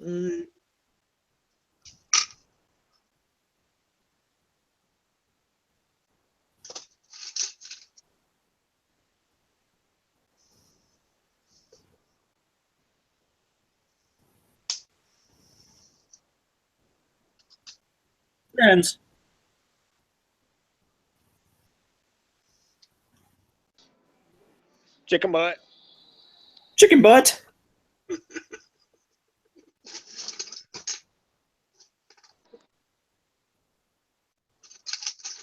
Mm. Friends. Chicken butt. Chicken butt.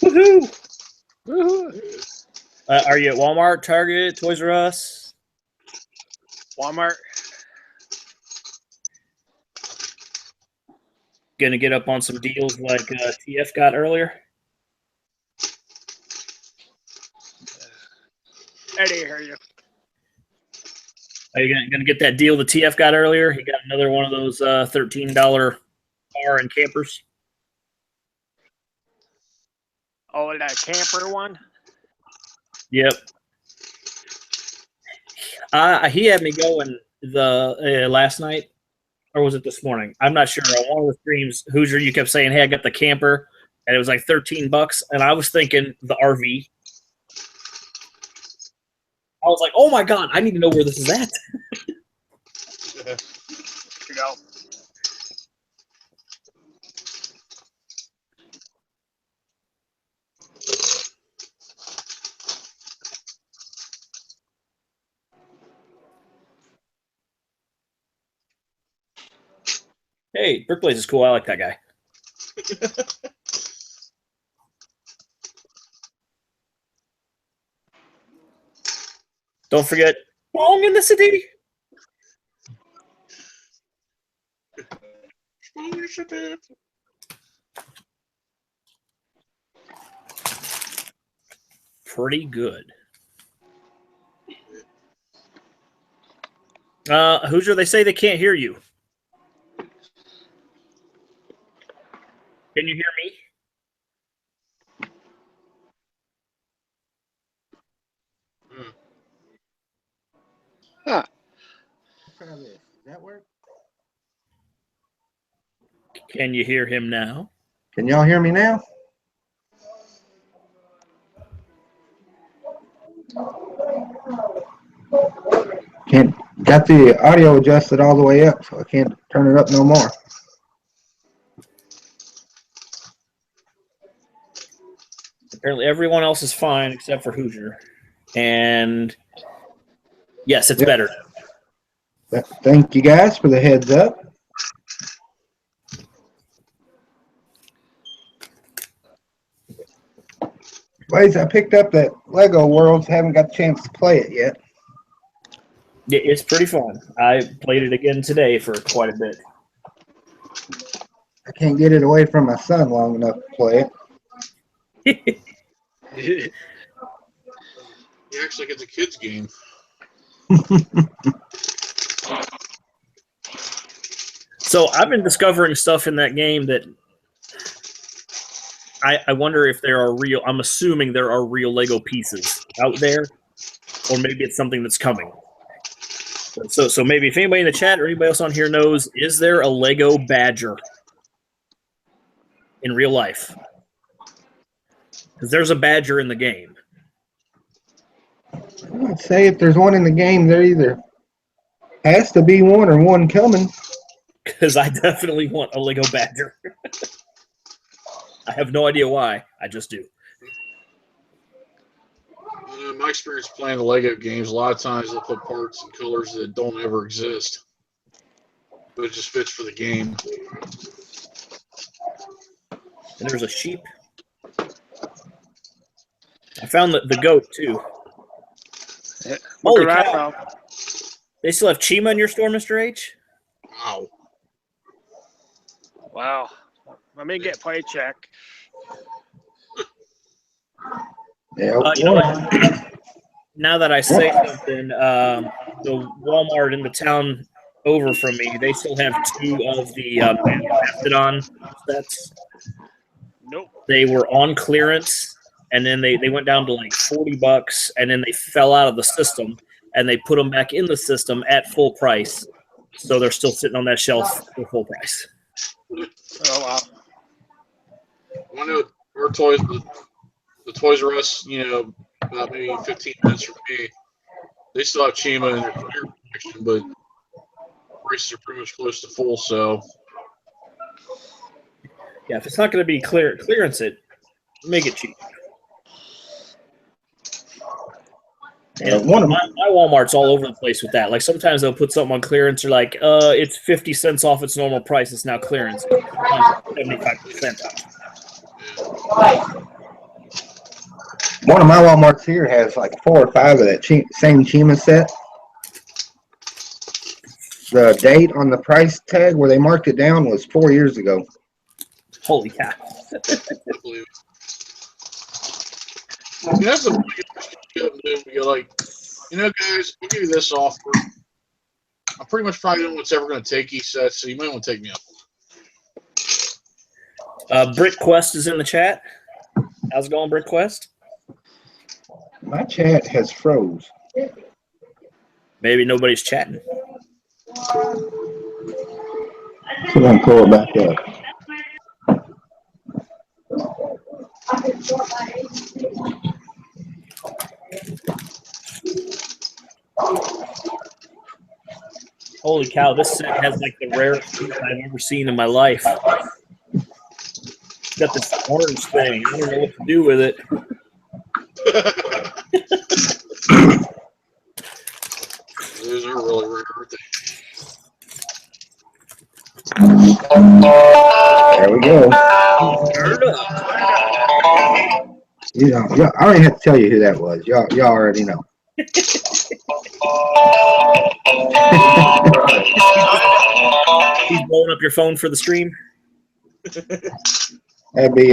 Woohoo! Woohoo. Are you at Walmart, Target, Toys R Us? Walmart. Gonna get up on some deals like TF got earlier? I didn't hear you. Are you gonna get that deal the TF got earlier? He got another one of those $13 car and campers. Oh, that camper one? Yep. He had me going the last night, or was it this morning? I'm not sure. On one of the streams, Hoosier, you kept saying, "Hey, I got the camper," and it was like $13, and I was thinking the RV. I was like, "Oh my god, I need to know where this is at." Here you go. Hey, Brickblaze is cool. I like that guy. Don't forget, Wrong in the City. Pretty good. Hoosier, they say they can't hear you. Can you hear me? Huh. Try this. Does that work? Can you hear him now? Can y'all hear me now? Can't got the audio adjusted all the way up, so I can't turn it up no more. Apparently everyone else is fine except for Hoosier. And yes, it's better. Thank you guys for the heads up. Blaze, I picked up that Lego Worlds. Haven't got the chance to play it yet. It's pretty fun. I played it again today for quite a bit. I can't get it away from my son long enough to play it. You actually get the kids game. So I've been discovering stuff in that game that I wonder if there are real. I'm assuming there are real Lego pieces out there, or maybe it's something that's coming. So maybe if anybody in the chat or anybody else on here knows, is there a Lego Badger in real life? Because there's a Badger in the game. I'd say if there's one in the game, there either has to be one or one coming. Because I definitely want a Lego Badger. I have no idea why. I just do. In my experience playing the Lego games, a lot of times they'll put parts and colors that don't ever exist. But it just fits for the game. And there's a sheep. I found the goat, too. Holy cow. They still have Chima in your store, Mr. H? Wow. Wow. Let me get paycheck. Yeah. Now that I say something, the Walmart in the town over from me, they still have 2 of the Mastodon sets. Nope. They were on clearance, and then they went down to like $40, and then they fell out of the system, and they put them back in the system at full price so they're still sitting on that shelf for full price. Oh, wow. I know our toys, the Toys R Us, about maybe 15 minutes from me, they still have Chima in their clear section, but prices are pretty much close to full. So Yeah, if it's not going to be clearance it, make it cheap. And one of my Walmart's all over the place with that. Like sometimes they'll put something on clearance, or like, it's 50 cents off its normal price. It's now clearance, 75% off. One of my Walmarts here has like 4 or 5 of that same Chima set. The date on the price tag where they marked it down was 4 years ago. Holy cow! I believe it. That's the biggest thing we go like, guys, we'll give you this offer. I'm pretty much probably the one that's ever going to take each set, so you might want to take me up. Brit Quest is in the chat. How's it going, Brit Quest? My chat has froze. Maybe nobody's chatting. So I'm cool about that. Holy cow, this set has like the rarest piece I've ever seen in my life. It's got this orange thing. I don't know what to do with it. Those are really rare, aren't they? There we go. Turn it up. I don't even have to tell you who that was. Y'all already know. He's blowing up your phone for the stream. That'd be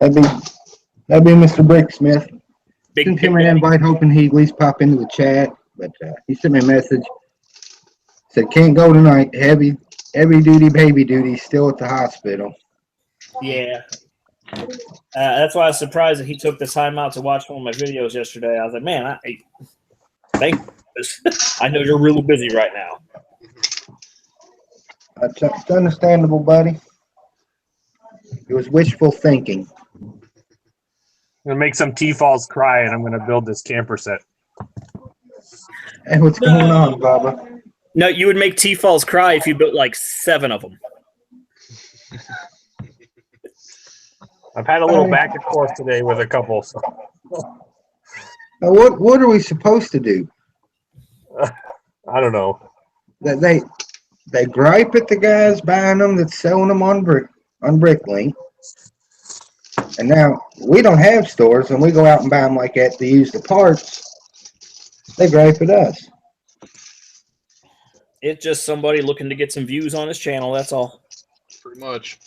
Mr. Bricksmith. Big Sent him an invite, hoping he'd at least pop into the chat, but he sent me a message. Said can't go tonight. Heavy duty baby duty still at the hospital. Yeah. That's why I was surprised that he took the time out to watch one of my videos yesterday. I was like, man, thank you. I know you're really busy right now. It's understandable, buddy. It was wishful thinking. I'm gonna make some T-Falls cry, and I'm gonna build this camper set. Hey, what's going on, Baba? No, you would make T-Falls cry if you built like 7 of them. I've had a little back and forth today with a couple. So. Now, what are we supposed to do? I don't know. That they gripe at the guys buying them that's selling them on Bricklink, and now we don't have stores, and we go out and buy them like that to use the parts. They gripe at us. It's just somebody looking to get some views on his channel. That's all. Pretty much.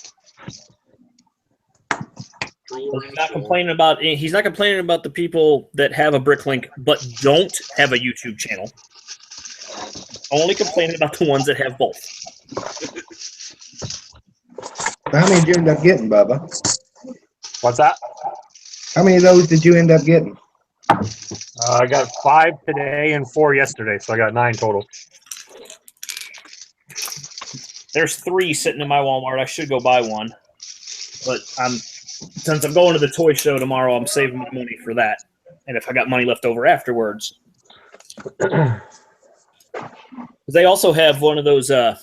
He's not complaining about the people that have a Bricklink but don't have a YouTube channel. Only complaining about the ones that have both. How many did you end up getting, Bubba? What's that? How many of those did you end up getting? I got 5 today and 4 yesterday, so I got 9 total. There's 3 sitting in my Walmart. I should go buy one, but since I'm going to the toy show tomorrow, I'm saving my money for that. And if I got money left over afterwards, they also have one of those the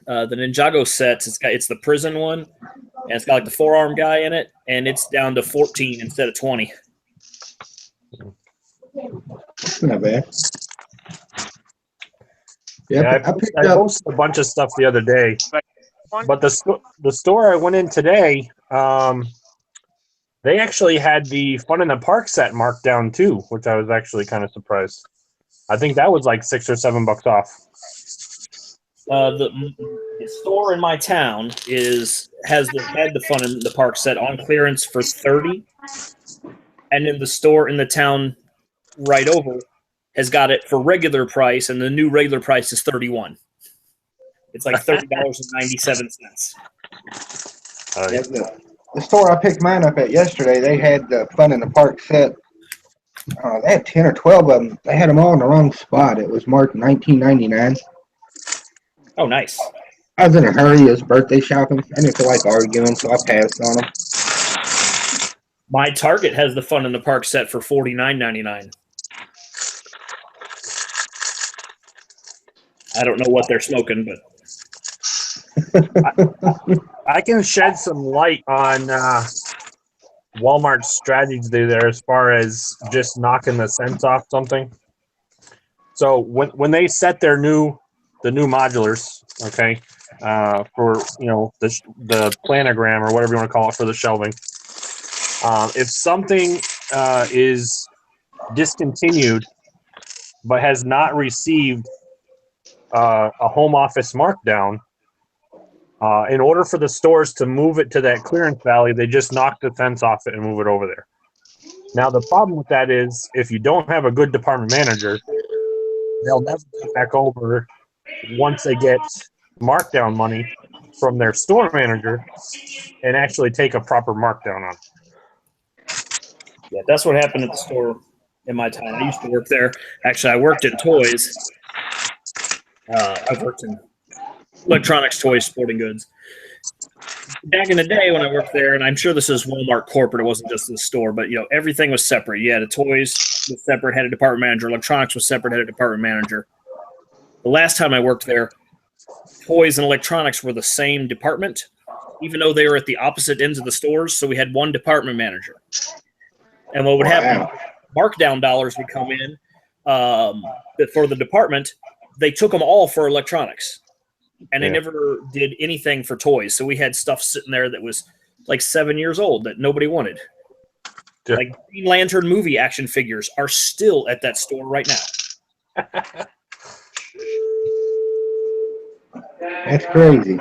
Ninjago sets. It's the prison one, and it's got like the forearm guy in it, and it's down to 14 instead of 20. Not bad. Yeah, I picked I up. posted a bunch of stuff the other day, but the store I went in today, they actually had the Fun in the Park set marked down too, which I was actually kind of surprised. I think that was like $6 or $7 off. The store in my town had the Fun in the Park set on clearance for $30, and then the store in the town right over has got it for regular price, and the new regular price is $31. It's like $30.97. The store I picked mine up at yesterday, they had the Fun in the Park set They had 10 or 12 of them. They had them all in the wrong spot. It was marked 1999. Oh, nice. I was in a hurry. It was birthday shopping. I didn't feel like arguing, so I passed on them. My Target has the Fun in the Park set for $49.99. I don't know what they're smoking, but I can shed some light on Walmart's strategy there as far as just knocking the cents off something. So when they set the new modulars, okay, for the planogram or whatever you want to call it for the shelving, if something is discontinued but has not received a home office markdown, in order for the stores to move it to that clearance valley, they just knock the fence off it and move it over there. Now, the problem with that is if you don't have a good department manager, they'll never get back over once they get markdown money from their store manager and actually take a proper markdown on it. yeah, that's what happened at the store in my time. I used to work there. Actually, I worked in toys. I've worked in electronics, toys, sporting goods. Back in the day when I worked there, and I'm sure this is Walmart corporate, it wasn't just the store, but everything was separate. You had the toys was separate, had a department manager. Electronics was separate, had a department manager. The last time I worked there, toys and electronics were the same department, even though they were at the opposite ends of the stores. So we had one department manager. And what would happen? Markdown dollars would come in for the department. They took them all for electronics, and they never did anything for toys. So we had stuff sitting there that was like 7 years old that nobody wanted. Yeah. Like Green Lantern movie action figures are still at that store right now. That's crazy.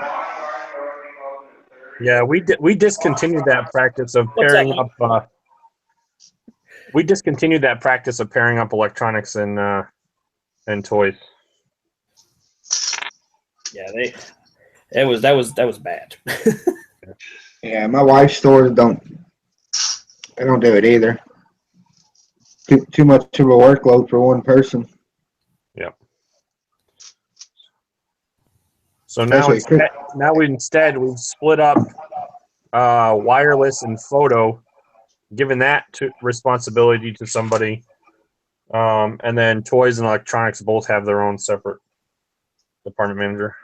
Yeah, we discontinued that practice of pairing up. We discontinued that practice of pairing up electronics and toys. Yeah, that was bad. Yeah, my wife's stores don't do it either. Too much of a workload for one person. Yep. So now we've split up wireless and photo, given that responsibility to somebody, and then toys and electronics both have their own separate department manager.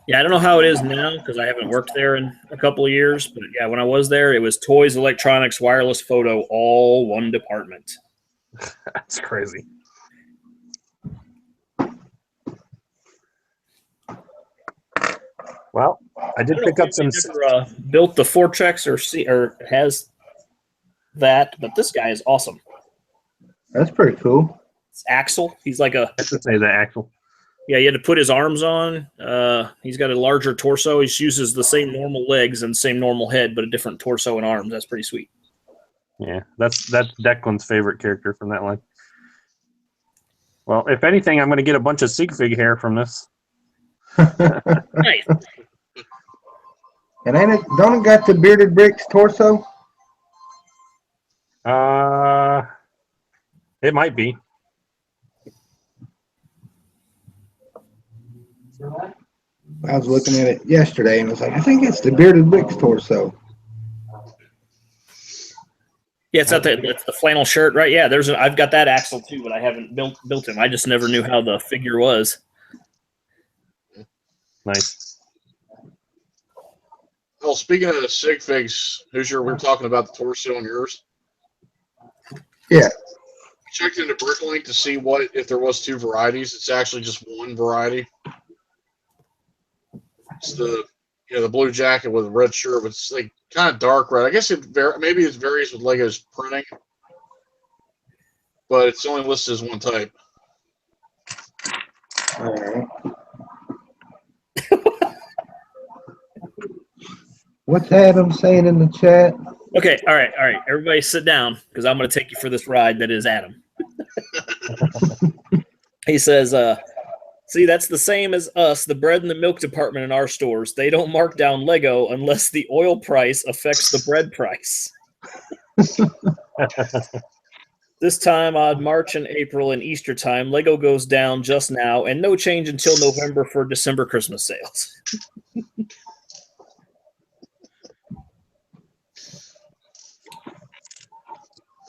Yeah, I don't know how it is now because I haven't worked there in a couple of years. But yeah, when I was there, it was toys, electronics, wireless, photo, all one department. That's crazy. Well, I did pick up some. Never, built the Fortrex or has that, but this guy is awesome. That's pretty cool. It's Axel. He's like a. I should say that Axel. Yeah, he had to put his arms on. He's got a larger torso. He uses the same normal legs and same normal head, but a different torso and arms. That's pretty sweet. Yeah, that's Declan's favorite character from that line. Well, if anything, I'm going to get a bunch of Sigfig hair from this. Nice. And don't it got the Bearded Bricks torso? It might be. I was looking at it yesterday and I was like, I think it's the Bearded Bricks torso. Yeah, it's the flannel shirt, right? Yeah, I've got that Axel too, but I haven't built him. I just never knew how the figure was. Nice. Well, speaking of the sig figs, we're talking about the torso on yours. Yeah. Checked into Bricklink to see if there was two varieties. It's actually just one variety. It's the blue jacket with a red shirt, but it's like kind of dark red. I guess maybe it varies with Lego's printing, but it's only listed as one type. All right. What's Adam saying in the chat? Okay, all right. Everybody sit down because I'm going to take you for this ride that is Adam. He says, see, that's the same as us, the bread and the milk department in our stores. They don't mark down Lego unless the oil price affects the bread price. This time, odd March and April and Easter time, Lego goes down just now, and no change until November for December Christmas sales.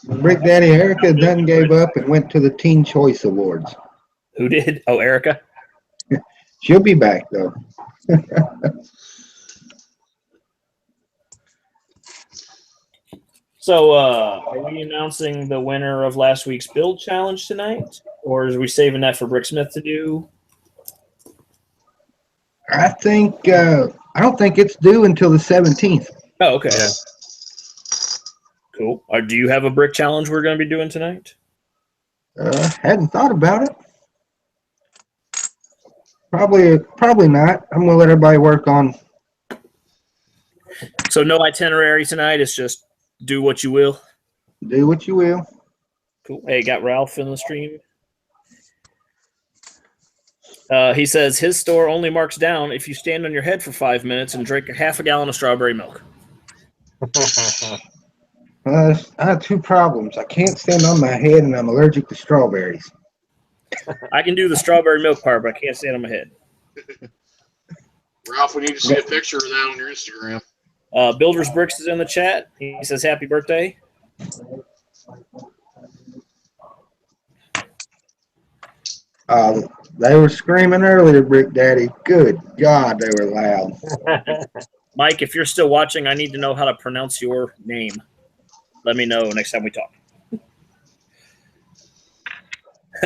Brick Daddy Erica done gave up and went to the Teen Choice Awards. Who did? Oh, Erica. She'll be back though. So, are we announcing the winner of last week's build challenge tonight, or are we saving that for Bricksmith to do? I think I don't think it's due until the 17th. Oh, okay. Yeah. Cool. Do you have a brick challenge we're going to be doing tonight? Hadn't thought about it. Probably not. I'm gonna let everybody work on. So no itinerary tonight. It's just do what you will. Do what you will. Cool. Hey, got Ralph in the stream. He says his store only marks down if you stand on your head for 5 minutes and drink a half a gallon of strawberry milk. I have two problems. I can't stand on my head, and I'm allergic to strawberries. I can do the strawberry milk part, but I can't stand on my head. Ralph, we need to see a picture of that on your Instagram. Builders Bricks is in the chat. He says happy birthday. They were screaming earlier, Brick Daddy. Good God, they were loud. Mike, if you're still watching, I need to know how to pronounce your name. Let me know next time we talk.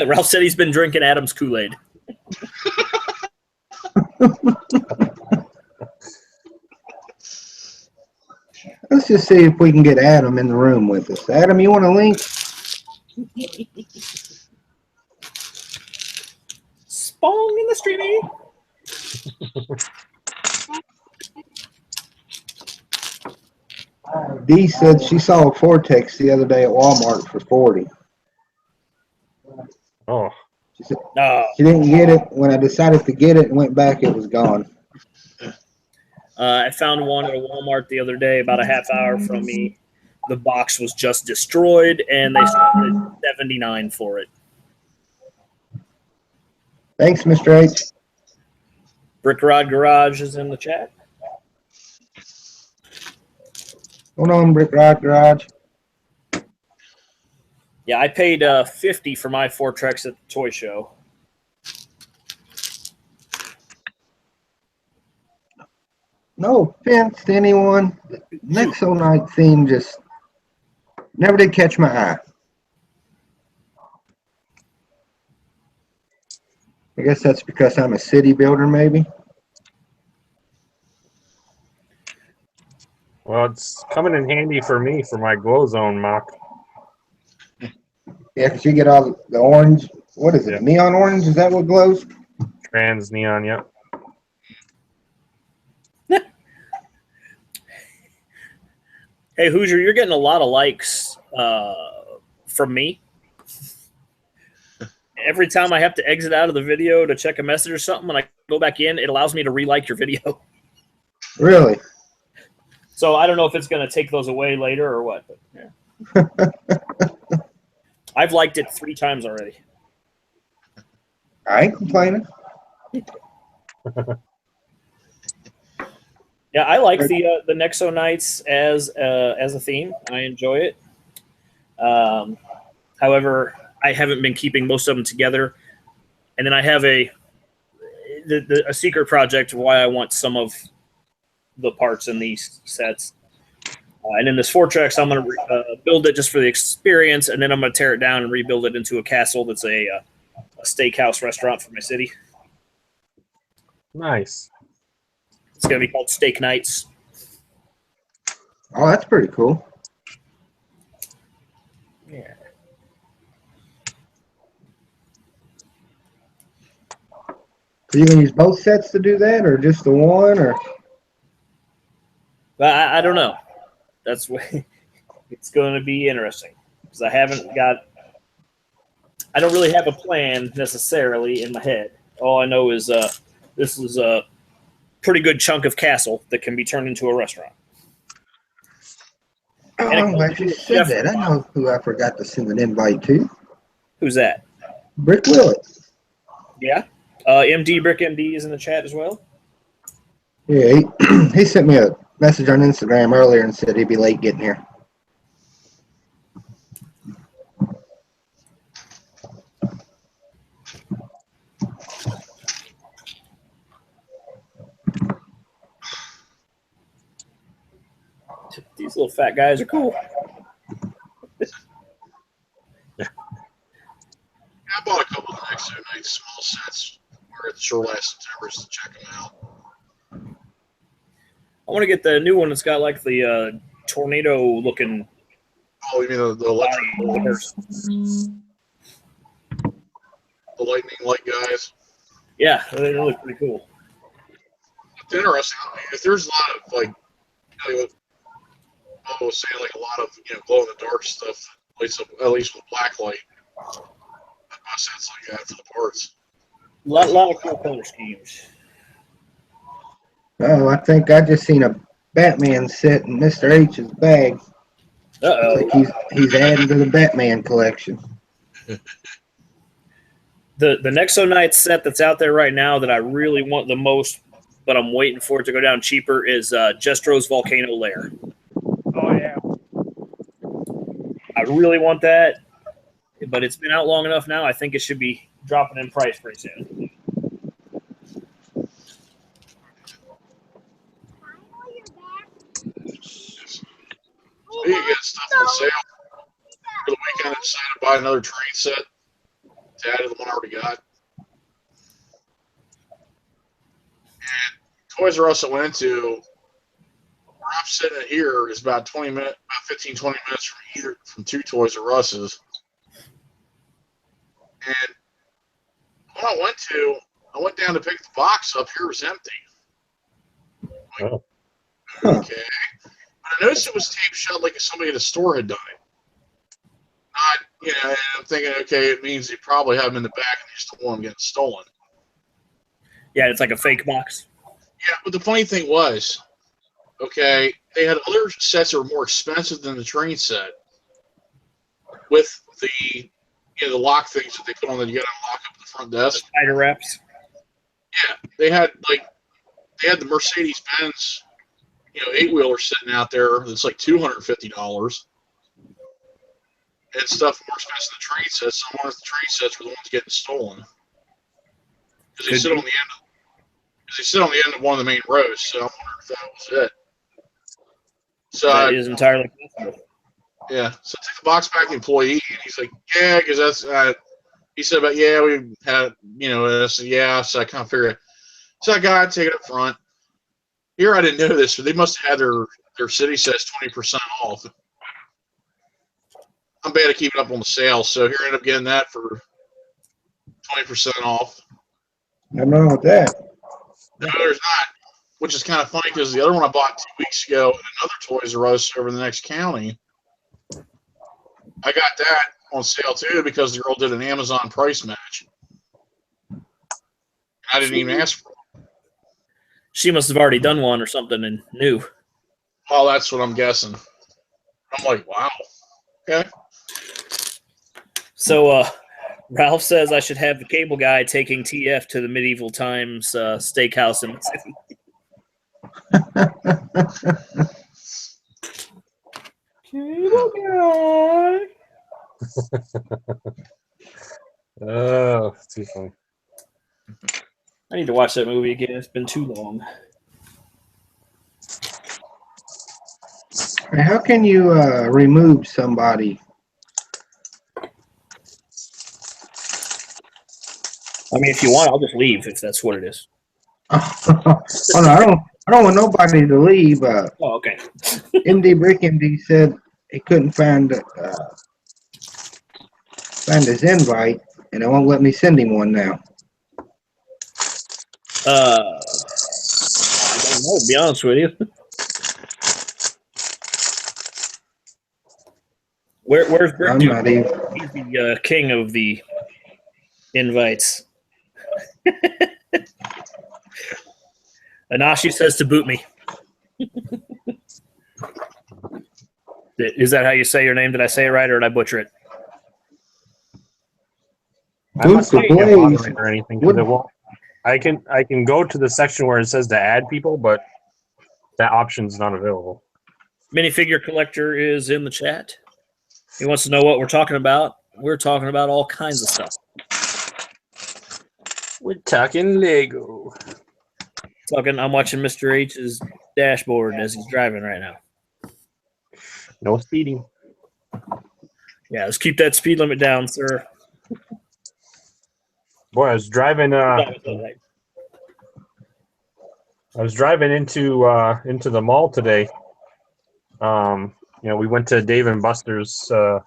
Ralph said he's been drinking Adam's Kool-Aid. Let's just see if we can get Adam in the room with us. Adam, you want a link? Spong in the streamy. Dee said she saw a Vortex the other day at Walmart for $40. Oh, She said No. she didn't get it. When I decided to get it and went back, it was gone. I found one at a Walmart the other day, about a half hour from me. The box was just destroyed, and they started $79 for it. Thanks, Mr. H. Brick Rod Garage is in the chat. Hold on, Brick Rod Garage. Yeah, I paid $50 for my Fortrex at the toy show. No offense to anyone. The Nexo Night theme just never did catch my eye. I guess that's because I'm a city builder, maybe. well, it's coming in handy for me for my glow zone mock. Yeah, because you get all the orange. What is it? Yeah. Neon orange? Is that what glows? Trans neon, yep. Hey, Hoosier, you're getting a lot of likes from me. Every time I have to exit out of the video to check a message or something, when I go back in, it allows me to re-like your video. Really? So I don't know if it's going to take those away later or what. But, yeah. I've liked it 3 times already. I ain't complaining. Yeah, I like the Nexo Nights as a theme. I enjoy it. However, I haven't been keeping most of them together, and then I have a secret project of why I want some of the parts in these sets. And in this Fortrex, I'm going to build it just for the experience, and then I'm going to tear it down and rebuild it into a castle that's a steakhouse restaurant for my city. Nice. It's going to be called Steak Nights. Oh, that's pretty cool. Yeah. So you can use both sets to do that, or just the one, or? But I don't know. That's what it's going to be interesting because I don't really have a plan necessarily in my head. All I know is this is a pretty good chunk of castle that can be turned into a restaurant. Oh, I'm glad you said that. I know who I forgot to send an invite to. Who's that? Brick Willett. Yeah. MD Brick MD is in the chat as well. Yeah, he sent me a message on Instagram earlier and said he'd be late getting here. These little fat guys are cool. I bought a couple of the next night small sets. We're at the show last September to check them out. I want to get the new one that's got like the tornado looking Oh, you mean the electric body. bolts, the lightning light guys? Yeah, they look pretty cool. It's interesting. I mean, if there's a lot of like, you know, I was saying like a lot of glow in the dark stuff that lights up at least with black light. I buy sets like that for the parts. Lot of cool color schemes. Oh, I think I just seen a Batman set in Mr. H's bag. Uh-oh. Like he's adding to the Batman collection. The Nexo Knight set that's out there right now that I really want the most, but I'm waiting for it to go down cheaper, is Jestro's Volcano Lair. Oh yeah. I really want that, but it's been out long enough now. I think it should be dropping in price pretty soon. So you can get stuff on sale for the weekend and decide to buy another train set to add to the one I already got. And Toys R Us I went into, where I'm sitting at here is about 20 minutes, about 15, 20 minutes from two Toys R Us's. And when I went down to pick the box up, here it was empty. I'm like, Oh. okay. But I noticed it was taped shut like if somebody at a store had done it. Not, and I'm thinking, okay, it means they probably have them in the back and they just don't want them getting stolen. Yeah, it's like a fake box. Yeah, but the funny thing was, okay, they had other sets that were more expensive than the train set with the the lock things that they put on that you got to lock up the front desk. Spider wraps. Yeah, they had the Mercedes Benz, 8-wheeler sitting out there that's like $250. And stuff more expensive than the train sets. Some of the train sets were the ones getting stolen because they sit on the end of one of the main rows. So I wondered if that was it. So That is entirely possible. yeah, so I took the box back to the employee, and he's like, "Yeah, because that's." He said, "But yeah, we had I said, "Yeah," so I kind of figured. So I got to take it up front. Here I didn't know this, but they must have had their city says 20% off. I'm bad at keeping up on the sales, so here I ended up getting that for 20% off. Nothing wrong with that. No, there's not, which is kind of funny because the other one I bought 2 weeks ago at another Toys R Us over in the next county, I got that on sale too because the girl did an Amazon price match. I didn't even ask for it. She must have already done one or something and knew. Well, that's what I'm guessing. I'm like, wow. Okay. So Ralph says I should have the cable guy taking TF to the medieval times steakhouse in the city. Cable guy. Oh, too funny. I need to watch that movie again. It's been too long. How can you remove somebody? I mean, if you want, I'll just leave if that's what it is. Oh no, I don't want nobody to leave. Oh, okay. MD Brick MD said he couldn't find his invite, and it won't let me send him one now. I don't know, to be honest with you. Where's Brick I'm Dude? not even. He's the king of the invites. Anashi says to boot me. Is that how you say your name? Did I say it right or did I butcher it? I must not be a Blaze. moderator or anything because What- it won't. I can go to the section where it says to add people, but that option's not available. Minifigure collector is in the chat. He wants to know what we're talking about. We're talking about all kinds of stuff. We're talking Lego. I'm watching Mr. H's dashboard as he's driving right now. No speeding. Yeah, let's keep that speed limit down, sir. Boy, I was driving. I was driving into the mall today. We went to Dave and Buster's to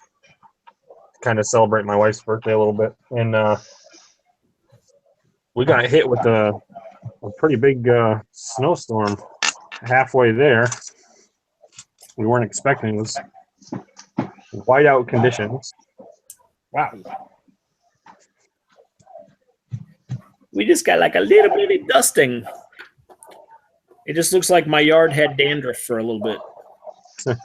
kind of celebrate my wife's birthday a little bit, and we got hit with a pretty big snowstorm halfway there. We weren't expecting this. Whiteout conditions. Wow. We just got like a little bitty dusting. It just looks like my yard had dandruff for a little bit.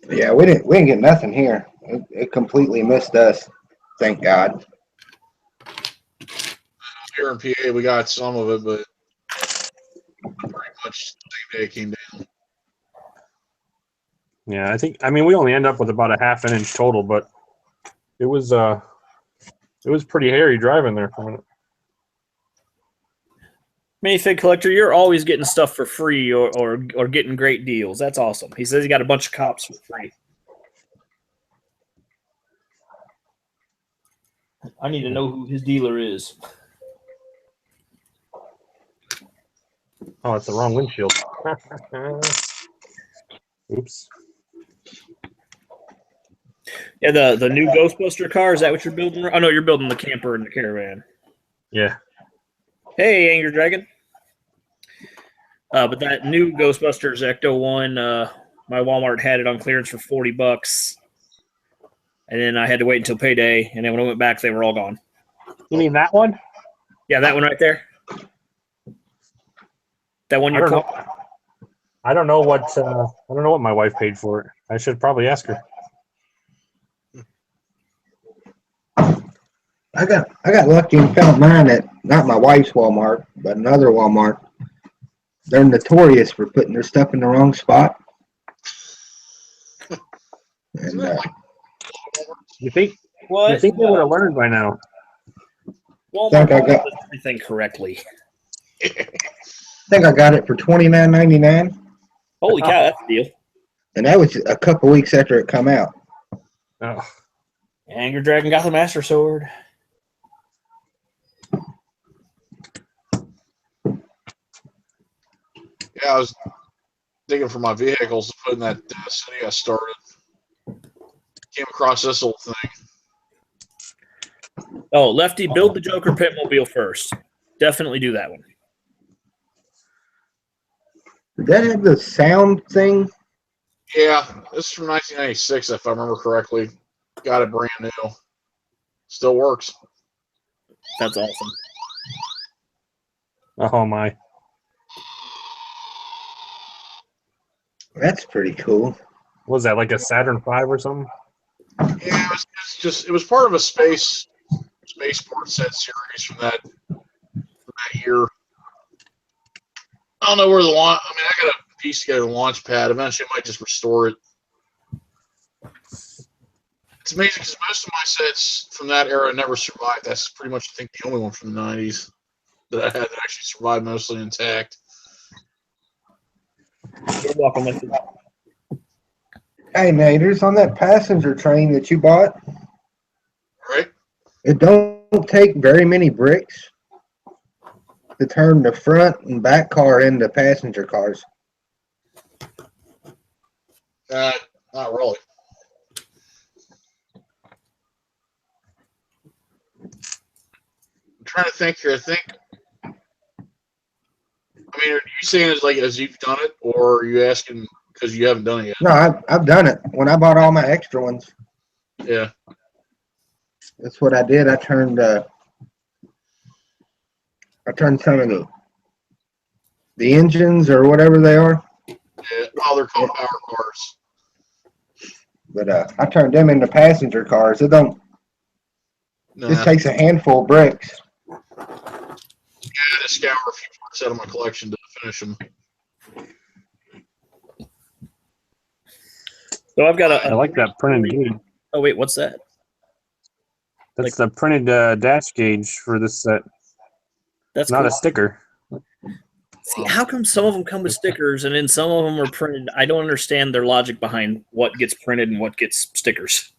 Yeah, we didn't get nothing here. It completely missed us. Thank God. Here in PA, we got some of it, but pretty much the same day it came down. Yeah, we only end up with about a half an inch total, but it was pretty hairy driving there for a minute. Minifig collector, you're always getting stuff for free or getting great deals. That's awesome. He says he got a bunch of cops for free. I need to know who his dealer is. Oh, it's the wrong windshield. Oops. Yeah, the new Ghostbuster car, is that what you're building? Oh, no, you're building the camper and the caravan. Yeah. Hey, Angry Dragon. But that new Ghostbusters Ecto 1, my Walmart had it on clearance for $40. And then I had to wait until payday. And then when I went back, they were all gone. You mean that one? Yeah, that one right there. That one I you're don't know. I don't know what my wife paid for it. I should probably ask her. I got lucky and found mine at not my wife's Walmart, but another Walmart. They're notorious for putting their stuff in the wrong spot. And You think What? they would have learned by now? Walmart Think I got- does everything correctly. I think I got it for $29.99, Holy cow, that's a deal. and that was a couple weeks after it come out. Oh, Angry Dragon got the Master Sword. Yeah, I was digging for my vehicles to put in that city I started. Came across this old thing. Oh, Lefty, build the Joker Pitmobile first. Definitely do that one. Did that have the sound thing? Yeah, this is from 1996, if I remember correctly. Got it brand new. Still works. That's awesome. oh my! That's pretty cool. What was that, like a Saturn V or something? Yeah, it was part of a spaceport set series from that year. I don't know where the launch. I mean, I got to piece together the launch pad. Eventually, I might just restore it. It's amazing because most of my sets from that era never survived. That's pretty much, I think, the only one from the 90s that I had that actually survived mostly intact. You're welcome, Lefty. Hey, Naders, on that passenger train that you bought, Right? it don't take very many bricks to turn the front and back car into passenger cars. Not really. I'm trying to think here. I mean, are you saying it's like as you've done it, or are you asking because you haven't done it yet? No, I've done it. When I bought all my extra ones, Yeah. that's what I did. I turned some of the engines or whatever they are. Yeah. Well, they're called power cars. But I turned them into passenger cars. It don't. Nah, Just takes a handful of bricks. I had to scour a few parts out of my collection to finish them. So I've got I like that printed gauge. Oh wait, what's that? That's the printed dash gauge for this set. That's Not cool. a sticker. See, how come some of them come with stickers and then some of them are printed? I don't understand their logic behind what gets printed and what gets stickers.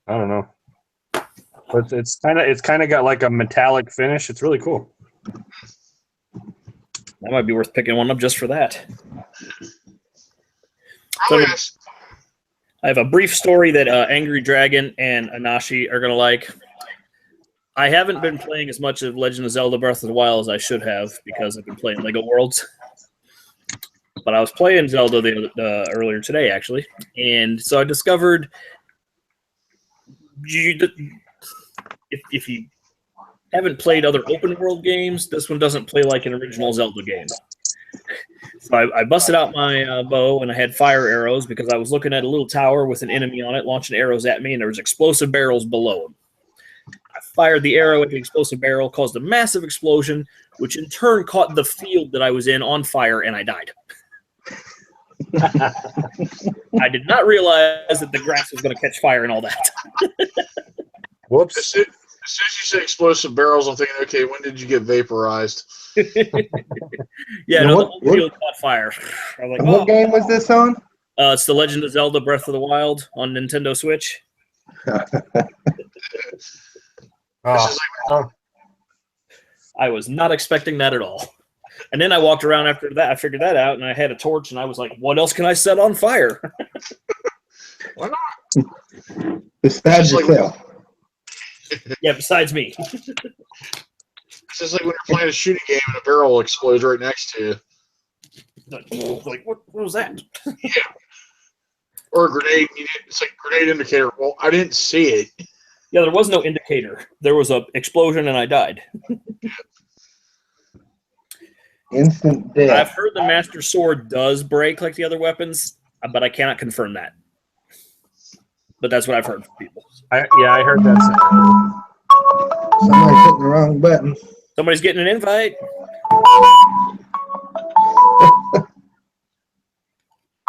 I don't know. But it's kind of got like a metallic finish. It's really cool. That might be worth picking one up just for that. Oh, So- yes. I have a brief story that Angry Dragon and Anashi are going to like. I haven't been playing as much of Legend of Zelda Breath of the Wild as I should have because I've been playing Lego Worlds. But I was playing Zelda earlier today, actually. And so I discovered if you haven't played other open world games, this one doesn't play like an original Zelda game. So I busted out my bow and I had fire arrows because I was looking at a little tower with an enemy on it launching arrows at me, and there was explosive barrels below him. I fired the arrow at the explosive barrel, caused a massive explosion, which in turn caught the field that I was in on fire, and I died. I did not realize that the grass was going to catch fire and all that. Whoops. As soon as you say explosive barrels, I'm thinking, okay, when did you get vaporized? Yeah, Now, no, the what- whole what- field caught fire. I was like, And oh. what game was this on? It's the Legend of Zelda Breath of the Wild on Nintendo Switch. This Oh, is like, I was not expecting that at all. And then I walked around after that. I figured that out, and I had a torch, and I was like, what else can I set on fire? why not? Besides Just like- yourself. Yeah, besides me. It's just like when you're playing a shooting game and a barrel explodes right next to you. Like, what was that? Or a grenade, it's like grenade indicator. Well, I didn't see it. Yeah, there was no indicator. There was a explosion, and I died. Instant I've death. heard the Master Sword does break like the other weapons, but I cannot confirm that. But that's what I've heard from people. I heard that. Somebody hit the wrong button. Somebody's getting an invite.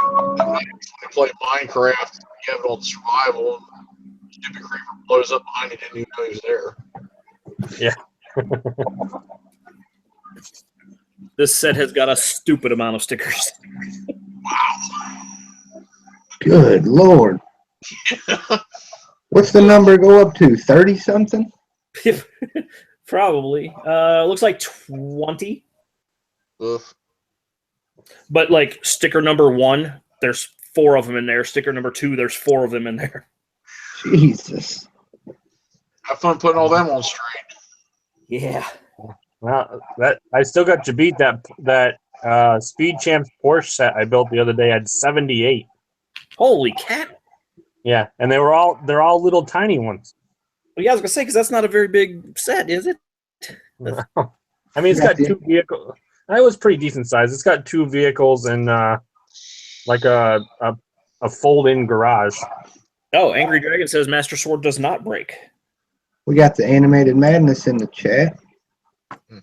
You play Minecraft, you have it on survival, and stupid creeper blows up behind you, didn't even know he was there. This set has got a stupid amount of stickers. Good Lord. What's the number go up to? 30 something? Probably. Looks like 20. Ugh. But like sticker number 1, there's 4 of them in there. Sticker number 2, there's 4 of them in there. Jesus. Have fun putting all them on straight. Yeah. Well, that I still got to beat that Speed Champs Porsche set I built the other day. I had 78. Holy cat. Yeah, and they're all little tiny ones. Well, yeah, I was gonna say because that's not a very big set, is it? I mean, it's got 2 vehicles. It was pretty decent size. It's got 2 vehicles and like a fold-in garage. Oh, Angry Dragon says Master Sword does not break. We got the animated madness in the chat. You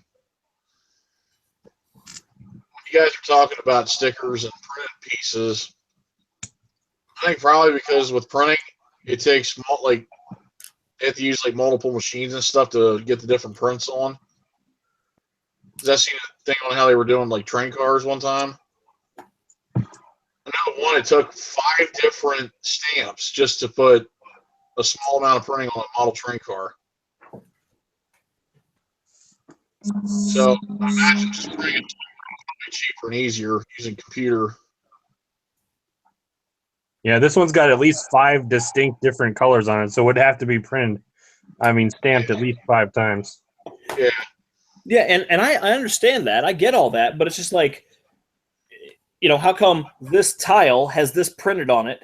guys are talking about stickers and printed pieces. I think probably because with printing, it takes you have to use like multiple machines and stuff to get the different prints on. Because I seen a thing on how they were doing like train cars one time. I know one, it took 5 different stamps just to put a small amount of printing on a model train car. So I imagine just printing it cheaper and easier using computer. Yeah, this one's got at least 5 distinct different colors on it, so it would have to be printed. I mean, stamped at least 5 times. Yeah, and I understand that. I get all that, but it's just like, how come this tile has this printed on it,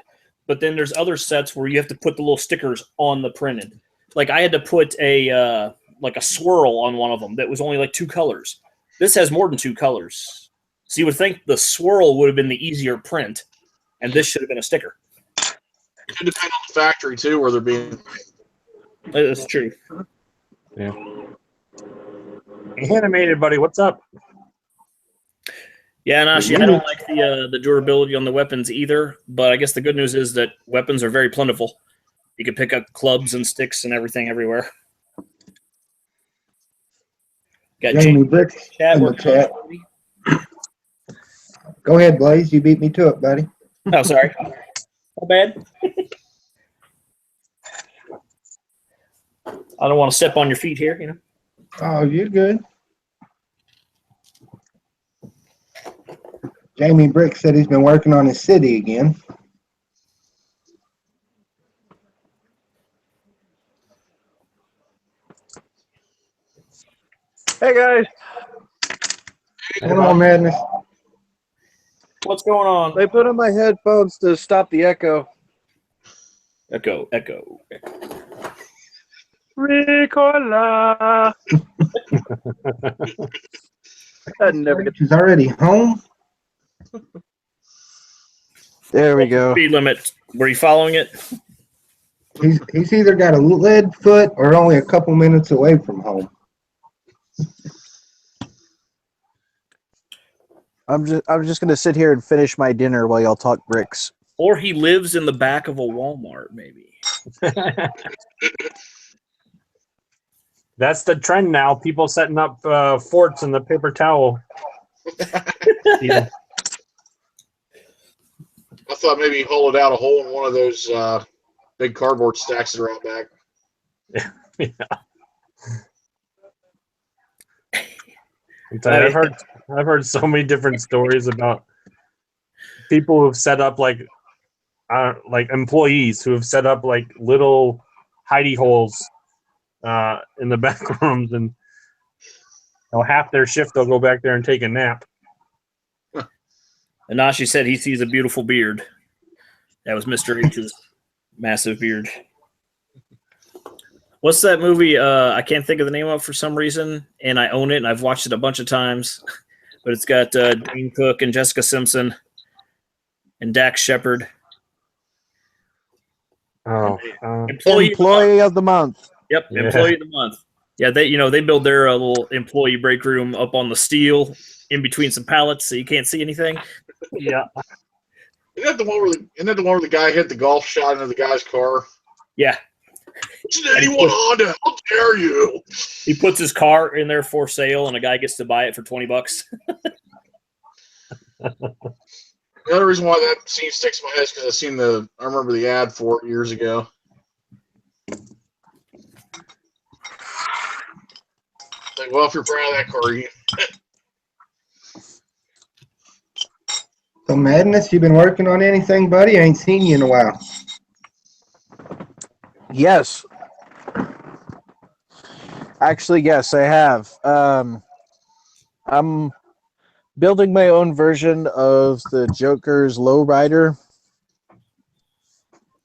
but then there's other sets where you have to put the little stickers on the printed. Like I had to put a swirl on one of them that was only like 2 colors. This has more than 2 colors. So you would think the swirl would have been the easier print, and this should have been a sticker. could depend on the factory too, where they're being. That's true. Animated, buddy. What's up? Yeah, and actually, I don't like the durability on the weapons either. But I guess the good news is that weapons are very plentiful. You can pick up clubs and sticks and everything everywhere. Got Jamie Bricks chat in the working. chat. Go ahead, Blaze. You beat me to it, buddy. Oh, sorry. Oh, bad. I don't want to step on your feet here, you know. Oh, you're good. Jamie Bricks said he's been working on his city again. Hey guys, Hold on, Madness. What's going on? they put in my headphones to stop the echo. Echo. Ricola. I'd never get. She's already home. There we go. Speed limit. Were you following it? He's either got a lead foot or only a couple minutes away from home. I'm just gonna sit here and finish my dinner while y'all talk bricks. Or he lives in the back of a Walmart, maybe. That's the trend now. People setting up forts in the paper towel. Yeah. I thought maybe he hollowed out a hole in one of those big cardboard stacks that are out back. I've heard so many different stories about people who've set up like employees who have set up like little hidey holes in the back rooms, and half their shift they'll go back there and take a nap. Anashi said he sees a beautiful beard. That was Mr. H's massive beard. What's that movie? I can't think of the name of it for some reason, and I own it, and I've watched it a bunch of times. But it's got Dane Cook and Jessica Simpson and Dax Shepard. Oh, Employee of the month. Yep, Yeah. Employee of the month. Yeah, they build their little employee break room up on the steel in between some pallets, so you can't see anything. yeah. Isn't that the one where the guy hit the golf shot into the guy's car? Yeah, It's an 81 Honda. How dare you? he puts his car in there for sale, and a guy gets to buy it for $20. The other reason why that scene sticks in my head is because I remember the ad for it years ago. Like, well, if you're proud of that car, you So, Madness, you been working on anything, buddy? I ain't seen you in a while. Yes. Actually, yes, I have. I'm building my own version of the Joker's Lowrider.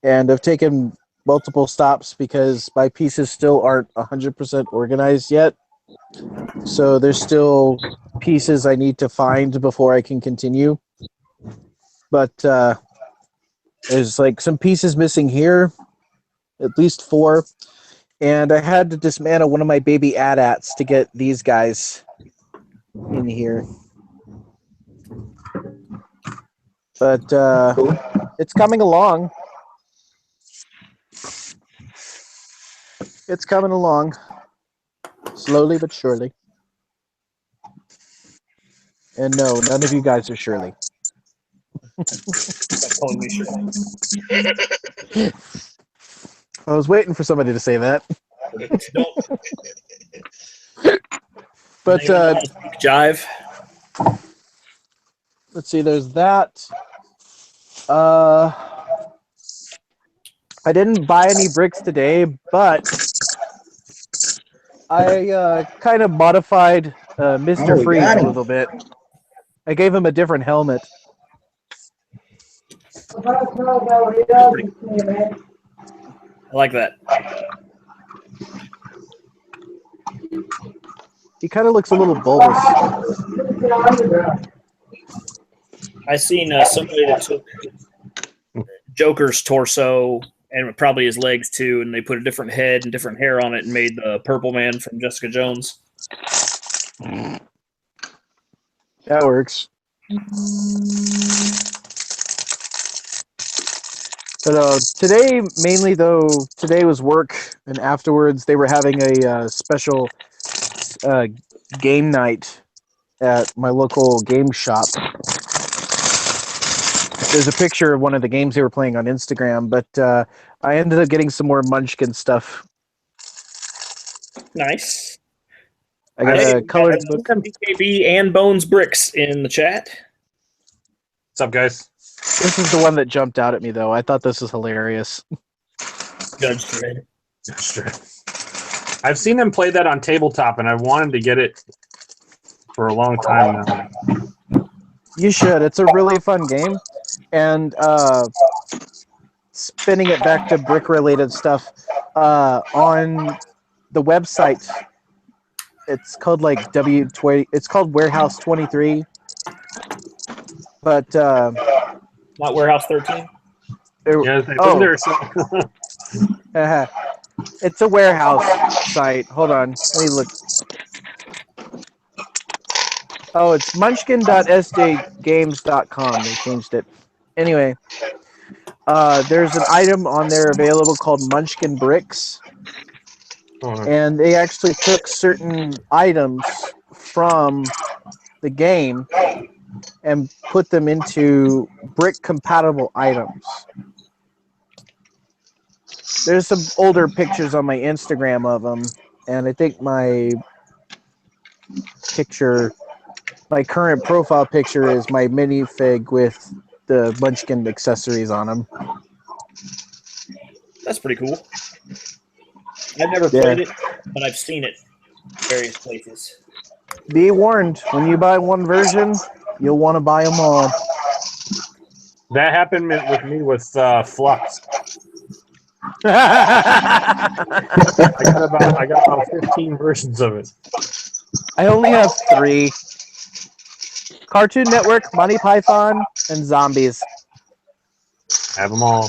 And I've taken multiple stops because my pieces still aren't 100% organized yet. So there's still pieces I need to find before I can continue. But there's like some pieces missing here, at least 4. And I had to dismantle one of my baby AT-ATs to get these guys in here. But it's coming along. It's coming along. Slowly but surely. And no, none of you guys are Shirley. Stop calling me Shirley. I was waiting for somebody to say that. But Jive. let's see, there's that. I didn't buy any bricks today, but I kind of modified Mr. Oh, Freeze got a him. little bit. I gave him a different helmet. I like that. He kind of looks a little bulbous. I seen somebody that took Joker's torso and probably his legs too, and they put a different head and different hair on it and made the Purple Man from Jessica Jones. That works. But today, mainly though, today was work, and afterwards they were having a special game night at my local game shop. There's a picture of one of the games they were playing on Instagram, but I ended up getting some more Munchkin stuff. Nice. I got a colored book. BKB and Bones Bricks in the chat. What's up, guys? This is the one that jumped out at me, though. I thought this was hilarious. Judge Dredd. Sure. I've seen them play that on tabletop, and I wanted to get it for a long time now. You should. It's a really fun game. And spinning it back to brick-related stuff, on the website, it's called like it's called Warehouse 23. But Not Warehouse 13. Yeah, I think there's it's a warehouse site. Hold on. Let me look. Oh, it's munchkin.sjgames.com. They changed it. Anyway, there's an item on there available called Munchkin Bricks. And they actually took certain items from the game and put them into brick-compatible items. There's some older pictures on my Instagram of them, and I think my current profile picture is my minifig with the Munchkin accessories on them. That's pretty cool. I've never played it, but I've seen it various places. Be warned, when you buy one version, you'll want to buy them all. That happened with me with Flux. I got about 15 versions of it. I only have 3. Cartoon Network, Monty Python, and Zombies. Have them all.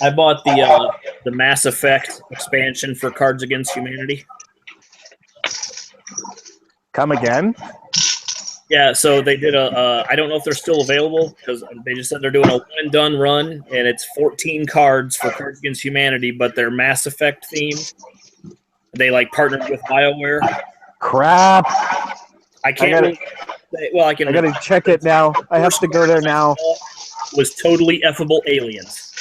I bought the Mass Effect expansion for Cards Against Humanity. Come again? Yeah, so they did I don't know if they're still available because they just said they're doing a one and done run, and it's 14 cards for Cards Against Humanity, but they're Mass Effect themed. They partnered with BioWare. Crap! I can't. I can. I gotta check it now. I have to go there now. Was totally effable aliens.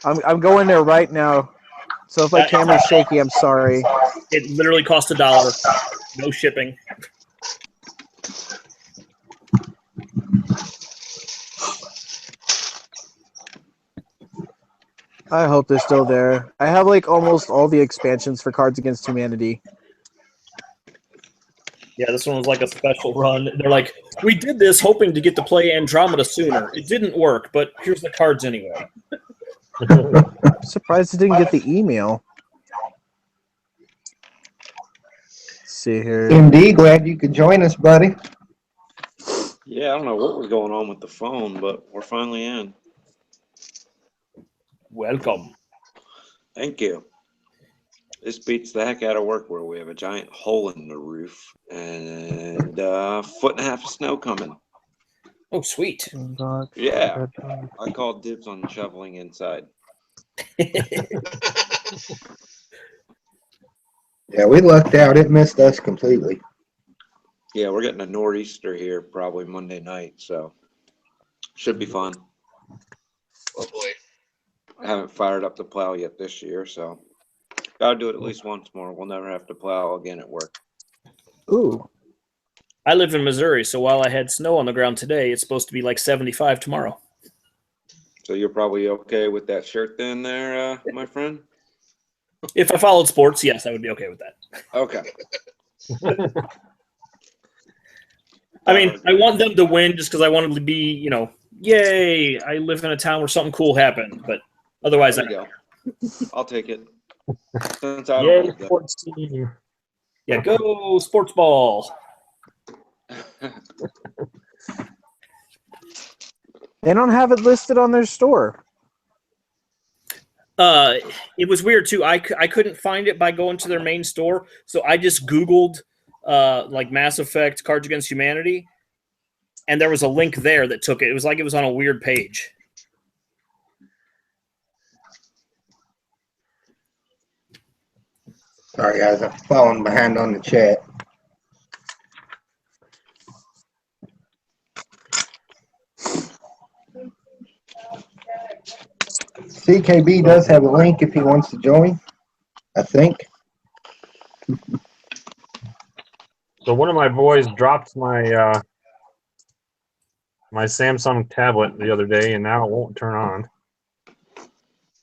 I'm going there right now. So if my camera's shaky, I'm sorry. It literally cost $1. No shipping. I hope they're still there. I have almost all the expansions for Cards Against Humanity. Yeah, this one was a special run. They're like, we did this hoping to get to play Andromeda sooner. It didn't work, but here's the cards anyway. I'm surprised I didn't get the email. Let's see here. MD, glad you could join us, buddy. Yeah, I don't know what was going on with the phone, but we're finally in. Welcome. Thank you. This beats the heck out of work where we have a giant hole in the roof and a foot and a half of snow coming. Oh, sweet. Yeah, I called dibs on shoveling inside. Yeah, we lucked out. It missed us completely. Yeah, we're getting a nor'easter here probably Monday night, so should be fun. Hopefully. I haven't fired up the plow yet this year, so gotta do it at least once more. We'll never have to plow again at work. Ooh. I live in Missouri, so while I had snow on the ground today, it's supposed to be 75 tomorrow. So you're probably okay with that shirt then there, my friend? If I followed sports, yes, I would be okay with that. Okay. I mean, I want them to win just because I want them to be, yay, I live in a town where something cool happened. But otherwise, There you go. I'll take it. Since I Yay, don't sports team. yeah, go sports ball. They don't have it listed on their store. It was weird too. I couldn't find it by going to their main store, so I just Googled like Mass Effect Cards Against Humanity, and there was a link there that took it. It was like it was on a weird page. Sorry, guys, I'm falling behind on the chat. CKB does have a link if he wants to join, I think. So one of my boys dropped my my Samsung tablet the other day, and now it won't turn on.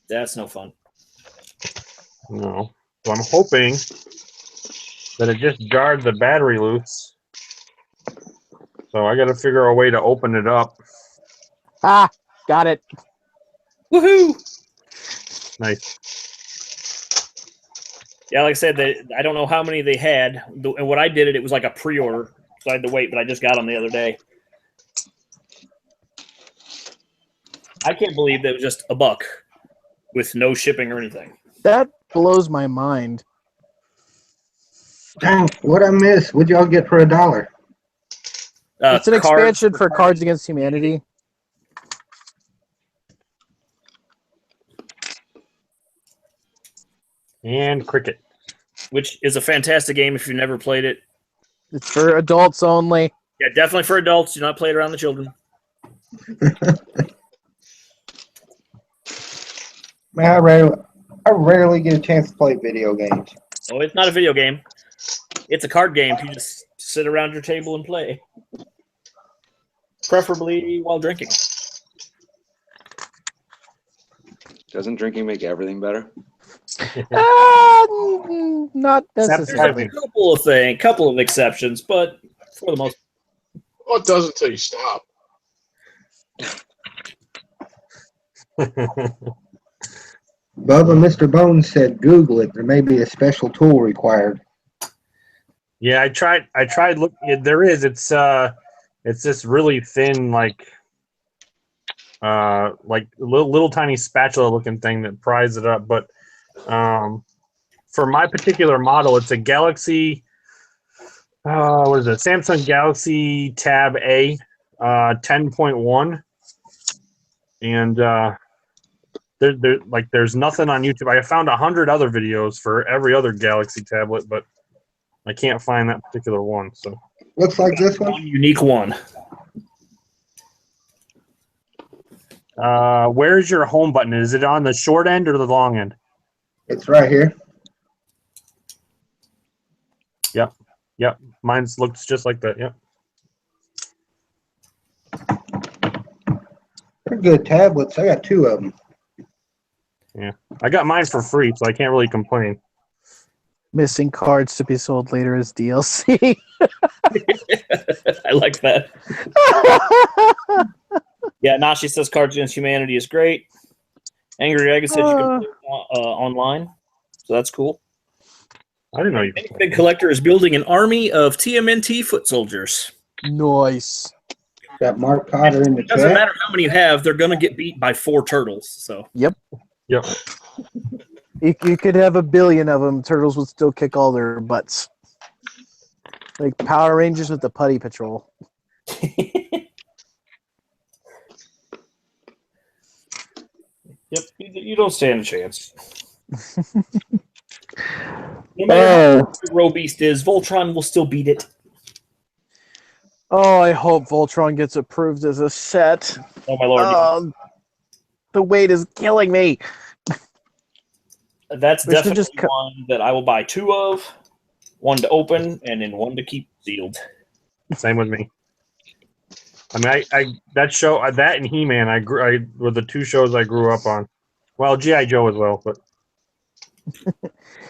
That's no fun. No. So I'm hoping that it just jarred the battery loose. So I got to figure a way to open it up. Ah, got it. Woohoo! Nice. Yeah, like I said, I don't know how many they had, and what I did it was like a pre-order, so I had to wait, but I just got them the other day. I can't believe that it was just $1 with no shipping or anything. That blows my mind. Dang, what I missed? What'd y'all get for $1? It's an Cards expansion for Cards Against Humanity. And Cricket. which is a fantastic game if you've never played it. It's for adults only. Yeah, definitely for adults. Do not play it around the children. Man, I rarely get a chance to play video games. Oh, it's not a video game. It's a card game. You just sit around your table and play. Preferably while drinking. Doesn't drinking make everything better? Not necessarily. Except Couple of exceptions, but for the most Well, it does until you stop. Bubba, Mr. Bones said Google it. There may be a special tool required. Yeah, I tried. Look, there is. It's this really thin, like little tiny spatula looking thing that pries it up. But for my particular model, it's a Galaxy. What is it? Samsung Galaxy Tab A, 10.1, and there's nothing on YouTube. I found 100 other videos for every other Galaxy tablet, but I can't find that particular one. So Looks like this one. one unique one. where's your home button? Is it on the short end or the long end? It's right here. Yep, mine looks just like that. Yep. They're good tablets. I got 2 of them. I got mine for free, so I can't really complain. Missing cards to be sold later as DLC. I like that. Yeah, Nashi says Cards Against Humanity is great. Angry Egg said you can play it online, so that's cool. I didn't know you. Any Big Collector is building an army of TMNT foot soldiers. Nice. Got Mark Potter in the It doesn't chat. matter how many you have; they're going to get beat by 4 turtles. So Yep. You could have 1 billion of them. Turtles would still kick all their butts. Like Power Rangers with the Putty Patrol. Yep, you don't stand a chance. No matter how good Row Beast is, Voltron will still beat it. Oh, I hope Voltron gets approved as a set. Oh my lord! The weight is killing me. That's we should definitely just one that I will buy 2 of, 1 to open, and then 1 to keep sealed. Same with me. I mean, I that show that and He-Man I were the 2 shows I grew up on. Well, G.I. Joe as well, but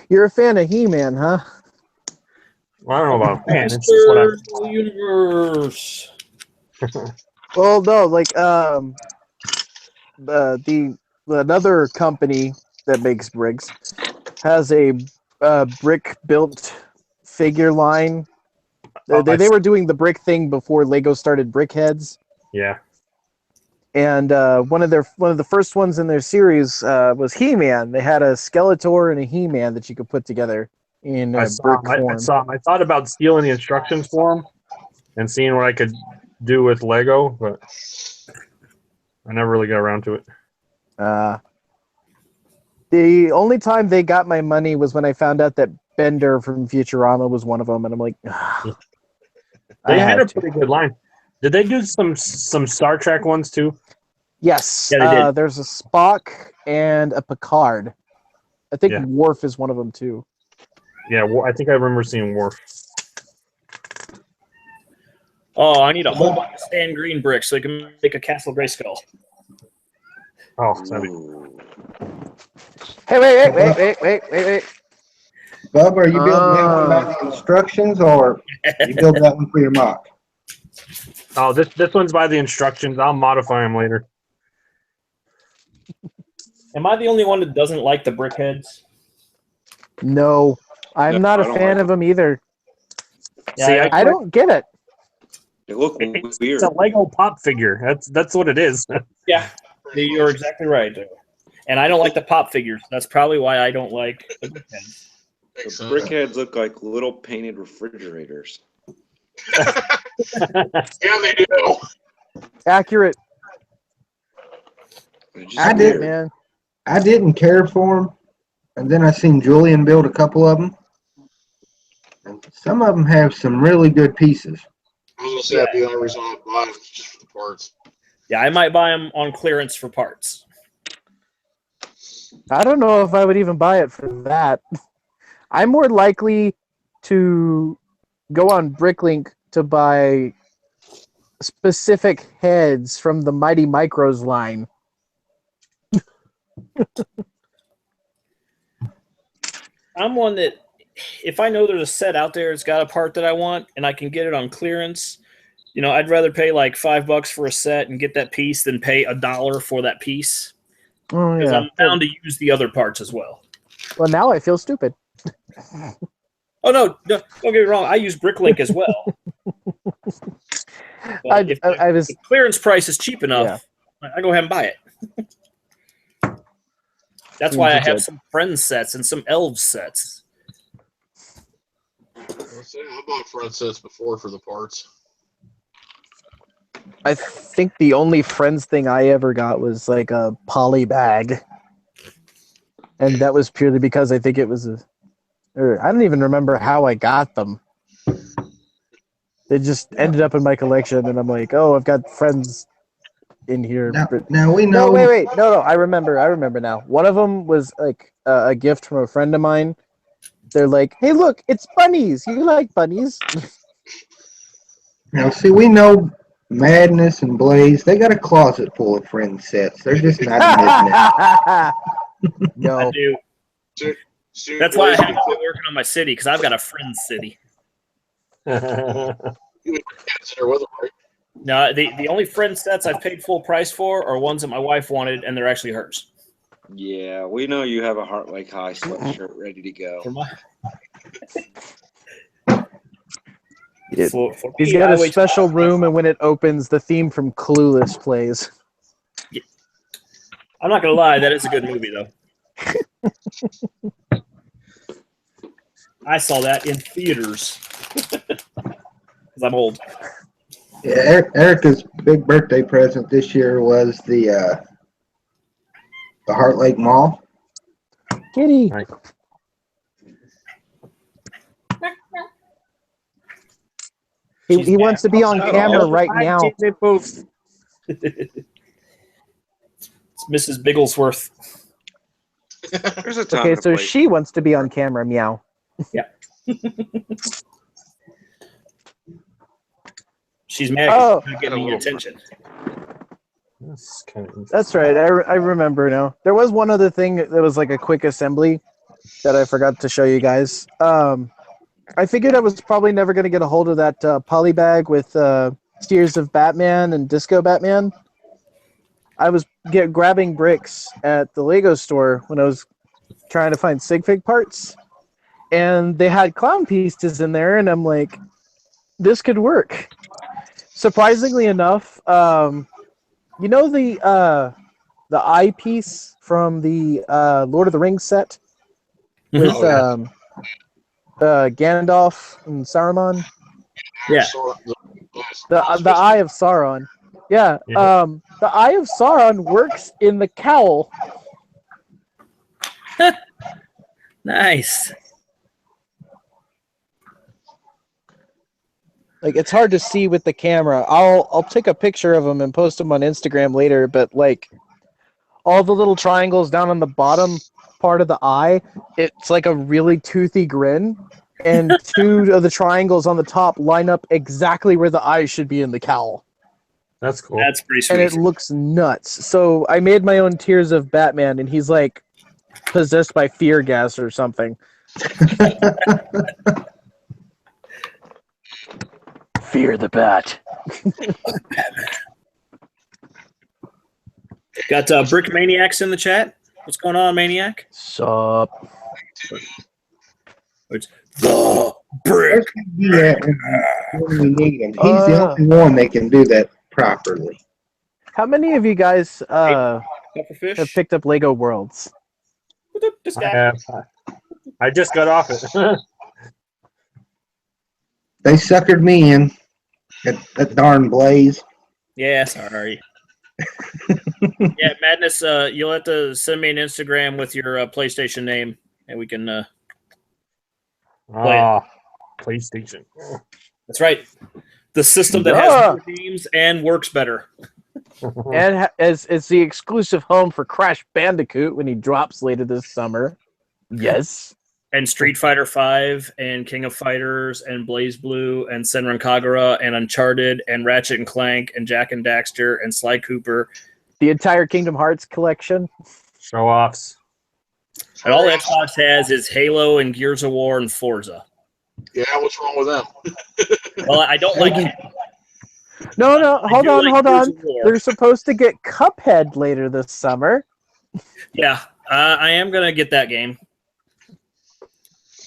You're a fan of He-Man, huh? well, I don't know about fan. It's just what I'm. Mr. Universe. Well, no, like another company that makes bricks has a brick built figure line They were doing the brick thing before Lego started Brickheads. Yeah. And one of the first ones in their series was He-Man. They had a Skeletor and a He-Man that you could put together in I a saw brick 'em. I form. saw 'em. I thought about stealing the instructions for them and seeing what I could do with Lego, but I never really got around to it. The only time they got my money was when I found out that Bender from Futurama was one of them, and I'm like, I They had a to. pretty good line. Did they do some Star Trek ones too? Yes, Yeah, they did. there's a Spock and a Picard. I think Yeah. Worf is one of them too. Yeah, I think I remember seeing Worf. Oh, I need a whole bunch of Stan Green bricks so I can make a Castle Grayskull. Oh, that'd be Ooh. Hey, wait. Bub, are you building that one by the instructions, or you build that one for your mock? Oh, this one's by the instructions. I'll modify them later. Am I the only one that doesn't like the brickheads? No, I'm No, not I a don't fan like of them either. Yeah, See, I don't get it. They look It's weird. a Lego pop figure. That's what it is. Yeah, you're exactly right. And I don't like the pop figures. That's probably why I don't like the brickheads. The Makes sense. brickheads look like little painted refrigerators. Yeah, they do. Accurate, They're just I accurate, did. man. I didn't care for them, and then I seen Julian build a couple of them. And some of them have some really good pieces. I was gonna say that'd be the only reason I'd buy them, just for the parts. Yeah, I might buy them on clearance for parts. I don't know if I would even buy it for that. I'm more likely to go on Bricklink to buy specific heads from the Mighty Micros line. I'm one that, if I know there's a set out there, it's got a part that I want, and I can get it on clearance, I'd rather pay like $5 for a set and get that piece than pay $1 for that piece. Oh Because yeah. I'm bound to use the other parts as well. Well, now I feel stupid. Oh no, don't get me wrong. I use Bricklink as well. But if I was the clearance price is cheap enough, I go ahead and buy it. That's why I have Legit. some Friends sets and some Elves sets. I bought front sets before for the parts. I think the only Friends thing I ever got was like a poly bag. And that was purely because I think it was I don't even remember how I got them. They just ended up in my collection, and I'm like, oh, I've got Friends in here. Now we know. No, wait. No, I remember now. One of them was like a gift from a friend of mine. They're like, hey, look, it's bunnies. You like bunnies? Now, see, we know Madness and Blaze. They got a closet full of Friends sets. They're just not admitting it. No. I do. Soon That's why I boys have to get quit working on my city, because I've got a Friends city. kids that are with them, right? No, the only Friends sets I've paid full price for are ones that my wife wanted, and they're actually hers. Yeah, we know you have a Heart Lake High sweatshirt ready to go. For my, It- for He's me, got I a wait- special room, and when it opens, the theme from Clueless plays. I'm not gonna lie, that is a good movie though. I saw that in theaters because I'm old. Yeah, Erica's big birthday present this year was the Heart Lake Mall. Kitty. Right. He wants to be on Shut camera up. right now. It's Mrs. Bigglesworth. There's a time Okay, to so play. she wants to be on camera. Meow. She's mad. Oh. She's getting me attention. That's kind of That's right. I remember now. There was one other thing that was like a quick assembly that I forgot to show you guys. I figured I was probably never going to get a hold of that poly bag with Tears of Batman and Disco Batman. I was grabbing bricks at the Lego store when I was trying to find sig fig parts, and they had clown pieces in there, and I'm like, this could work. Surprisingly enough, you know the eyepiece from the Lord of the Rings set with Oh, Gandalf and Saruman. Yeah. The Eye of Sauron. Yeah. Yeah. The Eye of Sauron works in the cowl. Nice. Like, it's hard to see with the camera. I'll take a picture of them and post them on Instagram later, but like all the little triangles down on the bottom part of the eye, it's like a really toothy grin, and two of the triangles on the top line up exactly where the eye should be in the cowl. That's cool. That's pretty And sweet. it looks nuts. So I made my own Tears of Batman, and he's like possessed by fear gas or something. Fear the bat. Got Brick Maniacs in the chat. What's going on, Maniac? Sup? It's the Brick. Yeah, when we need him. He's the only one that can do that properly. How many of you guys Pufferfish. have picked up Lego Worlds? This I guy. have. I just got off it. They suckered me in. That darn Blaze. Yeah, sorry. Yeah, Madness, you'll have to send me an Instagram with your PlayStation name, and we can. PlayStation. That's right. The system that has more games and works better. And as the exclusive home for Crash Bandicoot when he drops later this summer. Yes. And Street Fighter V, and King of Fighters, and Blaze Blue, and Senran Kagura, and Uncharted, and Ratchet and Clank, and Jack and Daxter, and Sly Cooper. The entire Kingdom Hearts collection. Show offs. And all Xbox has is Halo and Gears of War and Forza. Yeah, what's wrong with them? Well, I don't like it. No, hold do on. like Gears of War. They're supposed to get Cuphead later this summer. Yeah, I am going to get that game.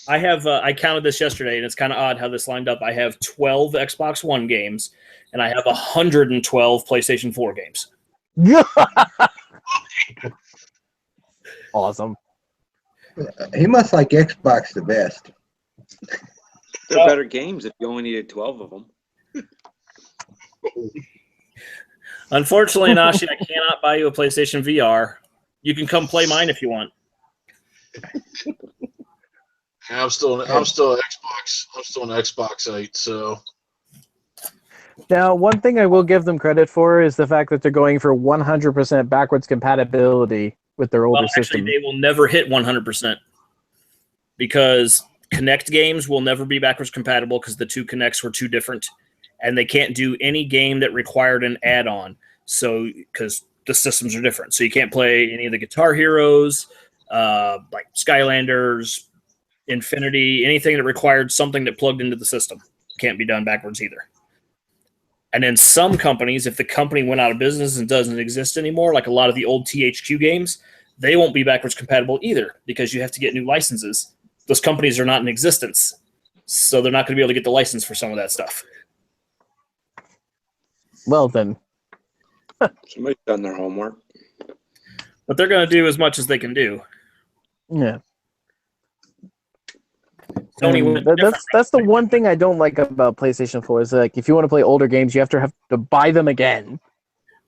I have. I counted this yesterday, and it's kind of odd how this lined up. I have 12 Xbox One games, and I have 112 PlayStation 4 games. Awesome. He must like Xbox the best. They're better games if you only needed 12 of them. Unfortunately, Nashi, I cannot buy you a PlayStation VR. You can come play mine if you want. I'm still an Xbox. I'm still an Xboxite. So Now, one thing I will give them credit for is the fact that they're going for 100% backwards compatibility with their older Well, actually, system. they will never hit 100% because Kinect games will never be backwards compatible because the two Kinects were too different, and they can't do any game that required an add-on. So, because the systems are different, so you can't play any of the Guitar Heroes, like Skylanders, Infinity, anything that required something that plugged into the system can't be done backwards either. And then some companies, if the company went out of business and doesn't exist anymore, like a lot of the old THQ games, they won't be backwards compatible either because you have to get new licenses. Those companies are not in existence, so they're not going to be able to get the license for some of that stuff. Well, then. Somebody's done their homework. But they're going to do as much as they can do. Yeah. Sony And went different. that's the one thing I don't like about PlayStation 4 is like if you want to play older games, you have to buy them again.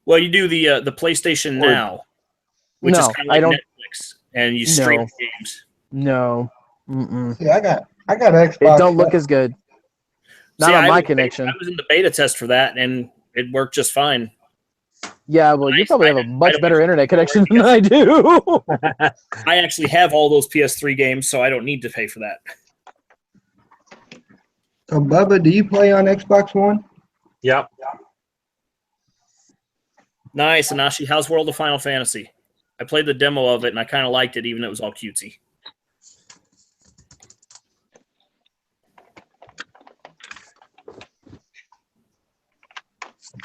Well, you do the PlayStation Or- Now, which is No, kind of I like don't- Netflix, and you stream No. games. No. Mm-mm. See, I got Xbox. It don't look as good. Not See, on I my was- connection. I was in the beta test for that, and it worked just fine. Yeah, well, you Nice. probably have a I much don't- better internet connection than I do. I actually have all those PS3 games, so I don't need to pay for that. So, Bubba, do you play on Xbox One? Yep. Nice, Anashi. How's World of Final Fantasy? I played the demo of it, and I kind of liked it, even though it was all cutesy.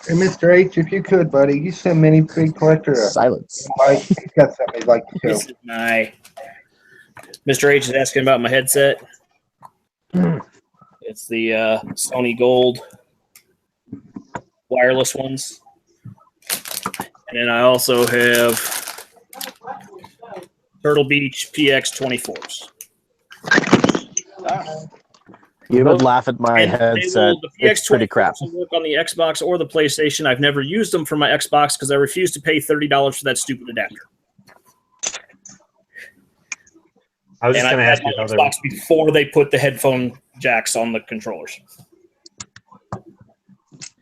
Hey, Mr. H, if you could, buddy, you send Mini Pig Collector a Silence. invite. He's got something he'd like to show. This is my Mr. H is asking about my headset. It's the Sony Gold wireless ones. And then I also have Turtle Beach PX24s. You would laugh at my And headset. the It's pretty crap. PX24s will work on the Xbox or the PlayStation. I've never used them for my Xbox because I refuse to pay $30 for that stupid adapter. I was just And going I to had ask you my another. Xbox before they put the headphone jacks on the controllers.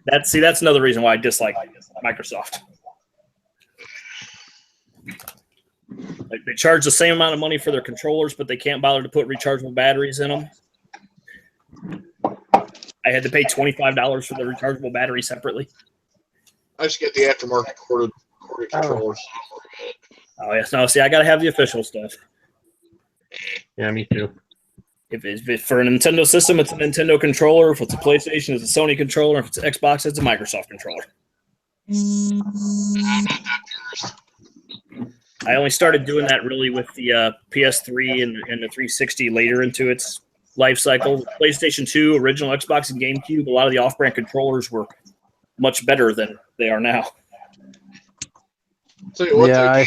That's another reason why I dislike Microsoft. Like, they charge the same amount of money for their controllers, but they can't bother to put rechargeable batteries in them. I had to pay $25 for the rechargeable battery separately. I just get the aftermarket corded controllers. Oh yes, no. See, I gotta have the official stuff. Yeah, me too. If it's for a Nintendo system, it's a Nintendo controller. If it's a PlayStation, it's a Sony controller. If it's an Xbox, it's a Microsoft controller. I only started doing that really with the PS3 and the 360 later into its life cycle. PlayStation 2, original Xbox, and GameCube, a lot of the off-brand controllers were much better than they are now. Tell you what, Yeah,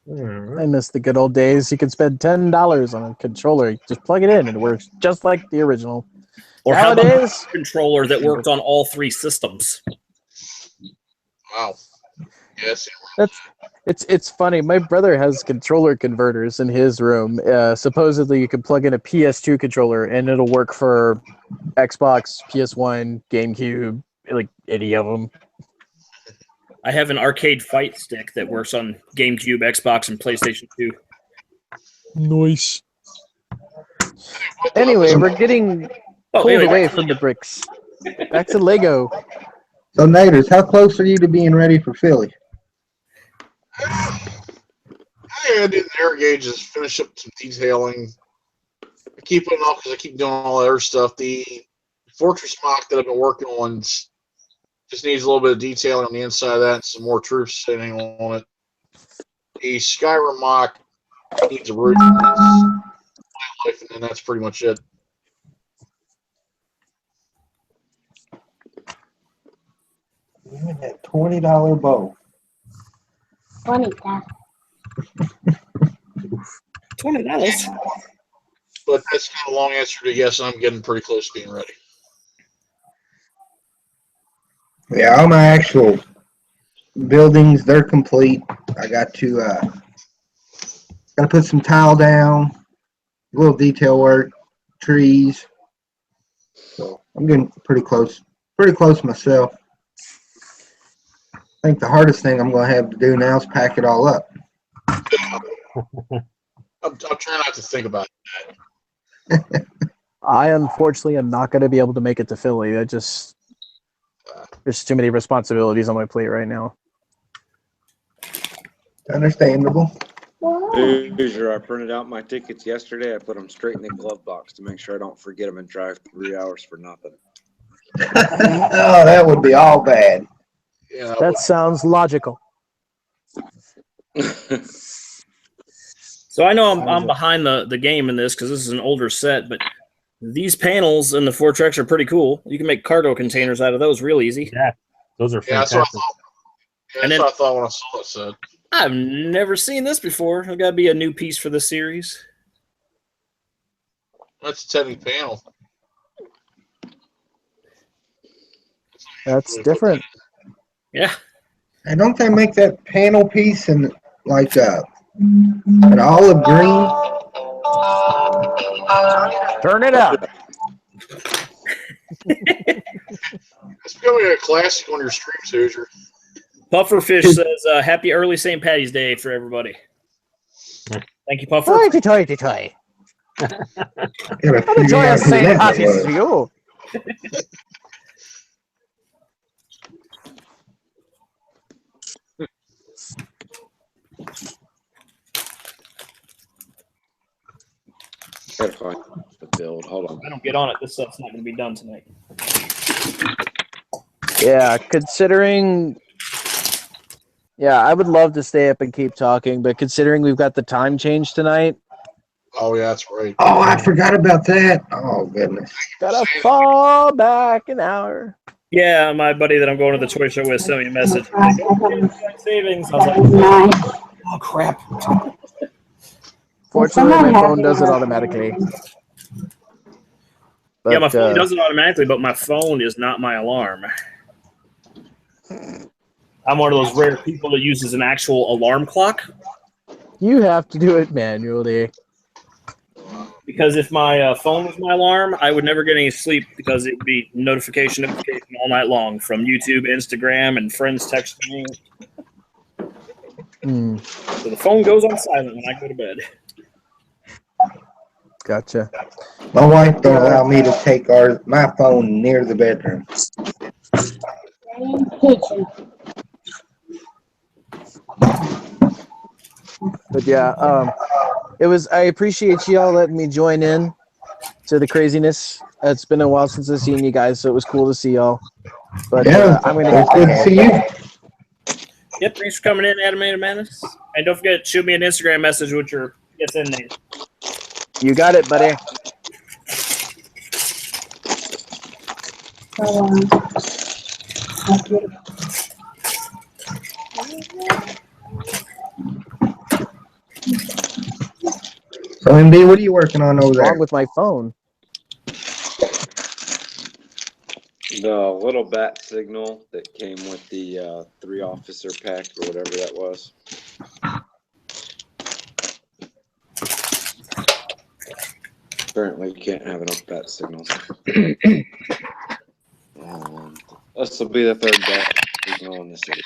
Hmm. I miss the good old days. You could spend $10 on a controller. Just plug it in and it works just like the original. Or how about Nowadays, a controller that worked on all three systems? wow. Yes. it's funny. My brother has controller converters in his room. Supposedly, you can plug in a PS2 controller and it'll work for Xbox, PS1, GameCube, like any of them. I have an arcade fight stick that works on GameCube, Xbox, and PlayStation 2. Nice. Anyway, we're getting pulled away from the bricks. Back to Lego. So, Naders, how close are you to being ready for Philly? I gotta do the air gauges, finish up some detailing. I keep putting off because I keep doing all the other stuff. The Fortress mock that I've been working on just needs a little bit of detailing on the inside of that and some more troops sitting on it. The Skyrim mock needs a roof, life, and then that's pretty much it. Even that $20 bow. $20. But that's kind of a long answer to yes, I'm getting pretty close to being ready. Yeah, all my actual buildings, they're complete. I got to gotta put some tile down, a little detail work, trees. So I'm getting pretty close myself. I think the hardest thing I'm gonna have to do now is pack it all up. I'm trying not to think about I unfortunately am not going to be able to make it to Philly. There's too many responsibilities on my plate right now. Understandable. Hoosier, I printed out my tickets yesterday. I put them straight in the glove box to make sure I don't forget them and drive 3 hours for nothing. Oh, that would be all bad. it. Yeah, That sounds logical. So I know I'm behind the game in this because this is an older set, but these panels in the Fortrex are pretty cool. You can make cargo containers out of those real easy. Yeah, those are yeah, that's what I fantastic. thought. Yeah, And that's then- what I thought when I saw it said. I've never seen this before. It's got to be a new piece for the series. That's a 10 panel. That's different. Yeah. And don't they make that panel piece in like an olive green? Turn it up. It's becoming a classic on your streams, Hoosier. Pufferfish says, happy early St. Patty's Day for everybody. Thank you, Puffer. Toy. Gotta I'm figure enjoying out who St. that Patty's was. to you. Gotta find the build. Hold on. I don't get on it. This stuff's not going to be done tonight. Yeah, considering. Yeah, I would love to stay up and keep talking, but considering we've got the time change tonight, Oh yeah, that's right. Oh, I forgot about that. Oh, goodness. Gotta fall back an hour. Yeah, my buddy that I'm going to the toy show with sent me a message. Like, oh, yeah, savings. I was like, oh crap. Fortunately, my phone does it automatically. But, Yeah, my phone does it automatically, but my phone is not my alarm. I'm one of those rare people that uses an actual alarm clock. you have to do it manually. Because if my phone was my alarm, I would never get any sleep because it would be notification all night long from YouTube, Instagram, and friends texting me. Hmm, So the phone goes on silent when I go to bed. gotcha. My wife don't allow me to take my phone near the bedroom. But yeah, I appreciate y'all letting me join in to the craziness. It's been a while since I've seen you guys, so it was cool to see y'all. But Yeah, I'm gonna it's get good to see you. Yep, thanks for coming in, Animated Madness. And don't forget, shoot me an Instagram message with your PSN name. You got it, buddy. So, MB, what are you working on over What's there? wrong with my phone? The little bat signal that came with the 3-officer pack or whatever that was. Apparently, you can't have enough bat signals. This will be the third bat signal in the city.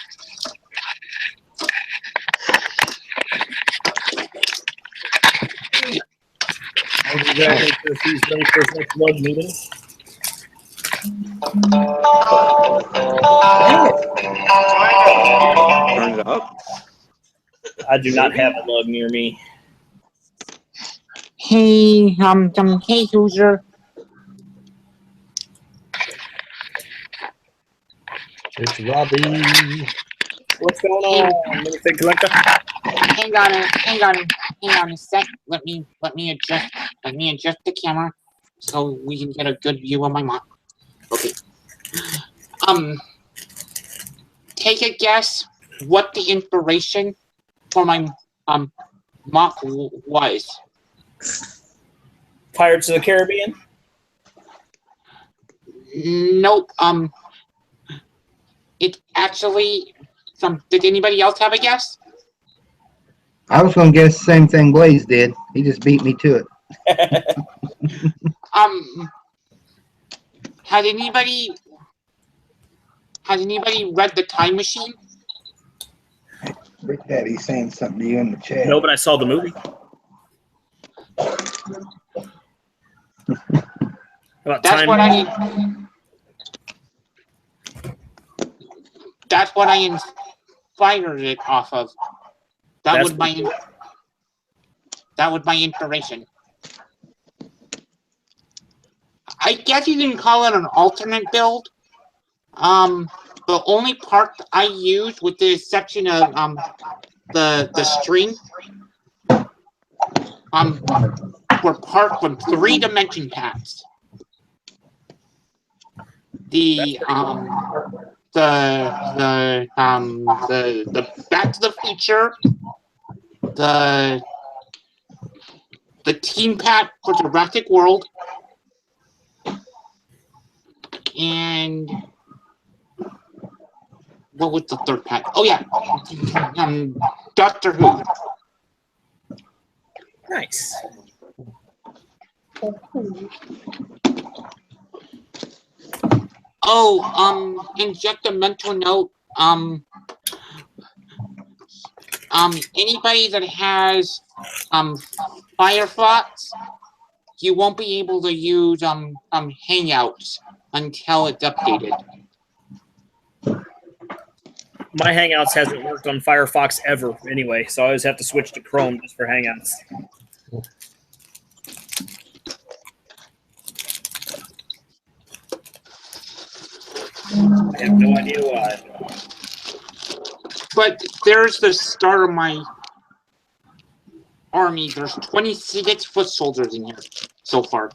Blood meeting. Turn it up. I do not have a lug near me. Hey, hey, Hoosier. It's Robbie. What's going on, Minifig Collector? Hang on a sec. Let me adjust the camera so we can get a good view of my mock. Okay. Take a guess what the inspiration for my mock was. Pirates of the Caribbean? Nope. It actually did anybody else have a guess? I was going to guess the same thing Blaze did. He just beat me to it. Had anybody read The Time Machine? Big Daddy's saying something to you in the chat. No, but I saw the movie. About That's time. what I inspired it off of. That was my inspiration. I guess you can call it an alternate build. The only part I used with this section of the stream were parts from 3-dimension packs. The Back to the Future, the team pack for Jurassic World, and what was the third pack? Oh yeah, Doctor Who. Nice. Oh, and just a mental note, anybody that has Firefox, you won't be able to use Hangouts until it's updated. My Hangouts hasn't worked on Firefox ever anyway, so I always have to switch to Chrome just for Hangouts. I have no idea why. But there's the start of my army, there's 26 foot soldiers in here so far.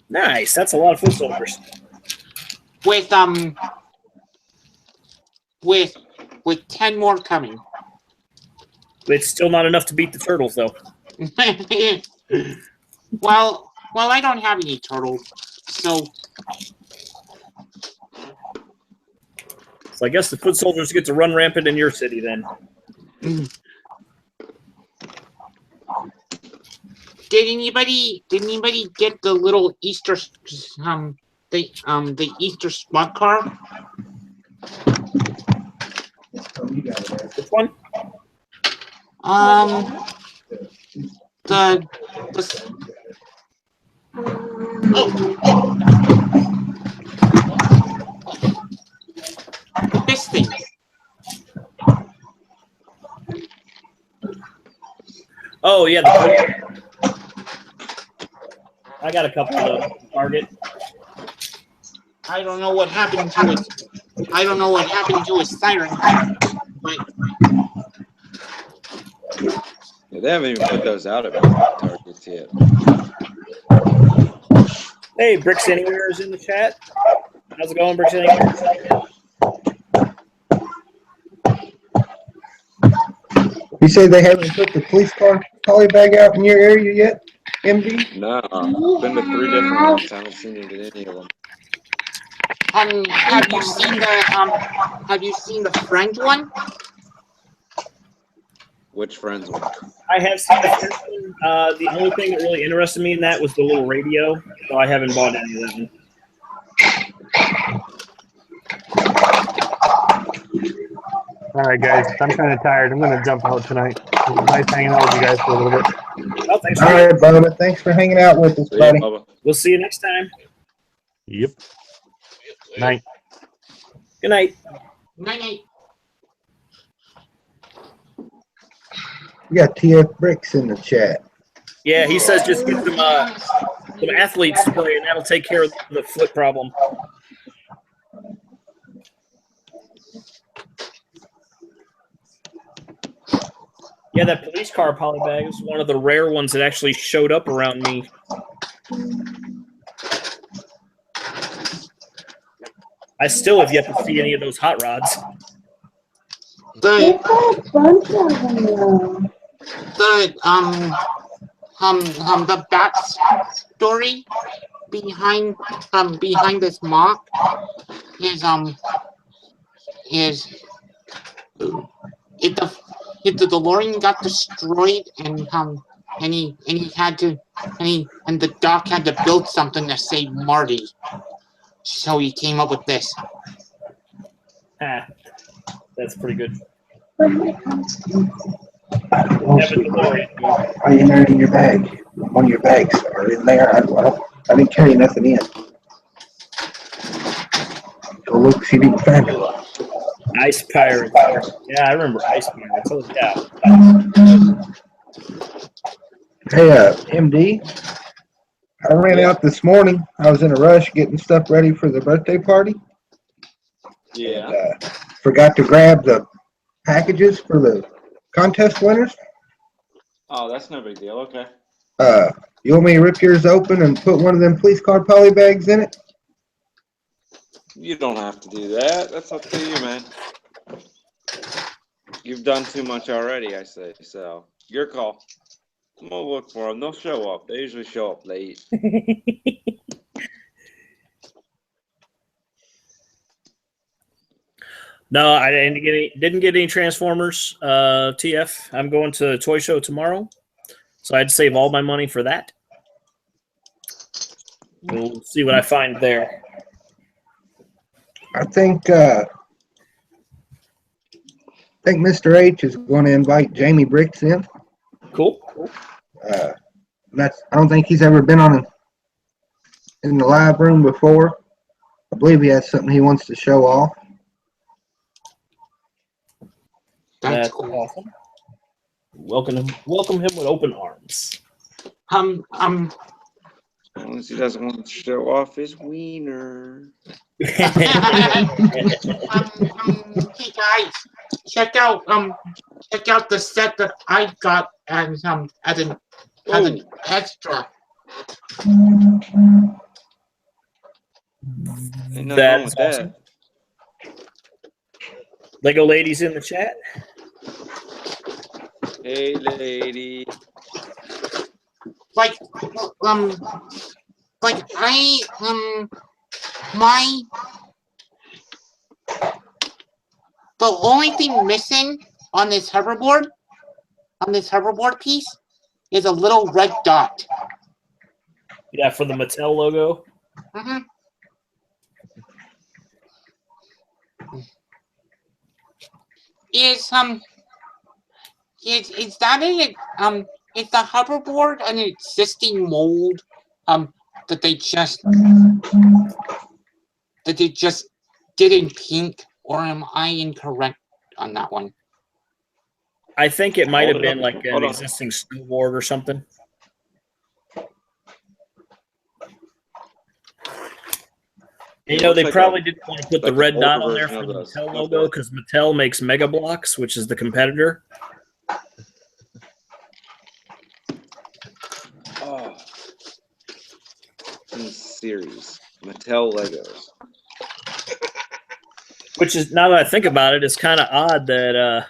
Nice. That's a lot of foot soldiers. With 10 more coming. It's still not enough to beat the turtles, though. well, I don't have any turtles, so I guess the foot soldiers get to run rampant in your city then. Did anybody get the little Easter the Easter smart car? Which one? The this thing. Oh yeah, I got a couple of those. Target. I don't know what happened to it. I don't know what happened to his siren, but Yeah, they haven't even put those out at Targets yet. Hey, Bricks Anywhere is in the chat. How's it going, Bricks Anywhere? You say they haven't put the police car polybag out in your area yet, MD? No, I've been to 3 different ones. Haven't seen it in any of them. have you seen the French one? Which friends one? I have seen the first one. The only thing that really interested me in that was the little radio, so I haven't bought any of that one. All right, guys. I'm kind of tired. I'm going to jump out tonight. It was nice hanging out with you guys for a little bit. Well, thanks All for right, Bubba. Thanks for hanging out with us, See ya, buddy. Bubba. We'll see you next time. Yep. Night. Good night. Night. We got TF Bricks in the chat. Yeah, he says just get some athlete spray, and that'll take care of the foot problem. Yeah, that police car polybag is one of the rare ones that actually showed up around me. I still have yet to see any of those hot rods. The backstory behind this mock is if the DeLorean got destroyed and the doc had to build something to save Marty, so he came up with this. Ah, that's pretty good. Why are you there in your bag? One of your bags are in there. I didn't carry nothing in. Go look, see if you can find it. Ice Pirates. Yeah, I remember Ice Pirates. Oh, yeah. Hey, MD, I ran out this morning. I was in a rush getting stuff ready for the birthday party. Yeah. Forgot to grab the packages for the contest winners. Oh, that's no big deal. Okay. You want me to rip yours open and put one of them police car poly bags in it? You don't have to do that. That's up to you, man. You've done too much already, I say. So, your call. I'm gonna look for them. They'll show up. They usually show up late. No, I didn't get any Transformers. TF. I'm going to a toy show tomorrow, so I had to save all my money for that. We'll see what I find there. I think Mr. H is going to invite Jamie Bricks in. Cool. I don't think he's ever been in the live room before. I believe he has something he wants to show off. That's awesome. Welcome him with open arms. As long as he doesn't want to show off his wiener. Hey guys, check out the set that I got as an extra. Ain't nothing wrong That's with awesome. that. Lego ladies in the chat. Hey, lady. Like I my the only thing missing on this hoverboard piece is a little red dot. Yeah, for the Mattel logo. Mhm. Is that is the hoverboard an existing mold that they just did in pink, or am I incorrect on that one? I think it might Hold have it been up. like an Hold on. existing snowboard or something. You know, looks they like probably a- didn't want to put like the an red dot older on there version for the of the Mattel snowboard. logo because Mattel makes Mega Bloks, which is the competitor. Oh. In series. Mattel Legos. Which is, now that I think about it, it's kind of odd that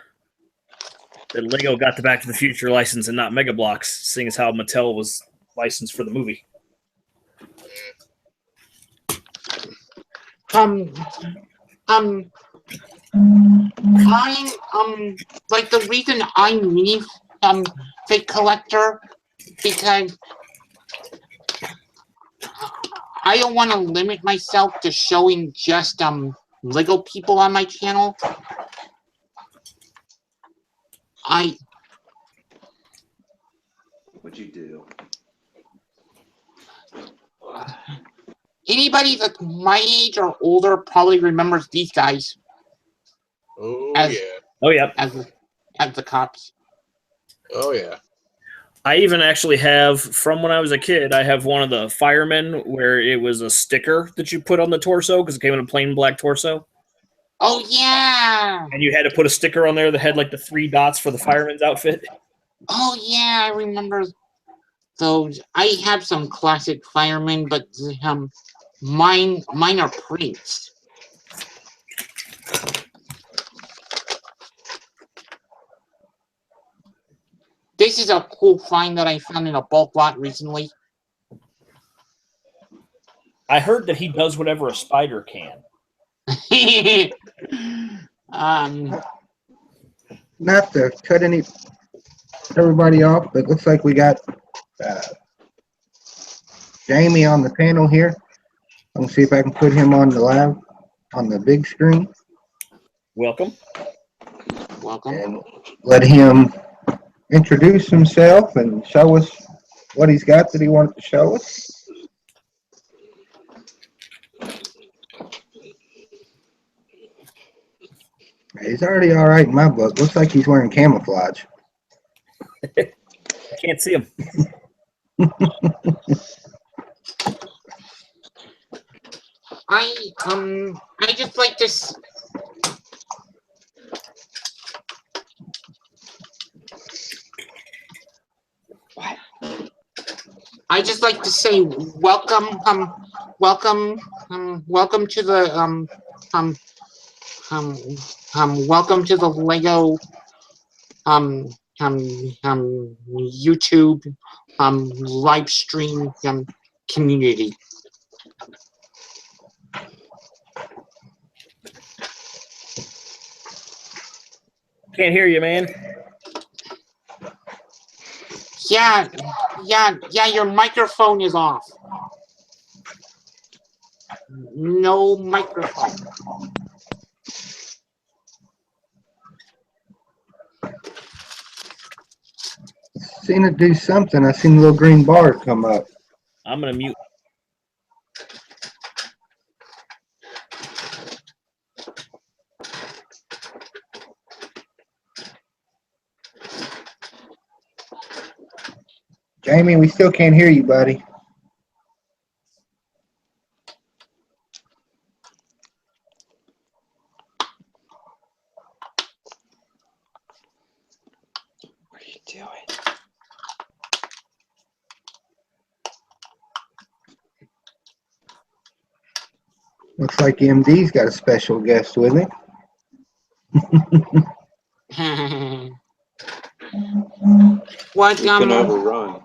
that Lego got the Back to the Future license and not Mega Bloks, seeing as how Mattel was licensed for the movie. I'm like, the reason I need fake collector, because I don't want to limit myself to showing just Lego people on my channel. What'd you do? Anybody that's my age or older probably remembers these guys Oh As- yeah. Oh, yeah. as the cops. Oh yeah. I even actually have, from when I was a kid, I have one of the firemen where it was a sticker that you put on the torso because it came in a plain black torso. Oh yeah! And you had to put a sticker on there that had like the 3 dots for the fireman's outfit. Oh yeah, I remember those. I have some classic firemen, but mine are prints. This is a cool find that I found in a bulk lot recently. I heard that he does whatever a spider can. Not to cut everybody off, but looks like we got Jamie on the panel here. I'm gonna see if I can put him on the big screen, Welcome. Welcome. and let him introduce himself and show us what he's got that he wanted to show us. He's already all right in my book. Looks like he's wearing camouflage. I can't see him. I just like this. I just like to say welcome, welcome to the welcome to the Lego YouTube live stream community. Can't hear you, man. Yeah, your microphone is off. No microphone. Seen it do something. I seen the little green bar come up. I'm going to mute. Jamie, we still can't hear you, buddy. doing? Looks like MD's got a special guest with him. What You can overrun.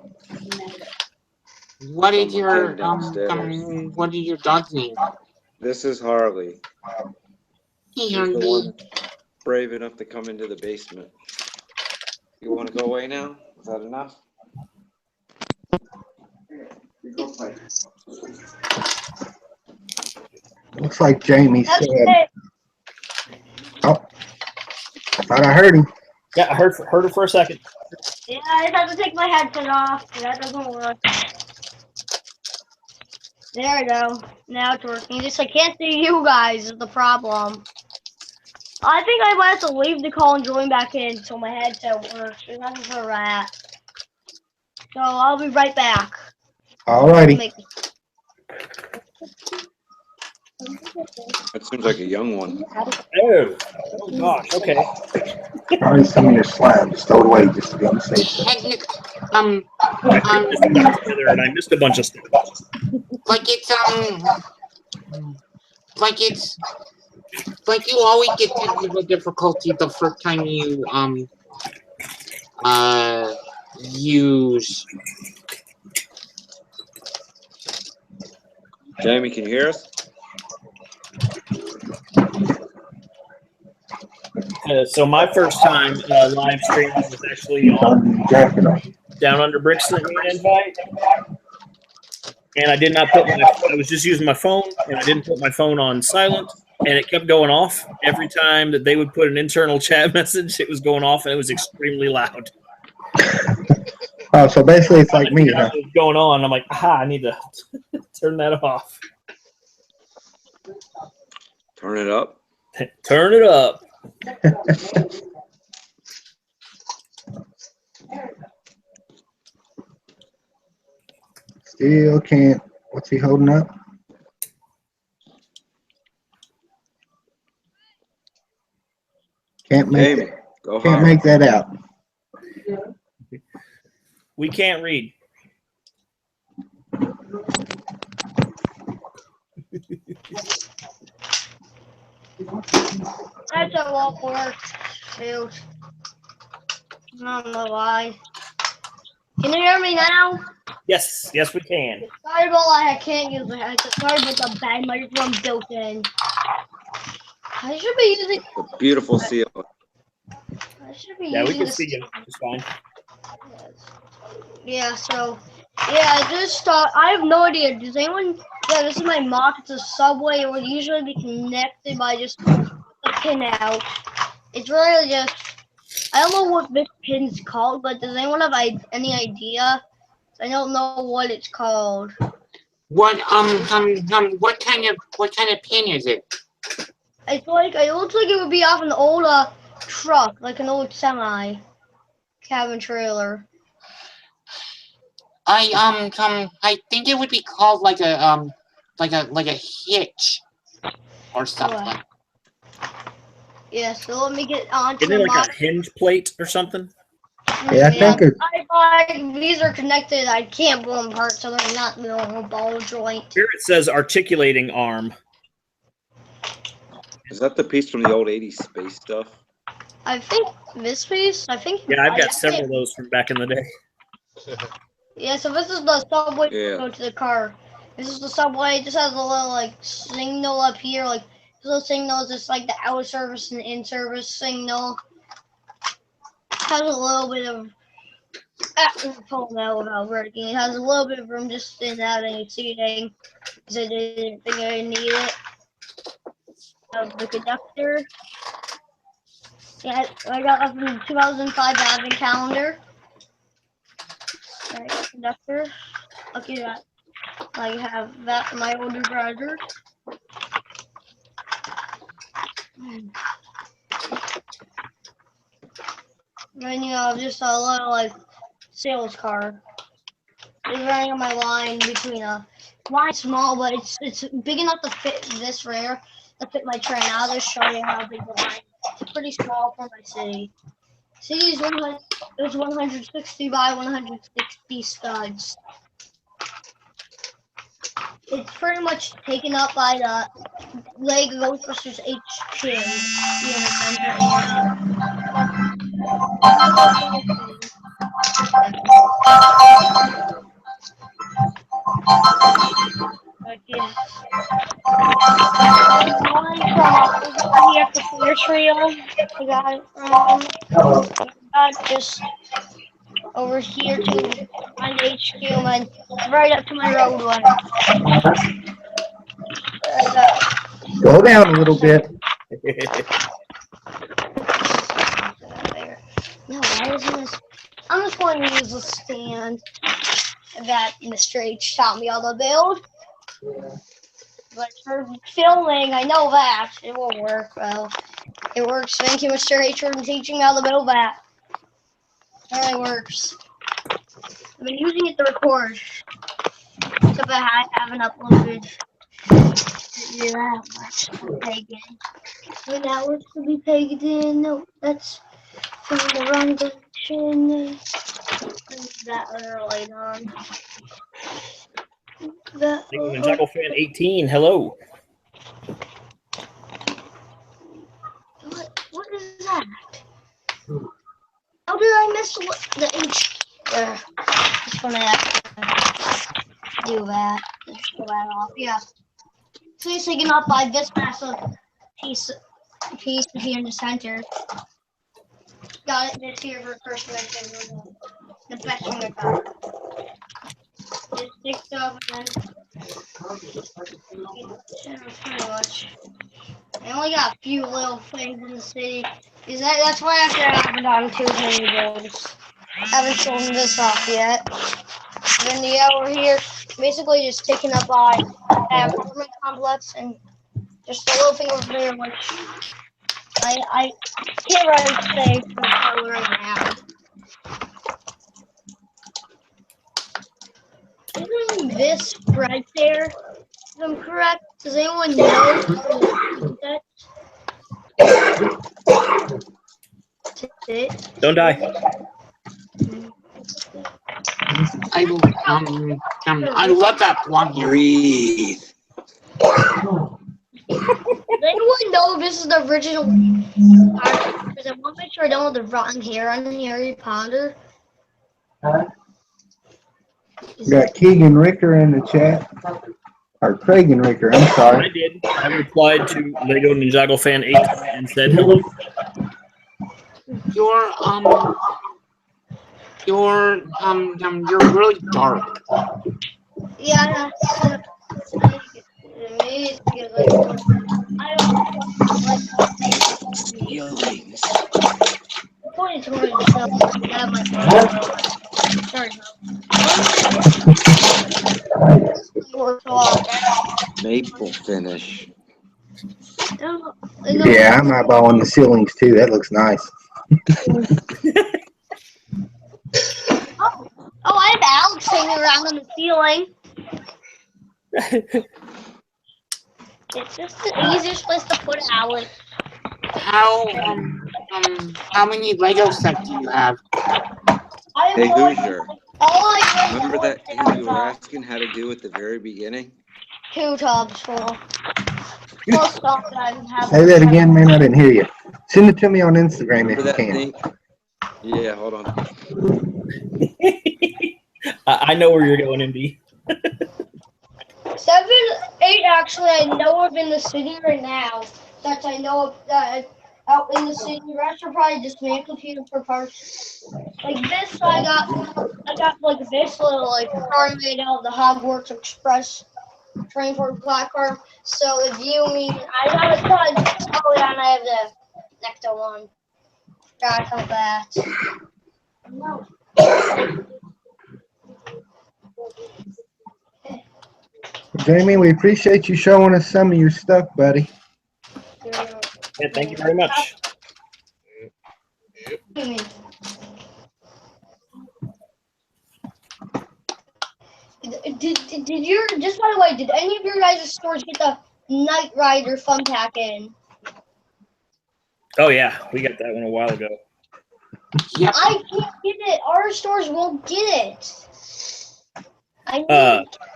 what is Someone your came downstairs. what is your dog's name? This is Harley. Hey, He's the Harley. one brave enough to come into the basement. You want to go away now? Is that enough? Looks like Jamie That's said. it. Oh, I thought I heard him. Yeah, I heard it for a second. Yeah, I just have to take my headset off. That doesn't work. There we go. Now it's working. Just I can't see you guys is the problem. I think I might have to leave the call and join back in until my headset works. There's nothing for that. So I'll be right back. Alrighty. Make- That seems like a young one. Oh gosh. Okay. Already some of your slime. Just throw it away just to be on the safe side. Technic, I just got together and I missed a bunch of stuff. like you always get technical difficulty the first time you use. Jamie, can you hear us? So my first time live streaming was actually on Down Under Brick sent me an invite, and I did not put I was just using my phone, and I didn't put my phone on silent, and it kept going off every time that they would put an internal chat message. It was going off, and it was extremely loud. Oh, so basically it's like me, huh? What was going on? I'm like, I need to turn that off. Turn it up. Turn it up. Still can't. What's he holding up? Can't make Jamie, go can't hard. make that out. We can't read. That's a lot worse. Shoot. I don't know why. Can you hear me now? Yes, we can. Sorry about I can't use the headset. Sorry about the bad microphone built in. I should be using. A beautiful seal. I should be Yeah, we using can this. see you. It's fine. Yeah. So. Yeah, I just I have no idea. Does anyone? Yeah, this is my mock. It's a subway. It would usually be connected by just a pin out. It's really just. I don't know what this pin's called, but does anyone have any idea? I don't know what it's called. What kind of pin is it? It's like it looks like it would be off an old truck, like an old semi cabin trailer. I think it would be called like a hitch or something. Yeah, so let me get on to Isn't it the like mock. a hinge plate or something? Yeah, I think it, These are connected. I can't pull them apart, so they're not a ball joint. Here it says articulating arm. Is that the piece from the old 80s space stuff? I think this piece. I think. Yeah, I've got I several think- of those from back in the day. Yeah, so this is the subway Yeah. to go to the car. This is the subway. It just has a little like signal up here. Like this little signal is just like the out of service and in service signal. Has a little bit of phone now without working. It has a little bit of room just in that and seating. Because I didn't think I need it. Of the conductor. Yeah, I got that from the 2005 advent calendar. Right, conductor. Okay, that I have that for my older brother. Then you have just a little like sales car. It's running on my line between a line small, but it's big enough to fit this rear, to fit my train. I'll just show you how big the line. It's pretty small for my city. City is only like It was 160 by 160 studs. It's pretty much taken up by the Lego Ghostbusters HQ. Yes. One from here for Clear Trail. I got it from just over here to my HQ and right up to my road one. Go down a little bit. There. No, why isn't this? I'm just going to use the stand that Mr. H taught me how to build. But for filming, I know that it won't work. Well, it works. Thank you, Mr. H, for teaching me how to build that. It really works. I've been using it to record, except I haven't uploaded. Yeah, that works to be pegged in. When that works to be pegged in, no, that's from the wrong direction. That other light on. That, Juggle Fan 18, hello. what is that? How did I miss the H? Just gonna have to do that. Just pull that off. Yeah. So it's taken up by this massive piece here in the center. Got it this here for first mention. The best one I got. Just sticked up and pretty much. I only got a few little things in the city. Is that's why after I haven't done too many builds. Haven't shown this off yet. Then yeah, we're here basically just taken up by an apartment complex and just a little thing over there which I can't really say for right now. Isn't this right there? If I'm correct, does anyone know that? That's it. Don't die. I love that blonde hair. Breathe. Does anyone know this is the original Because I want to make sure I don't have the rotten hair on Harry Potter. We got Keegan Ricker in the chat. Or Craig and Ricker, I'm I sorry. did. I replied to Lego Ninjago Fan 8 and said hello. You're really dark. Yeah, Feelings. Maple finish. Yeah, I'm eyeballing the ceilings too. That looks nice. Oh, I have Alex hanging around on the ceiling. It's just the easiest place to put Alex. How many Lego sets do you have? Hey, Hoosier. I Remember that thing you were asking how to do at the very beginning? 2 tubs full. Most stuff that I have. Say that again, man. I didn't hear you. Send it to me on Instagram if Remember you that can. thing? Yeah, hold on. I know where you're going, MD. 7, 8 actually I know of in the city right now. That I know of that out in the city. The rest are probably dismantled here for parts. Like this I got like this little like car made out of the Hogwarts Express train for platform. So if you mean I got a ton. Oh yeah, and I have the Necto one. Gotta count that. No. Jamie, we appreciate you showing us some of your stuff, buddy. Yeah, thank you very much. Did you, just by the way, did any of your guys' stores get the Knight Rider fun pack in? Oh yeah, we got that one a while ago. Yep. I can't get it. Our stores won't get it. I need.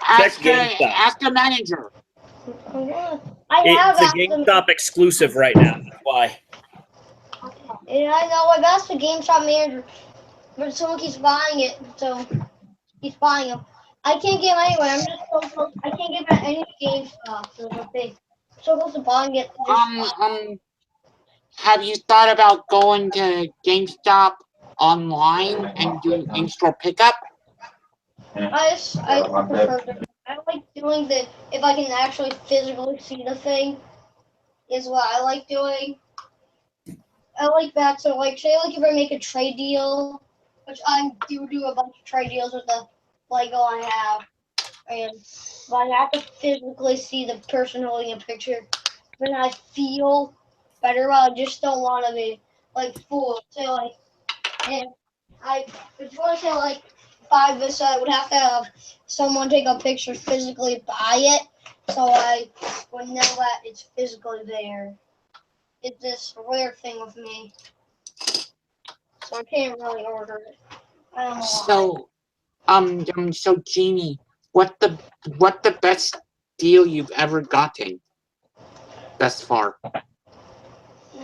Ask GameStop. ask the manager. I have It's a asked them. GameStop exclusive right now. That's why. Yeah, I know. I've asked the GameStop manager, but someone keeps buying it, so he's buying them. I can't get them anyway. I'm just so close. I can't get them at any GameStop. So the thing. So close to buying it. Have you thought about going to GameStop online and doing in-store pickup? I prefer to. I like doing the if I can actually physically see the thing is what I like doing. I like that. So like say like if I make a trade deal, which I do a bunch of trade deals with the Lego I have, and but I have to physically see the person holding a picture, then I feel better. But I just don't want to be like fooled. So like, and if you want to say like buy this, I would have to have someone take a picture physically buy it, so I would know that it's physically there. It's this rare thing with me, so I can't really order it. I don't know why. So Jeannie, what the best deal you've ever gotten thus far? I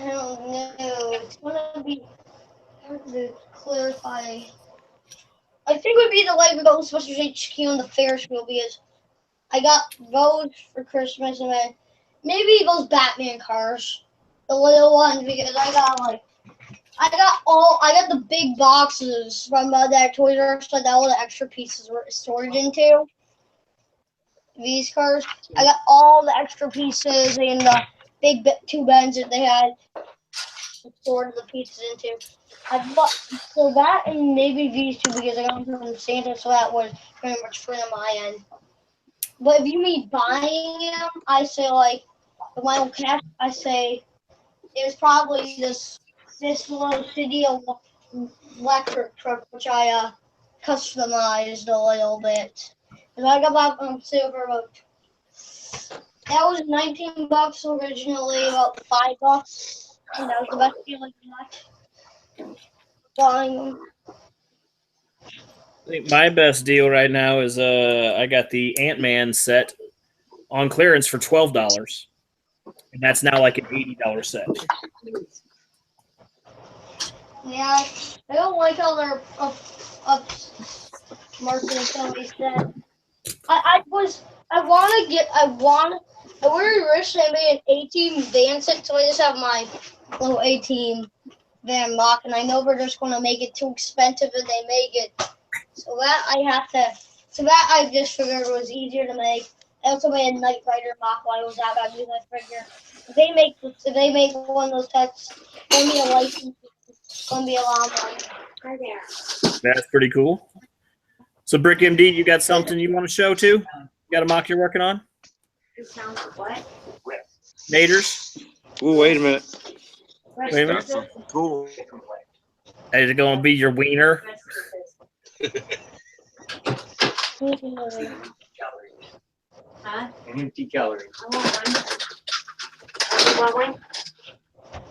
don't know. It's gonna be hard to clarify. I think it would be the Lego Ghostbusters HQ and the Ferris wheel because I got those for Christmas and then maybe those Batman cars, the little ones because I got the big boxes from that Toys R Us that all the extra pieces were stored into. These cars, I got all the extra pieces and the big two beds that they had stored the pieces into. I bought so that and maybe these two because I got them from Santa, so that was very much free on my end. But if you mean buying them, I say like with my own cash, I say it was probably this little city electric truck which I customized a little bit. And I got back on sale for about that was $19 originally, about $5. And that was the best deal I got. Buying them. I think my best deal right now is I got the Ant-Man set on clearance for $12, and that's now like an $80 set. Yeah, I don't like how they're up marketing somebody said. I really wish they made an A-Team van set, so I just have my little A-Team van mock, and I know they're just going to make it too expensive if they make it. So that I just figured was easier to make. I also made a Knight Rider mock while I was out. I figure if they make one of those types, it's going to be a license. It's going to be a lot of money. Right there. That's pretty cool. So Brick MD, you got something you want to show too? You got a mock you're working on? What? Naders? Ooh, wait a minute. Wait a minute. Cool. Is it going to be your wiener? Huh? An empty calorie.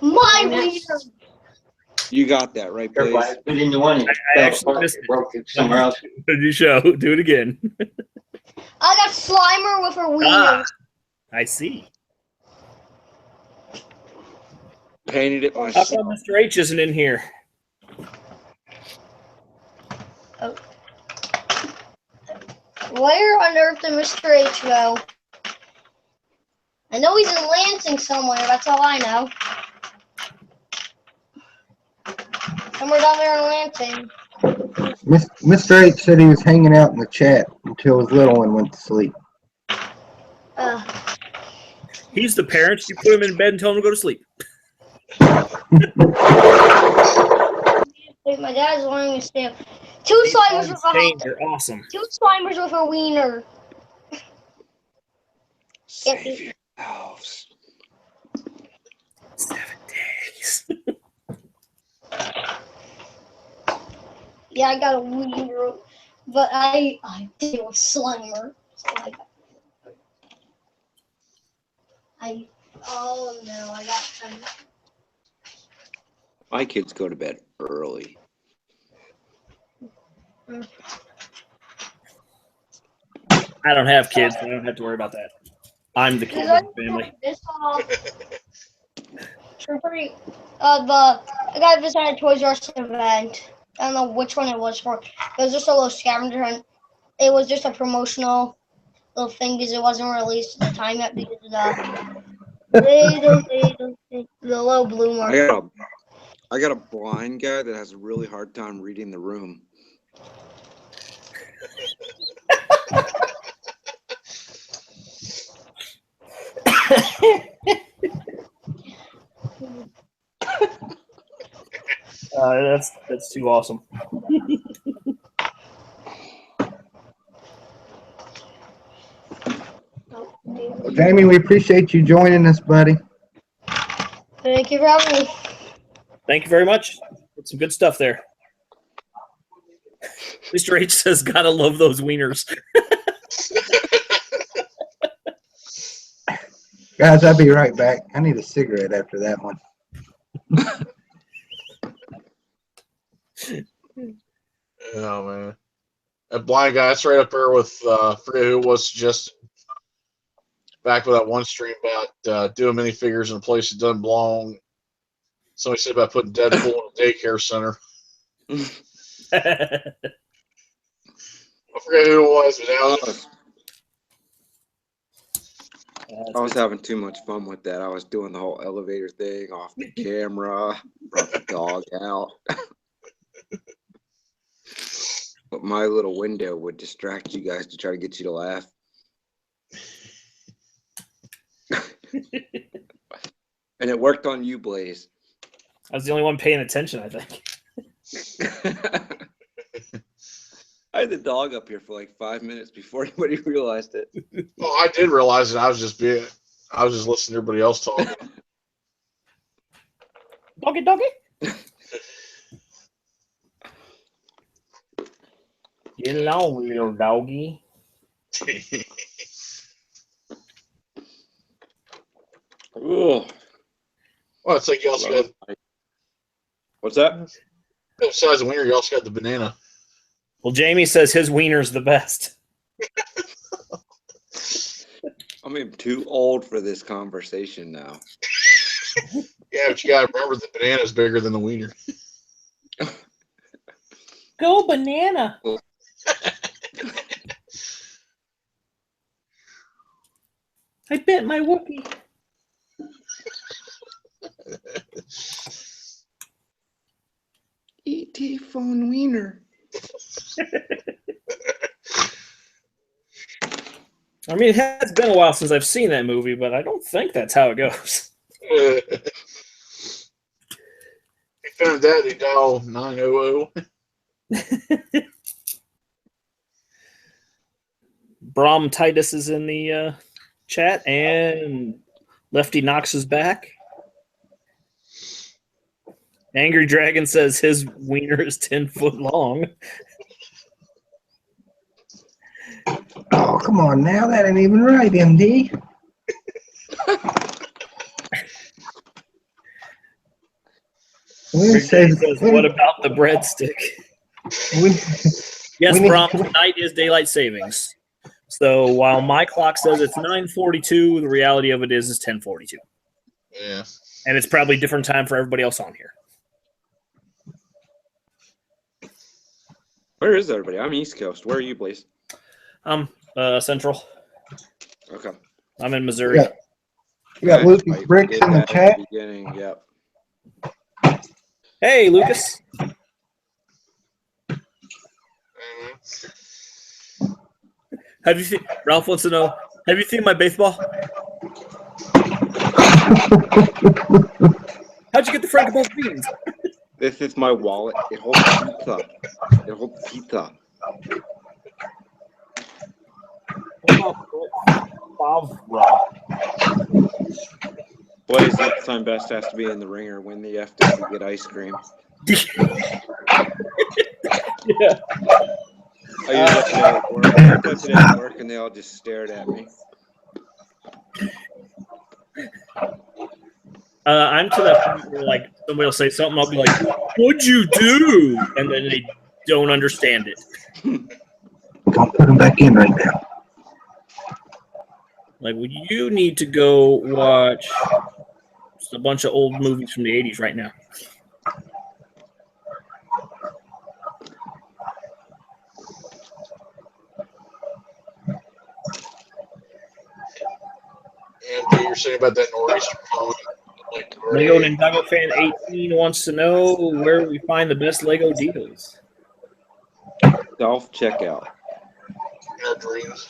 My wiener. You got that right, Careful, please. I put in the one. I actually missed it. Broke it somewhere else. What did you show? Do it again. I got Slimer with her wiener. Ah, I see. Painted it How myself. come Mr. H isn't in here? Where on earth did Mr. H go? I know he's in Lansing somewhere, that's all I know. Somewhere down there in Lansing. Mr. H said he was hanging out in the chat until his little one went to sleep. He's the parent. You put him in bed and tell him to go to sleep. My dad's wearing a stamp. Two Slimers with a They're awesome. Two Slimers with a wiener. Save yourselves. 7 days. Yeah, I got a wiener, but I did with Slimer. So oh no, I got some. My kids go to bed early. I don't have kids, so I don't have to worry about that. I'm the kid of the family. This pretty, the guy visited Toys R Us event. I don't know which one it was for. It was just a little scavenger hunt. It was just a promotional little thing because it wasn't released at the time yet because of the little blue mark. I got a blind guy that has a really hard time reading the room. That's too awesome. Well, Jamie, we appreciate you joining us, buddy. Thank you for having me. Thank you very much. That's some good stuff there. Mr. H says, "Gotta love those wieners." Guys, I'll be right back. I need a cigarette after that one. Oh man, that blind guy, that's right up there with forget who it was just back with that one stream about doing minifigures in a place that doesn't belong. Somebody said about putting Deadpool in a daycare center. I forget who it was, but I was having too much fun with that. I was doing the whole elevator thing off the camera, brought the dog out. But my little window would distract you guys to try to get you to laugh. And it worked on you, Blaze. I was the only one paying attention, I think. I had the dog up here for like 5 minutes before anybody realized it. Oh, I did realize it. I was just listening to everybody else talking. Doggy, doggy. Get along, little doggy. Ugh. Well, it's like you also got. What's that? Besides the wiener, you also got the banana. Well, Jamie says his wiener's the best. I'm too old for this conversation now. Yeah, but you gotta remember the banana's bigger than the wiener. Go banana. I bit my Wookiee. E.T. phone wiener. I mean, it has been a while since I've seen that movie, but I don't think that's how it goes. He found that he dialed 900. Brom Titus is in the chat, and Lefty Knox is back. Angry Dragon says his wiener is 10 foot long. Oh, come on now. That ain't even right, MD. Rick says, what about the breadstick? Yes, Brom, tonight is daylight savings. So while my clock says it's 9:42, the reality of it is 10:42. Yeah. And it's probably a different time for everybody else on here. Where is everybody? I'm East Coast. Where are you, Blaze? Central. Okay. I'm in Missouri. Yeah. We got Lucas Bricks in the chat. Beginning, yep. Hey, Lucas. Have you seen? Ralph wants to know. Have you seen my baseball? How'd you get the Frankenmuth beans? This is my wallet. It holds pizza. It holds pizza. Blaze, next time best has to be in the ringer when the FW get ice cream. Yeah. I used that today at work. I did that today at work, and they all just stared at me. I'm to that point where like somebody will say something, I'll be like, "What'd you do?" And then they don't understand it. Don't put them back in right now. Like, well, you need to go watch just a bunch of old movies from the '80s right now. And what you're saying about that nor'easter phone, like, Lego Ninjago fan 18 wants to know where we find the best Lego deals. Self checkout. in our dreams.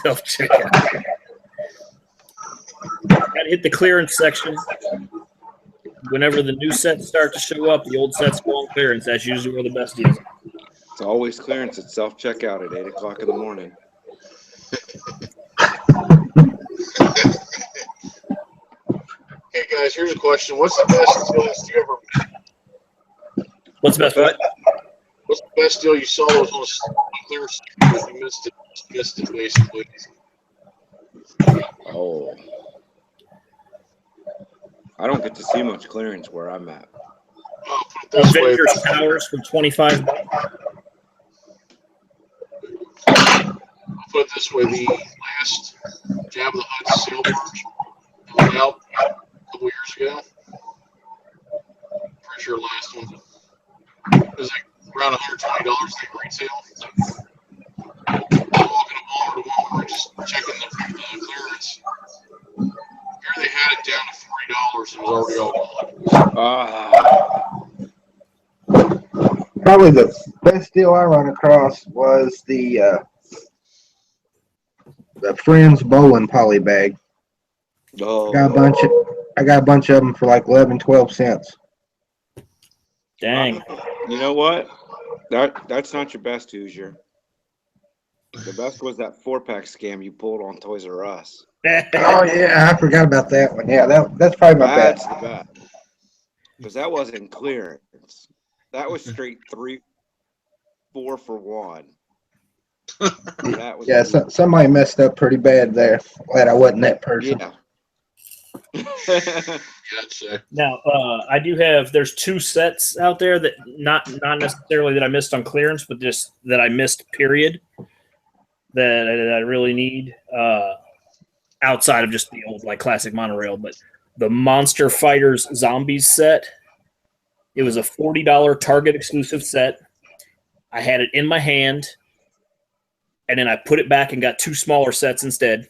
Self checkout. Gotta hit the clearance section. Whenever the new sets start to show up, the old sets go on clearance. That's usually where the best deals are. It's always clearance at self checkout at 8 o'clock in the morning. Hey guys, here's a question. What's the best deals you ever? What's the best what? What's the best deal you saw that was on clearance because you missed it? Missed it basically. Oh. I don't get to see much clearance where I'm at. I'll put it this way. Avengers Towers for 25 bucks. I'll put it this way. The last Jabba the Hutt sale barge was out a couple years ago. Pretty sure last one. It was like around $120 at retail. I'm walking a Walmart just checking the clearance. Here they had it down to $40. It was already all gone. Probably the best deal I run across was the Friends bowling poly bag. Oh. I got a bunch of them for like 11, 12 cents. Dang. You know what? That's not your best, Hoosier. The best was that 4-pack scam you pulled on Toys R Us. Oh yeah, I forgot about that one. Yeah, that's probably my That's best. the best. Because that wasn't clearance. That was straight 3, 4 for 1. That was Yeah, somebody messed up pretty bad there. Glad I wasn't that person. yeah. Gotcha. Now, I do have. There's 2 sets out there that not necessarily that I missed on clearance, but just that I missed. Period. That I really need outside of just the old like classic monorail, but the Monster Fighters Zombies set. It was a $40 Target exclusive set. I had it in my hand, and then I put it back and got 2 smaller sets instead.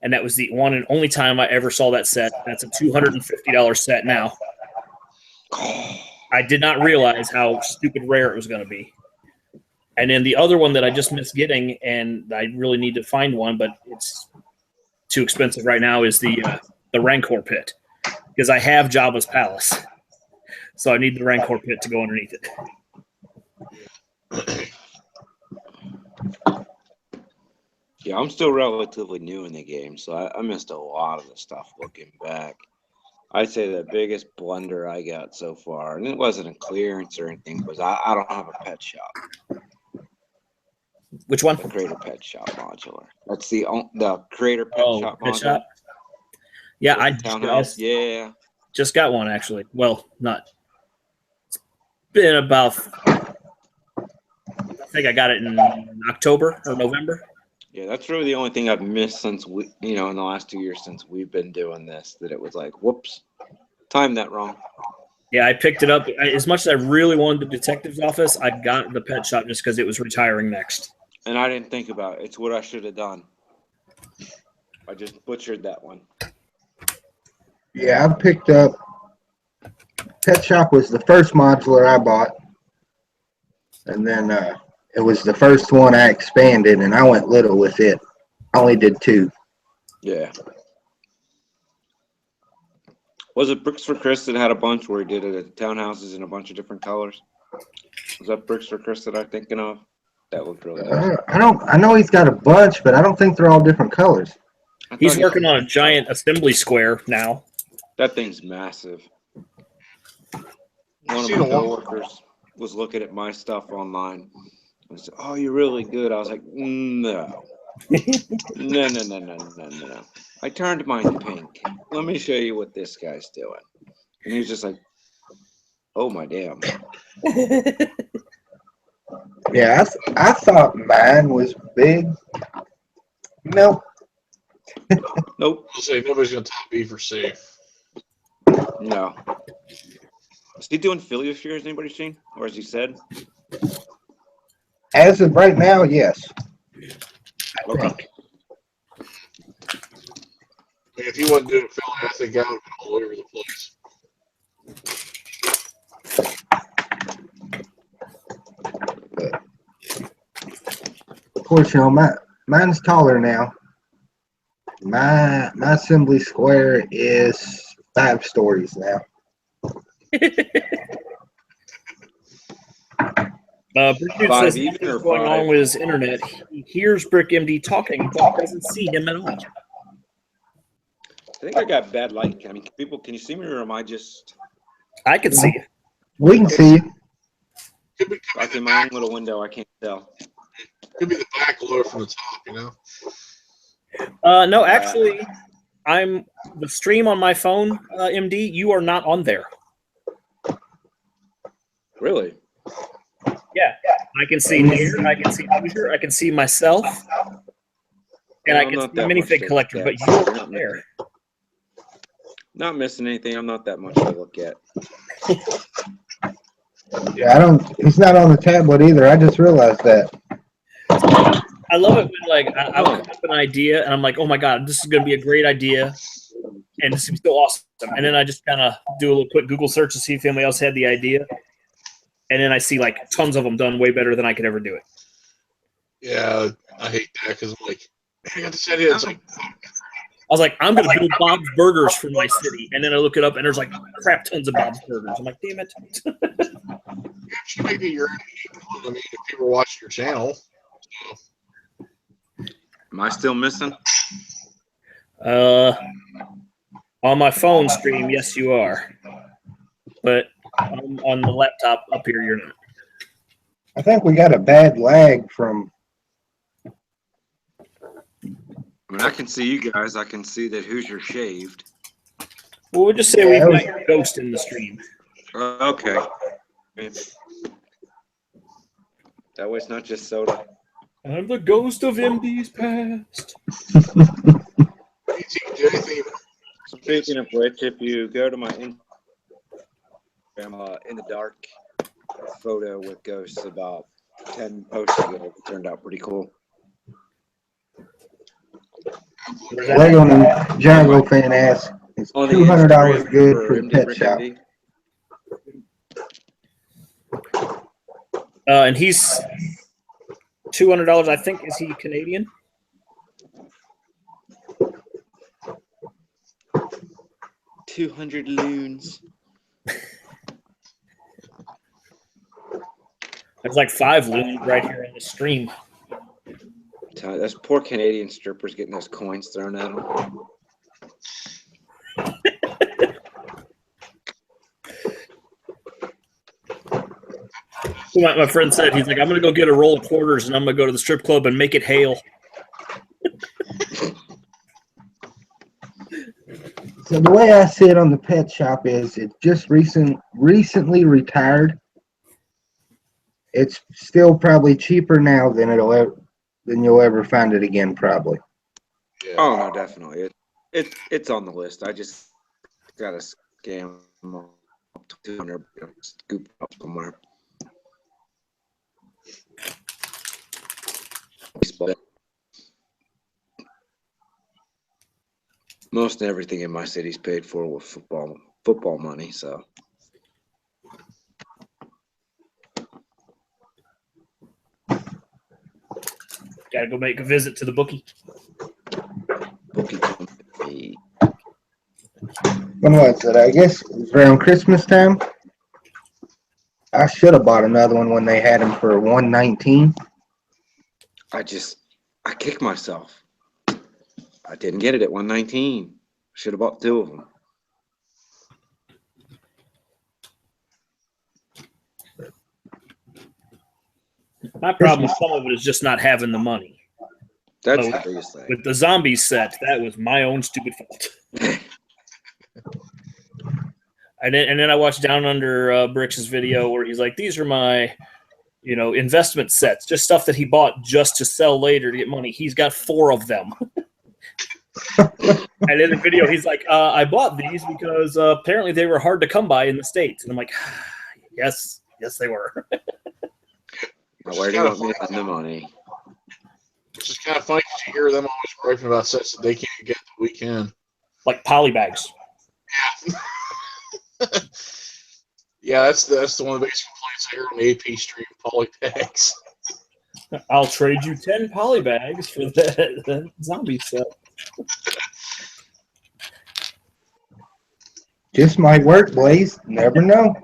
And that was the one and only time I ever saw that set. That's a $250 set now. I did not realize how stupid rare it was going to be. And then the other one that I just missed getting, and I really need to find one, but it's too expensive right now, is the Rancor pit. Because I have Jabba's Palace. So I need the Rancor pit to go underneath it. Yeah, I'm still relatively new in the game, so I missed a lot of the stuff looking back. I'd say the biggest blunder I got so far, and it wasn't a clearance or anything, was I don't have a pet shop. Which one? The Creator Pet Shop modular. That's the Creator Pet Shop Pet modular. shop? Yeah, I Townhouse. Yeah. just got one, actually. Well, not. It's been about. I think I got it in October or November. Yeah, that's really the only thing I've missed since in the last 2 years since we've been doing this, that it was like, whoops, timed that wrong. Yeah, I picked it up. As much as I really wanted the detective's office, I got the pet shop just because it was retiring next. And I didn't think about it. It's what I should have done. I just butchered that one. Yeah, I picked up. Pet Shop was the first modular I bought, and then it was the first one I expanded, and I went little with it. I only did 2. Yeah. Was it Bricks for Chris that had a bunch where he did it at townhouses in a bunch of different colors? Was that Bricks for Chris that I'm thinking of? That looked really nice. I know he's got a bunch, but I don't think they're all different colors. He's working on a giant assembly square now. That thing's massive. One of my coworkers was looking at my stuff online and said, "Oh, you're really good." I was like, "No." No. I turned mine pink. Let me show you what this guy's doing. And he's just like, oh my damn. Yeah, I thought mine was big. Nope. Nope. I'll say nobody's gonna top E for safe. No. Is he doing Philly this year? Has anybody seen? Or has he said? As of right now, yes. I Okay. think. I mean, if he wasn't doing Philly, I think I would have been all over the place. Of course, mine's taller now. My assembly square is 5 stories now. Brick Dude Five says even nothing's or going five? on with his internet. He hears Brick MD talking, but doesn't see him at all. I think I got bad light. I mean, people, can you see me or am I just I can see you. We can see you. Could like be in the my own back, little window? I can't tell. could be the back glow from the top, you know. No, actually, I'm the stream on my phone, MD. You are not on there. Really? Yeah, I can see Near, I can see Hoosier, I can see myself, and I I'm can not see that much Minifig to Collector, look but at, you're so not there. Not missing anything. I'm not that much to look at. Yeah, he's not on the tablet either. I just realized that. I love it when like I'll come up with an idea and I'm like, oh my god, this is gonna be a great idea, and this is so awesome. And then I just kind of do a little quick Google search to see if anybody else had the idea, and then I see like tons of them done way better than I could ever do it. Yeah, I hate that because I'm like, man, I got this idea. It's like, I was like, I'm gonna build Bob's Burgers for my city, and then I look it up and there's like crap tons of Bob's Burgers. I'm like, damn it. you make it your own. I mean, if people are watching your channel, Am I still missing? On my phone stream, yes, you are, but on the laptop up here, you're not. I think we got a bad lag from. I mean, I can see you guys. I can see that Hoosier shaved. Well, we'll just say Yeah, we've got your ghost in the stream. Okay. That way it's not just soda. I'm the ghost of MD's past. you can do anything. Speaking of which, if you go to my Instagram, in the dark photo with ghosts about 10 posts ago, it turned out pretty cool. Lego Ninjago fan asks, is On the $200 Instagram good for the MD pet Brick shop? MD. And he's $200. I think, is he Canadian? $200 loons. There's like 5 loons right here in the stream. Those poor Canadian strippers getting those coins thrown at them. My friend said, he's like, I'm going to go get a roll of quarters and I'm going to go to the strip club and make it hail. So the way I see it on the pet shop is it just recently retired. It's still probably cheaper now than you'll ever find it again, probably. Yeah. Oh no, definitely. It's on the list. I just got to scam up to 200, scoop up somewhere. Most everything in my city's paid for with football money, so. Gotta go make a visit to the bookie. Bookie company. When was it? I guess it was around Christmas time. I should have bought another one when they had them for $119. I kicked myself. I didn't get it at 119. Should have bought 2 of them. My problem with some of it is just not having the money. That's Oh, the biggest thing. With the zombies set, that was my own stupid fault. And then I watched Down Under Bricks' video where he's like, "These are my, investment sets, just stuff that he bought just to sell later to get money. He's got 4 of them." And in the video, he's like, "I bought these because apparently they were hard to come by in the States." And I'm like, yes, they were. Now, where do you want me to spend the money? It's just kind of funny because you hear them always griping about sets that they can't get that we can. Like polybags. Yeah, that's the one of the biggest complaints I hear on the AP stream, polybags. I'll trade you 10 polybags for the zombie set. Just might work, Blaze. Never know.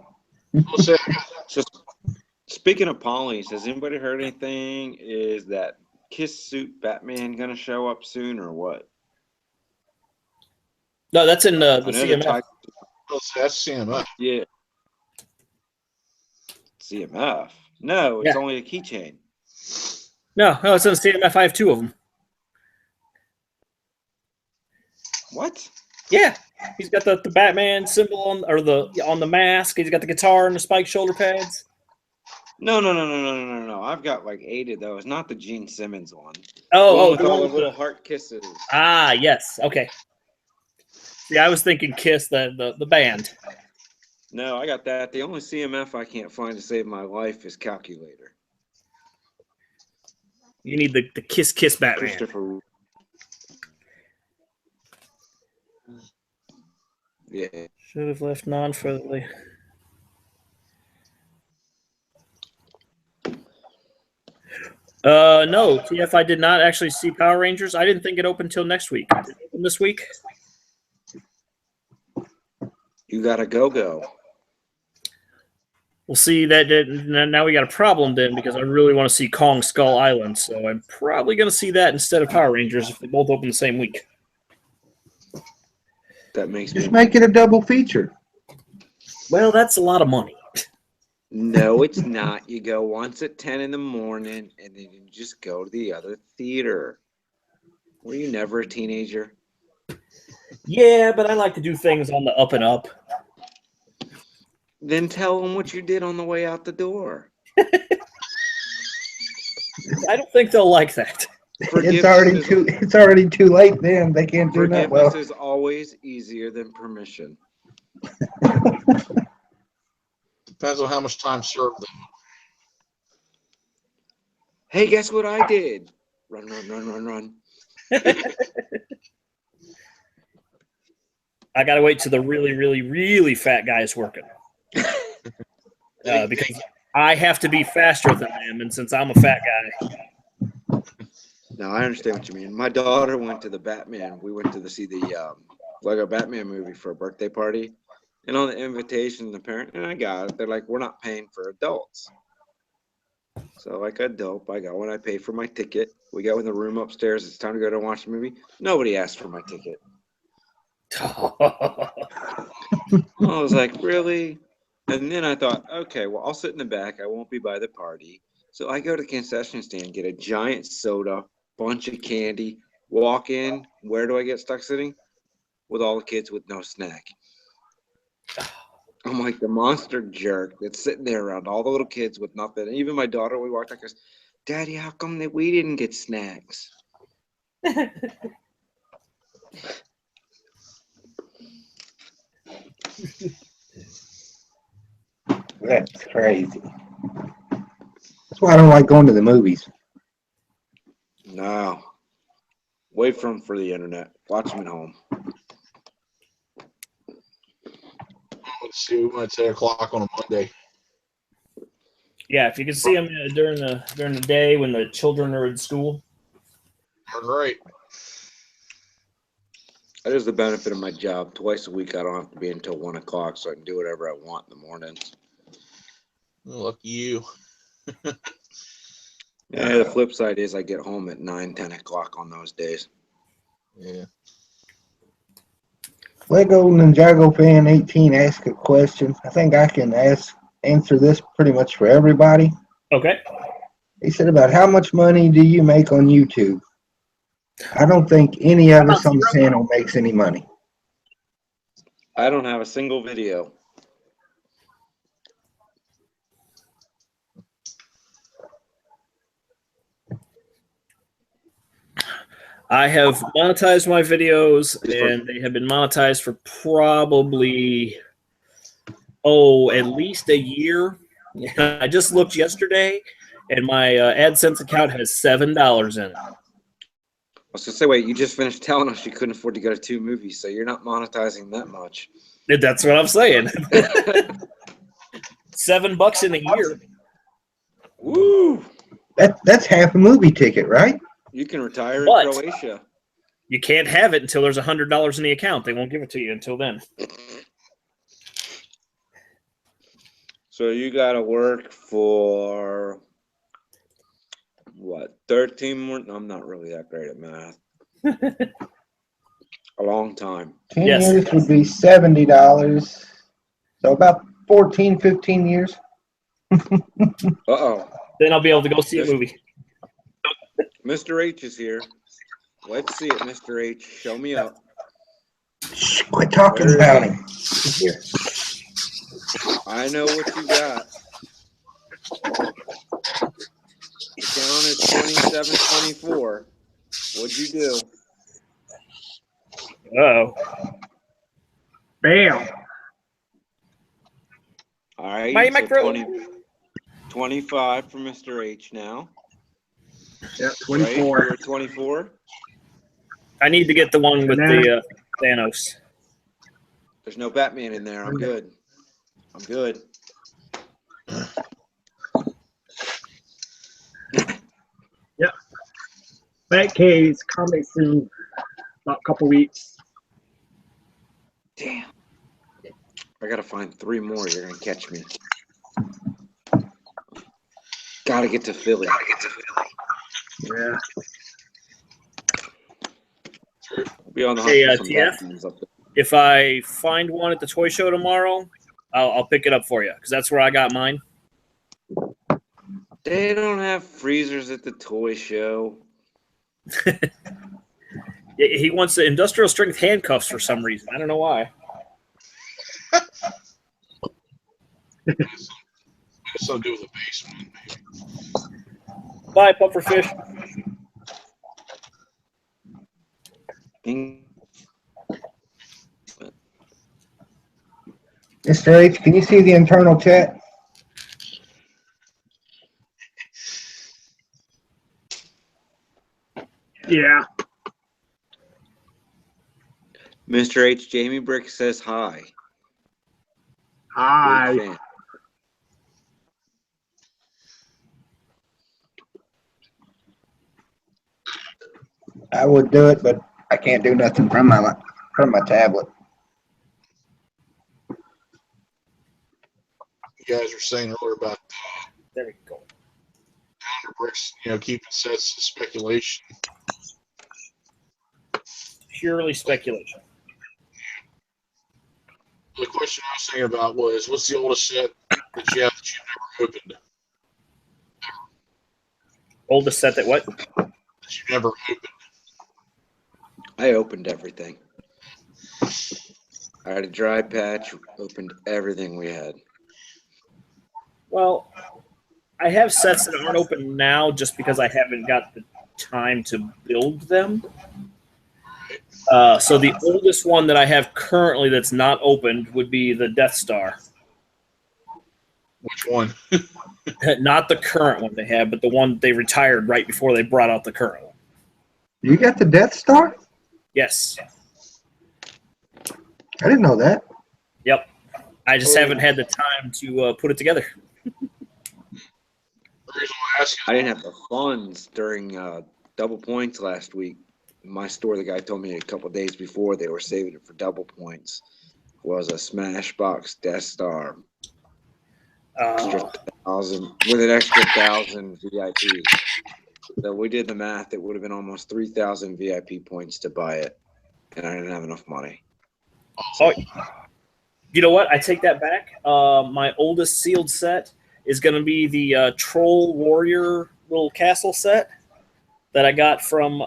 Just speaking of polys, has anybody heard anything? Is that Kiss Suit Batman gonna show up soon or what? No, that's in the I know they're CMF. talking- Oh, so that's CMF. Yeah. CMF. No, it's Yeah. only a keychain. No, it's in the CMF. I have 2 of them. What? Yeah, he's got the Batman symbol on the mask. He's got the guitar and the spiked shoulder pads. No. I've got like 8 of those, not the Gene Simmons one. Oh, with the all one the with little the, heart kisses. yes, okay. Yeah, I was thinking Kiss, the band. No, I got that. The only CMF I can't find to save my life is Calculator. You need the Kiss Batman. Christopher. Yeah. Should have left non-friendly. No, TF, I did not actually see Power Rangers. I didn't think it opened till next week. Did it open this week? You gotta go. We'll see that now we got a problem then because I really want to see Kong Skull Island. So I'm probably going to see that instead of Power Rangers if they both open the same week. That makes Just me. make it a double feature. Well, that's a lot of money. No, it's not. You go once at 10 in the morning and then you just go to the other theater. Were you never a teenager? Yeah, but I like to do things on the up and up. Then tell them what you did on the way out the door. I don't think they'll like that. It's already too late then. They can't do that Forgiveness well. is always easier than permission. Depends on how much time served them. Hey, guess what I did? Run. I got to wait till the really, really, really fat guy is working. Because I have to be faster than him, and since I'm a fat guy. No, I understand what you mean. My daughter went to the Batman. We went to see the Lego Batman movie for a birthday party. And on the invitation, the parent, and I got it, they're like, we're not paying for adults. So like a dope, I go and I pay for my ticket. We go in the room upstairs. It's time to go to watch the movie. Nobody asked for my ticket. I was like, really? And then I thought, okay, well, I'll sit in the back. I won't be by the party. So I go to the concession stand, get a giant soda, bunch of candy, walk in. Where do I get stuck sitting? With all the kids with no snack. I'm like the monster jerk that's sitting there around all the little kids with nothing. And even my daughter, we walked like this, Daddy, how come that we didn't get snacks? That's crazy. That's why I don't like going to the movies. No. Wait for them for the internet. Watch them at home. Let's see, we went at 10 o'clock on a Monday. Yeah, if you can see them during the day when the children are in school. Darn right. That is the benefit of my job. Twice a week, I don't have to be until 1 o'clock, so I can do whatever I want in the mornings. Lucky you. Yeah, the flip side is I get home at 9, 10 o'clock on those days. Yeah. Lego Ninjago fan 18 asked a question. I think I can answer this pretty much for everybody. Okay. He said about how much money do you make on YouTube? I don't think any How of about us on the zero? channel makes any money. I don't have a single video. I have monetized my videos, and they have been monetized for probably, at least a year. I just looked yesterday, and my AdSense account has $7 in it. I was gonna say, wait, you just finished telling us you couldn't afford to go to 2 movies, so you're not monetizing that much. That's what I'm saying. $7 in a year. Woo! That's half a movie ticket, right? You can retire in But- Croatia. You can't have it until there's $100 in the account. They won't give it to you until then. So you gotta work for what, 13 more? I'm not really that great at math. A long time. 10 Yes. years would be $70. So about 14, 15 years. Uh-oh. Then I'll be able to go see a movie. Mr. H is here. Let's see it, Mr. H. Show me up. Shh, quit talking Where is about he? him. He's here. I know what you got. The count is 27-24. What'd you do? Uh-oh. Bam. All right. Mighty so Micro. 25 for Mr. H now. Yep, Right? 24. You're 24. I need to get the one with the Thanos. There's no Batman in there. I'm good. I'm good. Batcave is coming soon. About a couple weeks. Damn. I gotta find 3 more. You're gonna catch me. Gotta get to Philly. Yeah. We'll be on the hunt Hey, for some TF? Batmans up there. If I find one at the toy show tomorrow, I'll pick it up for you because that's where I got mine. They don't have freezers at the toy show. He wants the industrial strength handcuffs for some reason. I don't know why. It's something to do with the basement, maybe. Bye, pufferfish. Ding. Mr. H, can you see the internal chat? Yeah. Mr. H. Jamie Brick says hi. Big Hi. fan. I would do it, but I can't do nothing from my tablet. You guys were saying earlier about There we go. Pounder Bricks, keeping sets to speculation. Purely speculation. The question I was thinking about was, what's the oldest set that you have that you've never opened? Oldest set that what? That you've never opened? I opened everything. I had a dry patch, opened everything we had. Well, I have sets that aren't open now just because I haven't got the time to build them. So the oldest one that I have currently that's not opened would be the Death Star. Which one? Not the current one they have, but the one they retired right before they brought out the current one. You got the Death Star? Yes. I didn't know that. Yep. I just haven't had the time to put it together. The reason why I ask I didn't have the funds during double points last week. In my store, the guy told me a couple days before they were saving it for double points. Was a Smashbox Death Star extra 1,000 with an extra 1,000 VIP. So we did the math. It would have been almost 3,000 VIP points to buy it, and I didn't have enough money. Oh, you know what? I take that back. My oldest sealed set is going to be the Troll Warrior little castle set that I got from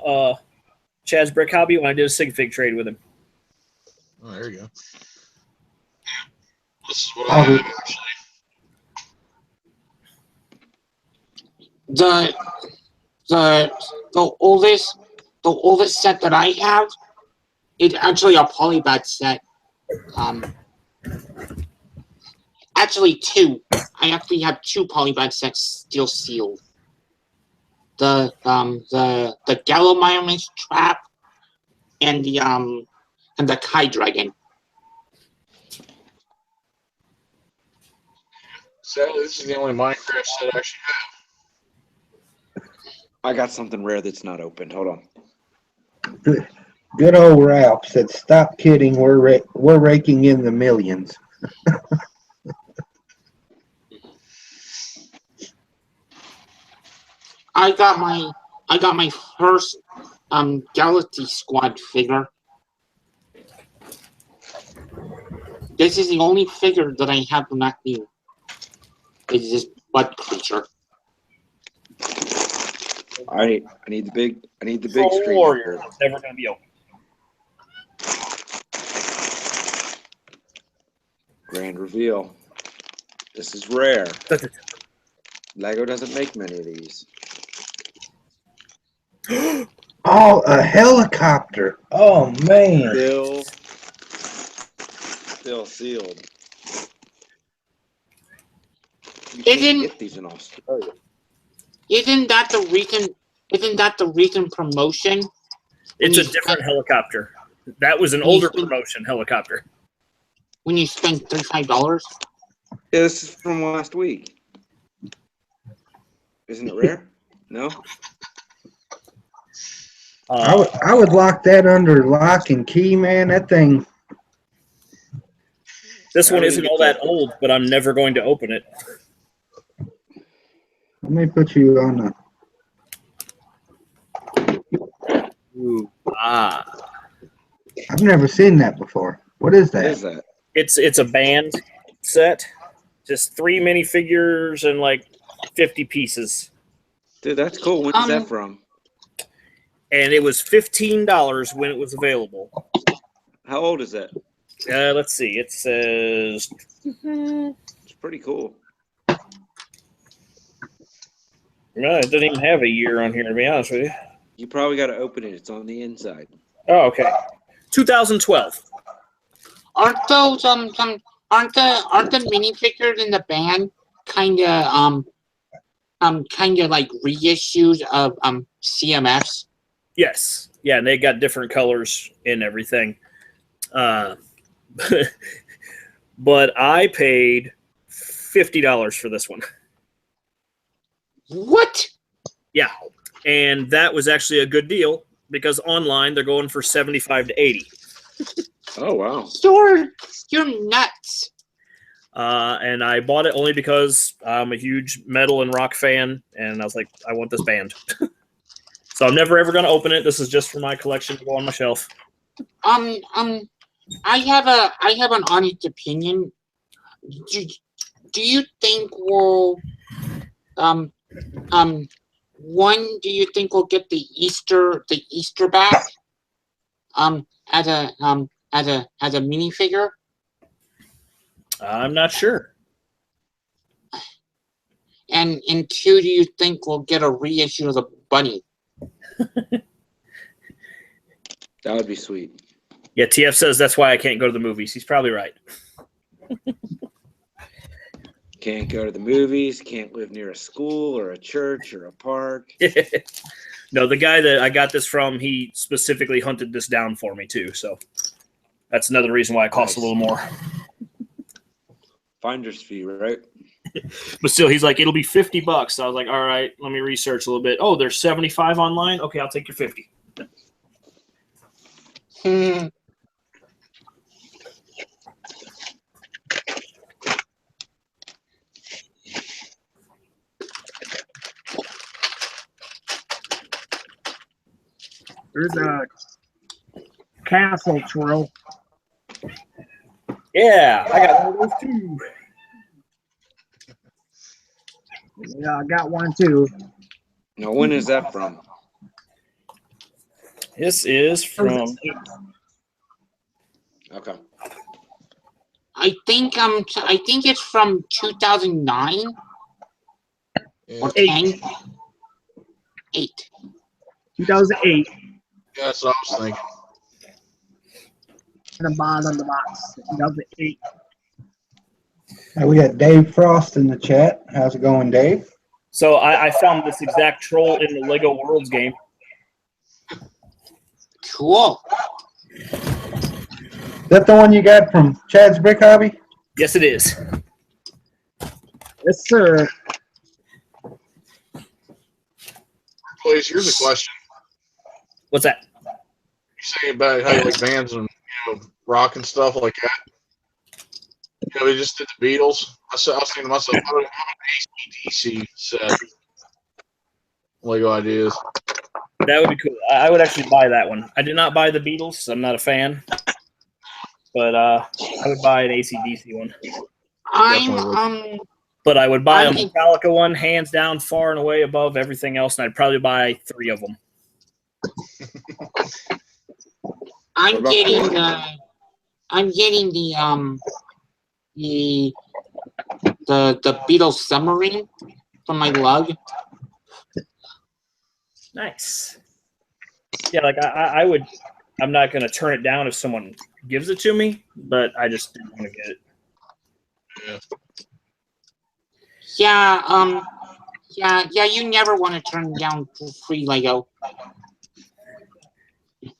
Chad's brick hobby when I did a sig fig trade with him. Oh, there you go. This is what I have, actually. The oldest set that I have is actually a polybag set. Actually two. I actually have two polybag sets still sealed. The Gallimimus trap and the Kai Dragon. Sadly, this is the only Minecraft set I actually have. I got something rare that's not opened. Hold on. Good old Ralph said, "Stop kidding. We're raking in the millions." I got my first Galaxy Squad figure. This is the only figure that I have from that new. It's this Bud Creature. I need the big Soul screen. Warrior. It's never going to be open. Grand reveal. This is rare. Lego doesn't make many of these. Oh, a helicopter! Oh man! Still sealed. You Isn't- can't get these in Australia. Isn't that the recent promotion? It's a different helicopter. That was an older promotion helicopter. When you spend $35? Yeah, this is from last week. Isn't it rare? No? I would lock that under lock and key, man. That thing. This one isn't all that old, but I'm never going to open it. Let me put you on the. Ooh, ah. I've never seen that before. What is that? What is that? It's a band set. Just 3 minifigures and like 50 pieces. Dude, that's cool. When is that from? And it was $15 when it was available. How old is that? Let's see. It says It's pretty cool. no, it doesn't even have a year on here, to be honest with you. You probably got to open it. It's on the inside. Oh, okay. 2012. Aren't those aren't the minifigures in the band kinda like reissues of CMFs? Yes. Yeah, and they got different colors and everything. But I paid $50 for this one. What? Yeah. And that was actually a good deal because online they're going for $75 to $80. Oh, wow. You're nuts. And I bought it only because I'm a huge metal and rock fan, and I was like, I want this band. So I'm never ever going to open it. This is just for my collection to go on my shelf. I have an honest opinion. Do you think we'll one, do you think we'll get the Easter back as a minifigure? I'm not sure. And two, do you think we'll get a reissue of the bunny? That would be sweet. Yeah, TF says that's why I can't go to the movies. He's probably right. Can't go to the movies, can't live near a school or a church or a park. No, the guy that I got this from, he specifically hunted this down for me too. So that's another reason why it costs a little more. Finder's fee, right? But still, he's like, it'll be $50. So I was like, all right, let me research a little bit. Oh, there's 75 online. Okay, I'll take your 50. There's a castle twirl. Yeah, I got one of those too. Yeah, I got one too. Now, when is that from? This is from. Okay. I think it's from 2009 Yeah, or Eight. 10. 8. 2008. that's what I was thinking. And a bond on the box. 2008. Now we got Dave Frost in the chat. How's it going, Dave? So I found this exact troll in the Lego Worlds game. Cool. Is that the one you got from Chad's Brick Hobby? Yes, it is. Yes, sir. Please, here's a question. What's that? You say about how you like bands and rock and stuff like that. They just did the Beatles. I was thinking to myself, how about an AC/DC set? Lego ideas. That would be cool. I would actually buy that one. I did not buy the Beatles. I'm not a fan. But I would buy an AC/DC one. But I would buy a Metallica one, hands down, far and away above everything else, and I'd probably buy 3 of them. I'm getting the Beatles submarine from my lug. Nice. Yeah, like I would. I'm not going to turn it down if someone gives it to me, but I just didn't want to get it. Yeah. Yeah. You never want to turn down free Lego.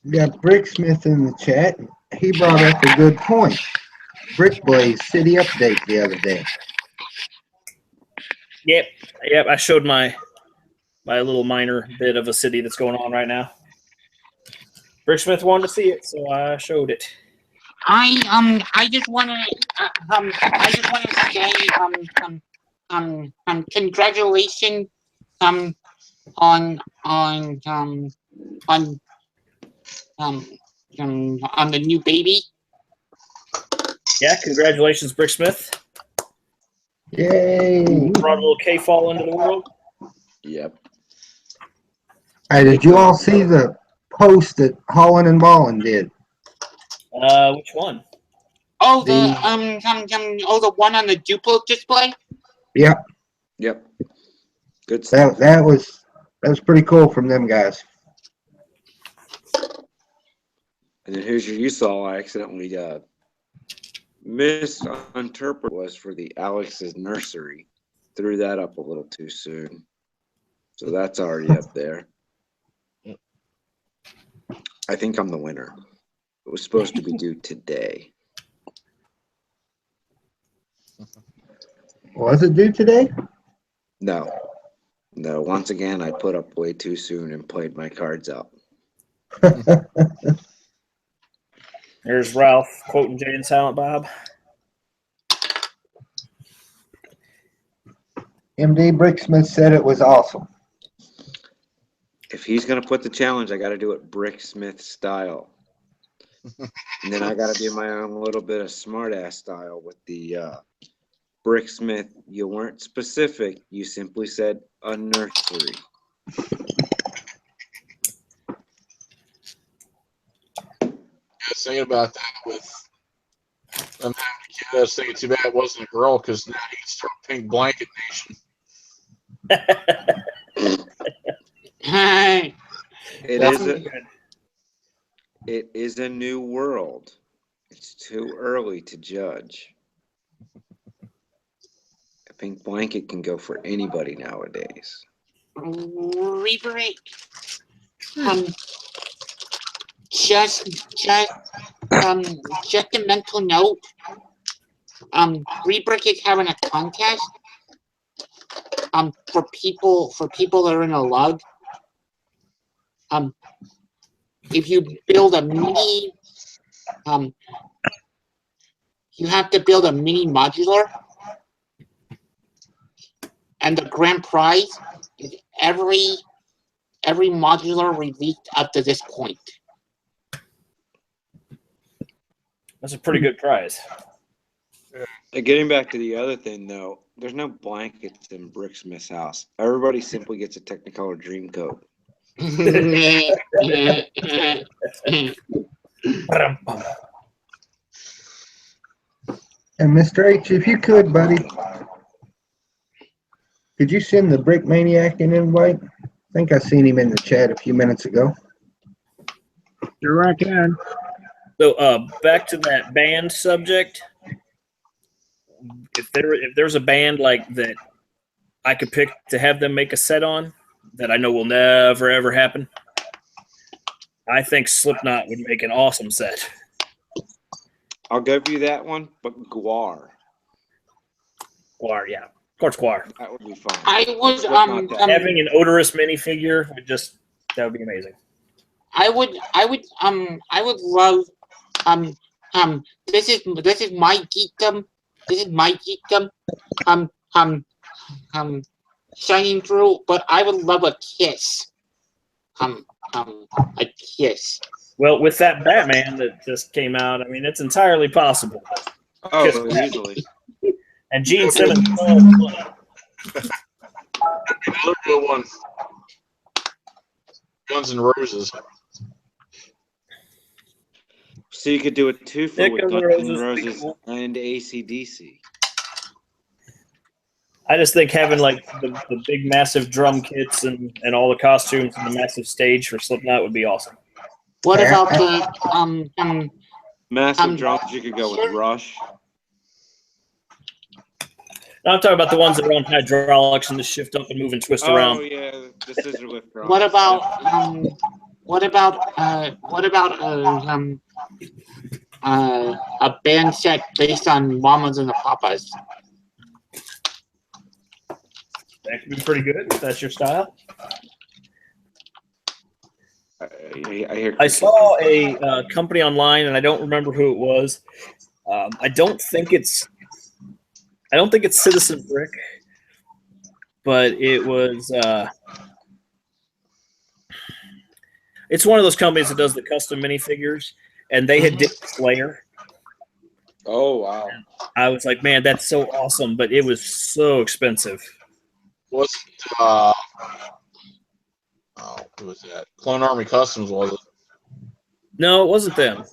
We got Bricksmith in the chat. He brought up a good point. Brick Blaze City update the other day. Yep. I showed my little minor bit of a city that's going on right now. Bricksmith wanted to see it, so I showed it. I just want to say congratulations on the new baby. Yeah, congratulations, Bricksmith. Yay! Brought a little K-Fall into the world. Yep. Hey, did you all see the post that Holland and Ballin did? Which one? Oh, the one on the Duplo display. Yep. Good stuff. That was pretty cool from them guys. And then here's your you saw I accidentally misinterpreted was for the Alex's nursery. Threw that up a little too soon. So that's already up there. I think I'm the winner. It was supposed to be due today. Was it due today? No. Once again, I put up way too soon and played my cards out. There's Ralph quoting Jay and Silent Bob. MD Bricksmith said it was awesome. If he's going to put the challenge, I got to do it Bricksmith style. And then I got to do my own little bit of smartass style with the Bricksmith. You weren't specific. You simply said a nursery. I was thinking about that with I'm having a kid. I was thinking too bad it wasn't a girl because now he can start Pink Blanket Nation. It is a new world. It's too early to judge. A pink blanket can go for anybody nowadays. Rebreak. Just a mental note. Rebreak is having a contest. For people that are in a lug. If you build a mini, you have to build a mini modular, and the grand prize is every modular released up to this point. That's a pretty good prize. Getting back to the other thing, though, there's no blankets in Bricksmith's house. Everybody simply gets a Technicolor Dreamcoat. And Mr. H, if you could, buddy, could you send the Brick Maniac an invite? I think I seen him in the chat a few minutes ago. Sure I can. So, back to that band subject. If there's a band like that I could pick to have them make a set on that I know will never ever happen, I think Slipknot would make an awesome set. I'll give you that one, but Guar. Guar, yeah. Of course, Guar. That would be fun. I would Slipknot that. Having an odorous minifigure that would be amazing. I would love this is my geekdom. This is my geekdom. Shining through, but I would love a kiss. A kiss. Well, with that Batman that just came out, I mean, it's entirely possible. Oh, easily. And Gene Simmons. Another good one. Guns N' Roses. So you could do a twofer Nick with Guns N' Guns N' Roses would be Roses cool. and AC/DC. I just think having like the big massive drum kits and all the costumes and the massive stage for Slipknot would be awesome. What about the Massive drums, you could go with Rush. No, I'm talking about the ones that are on hydraulics and just shift up and move and twist Oh around. yeah, the scissor lift drums. what about a band set based on Mamas and the Papas? That could be pretty good if that's your style. I hear. I saw a company online, and I don't remember who it was. I don't think it's Citizen Brick, but it was. It's one of those companies that does the custom minifigures, and they had did Slayer. Oh wow! I was like, man, that's so awesome, but it was so expensive. What's who was that? Clone Army Customs, was it? No, it wasn't them.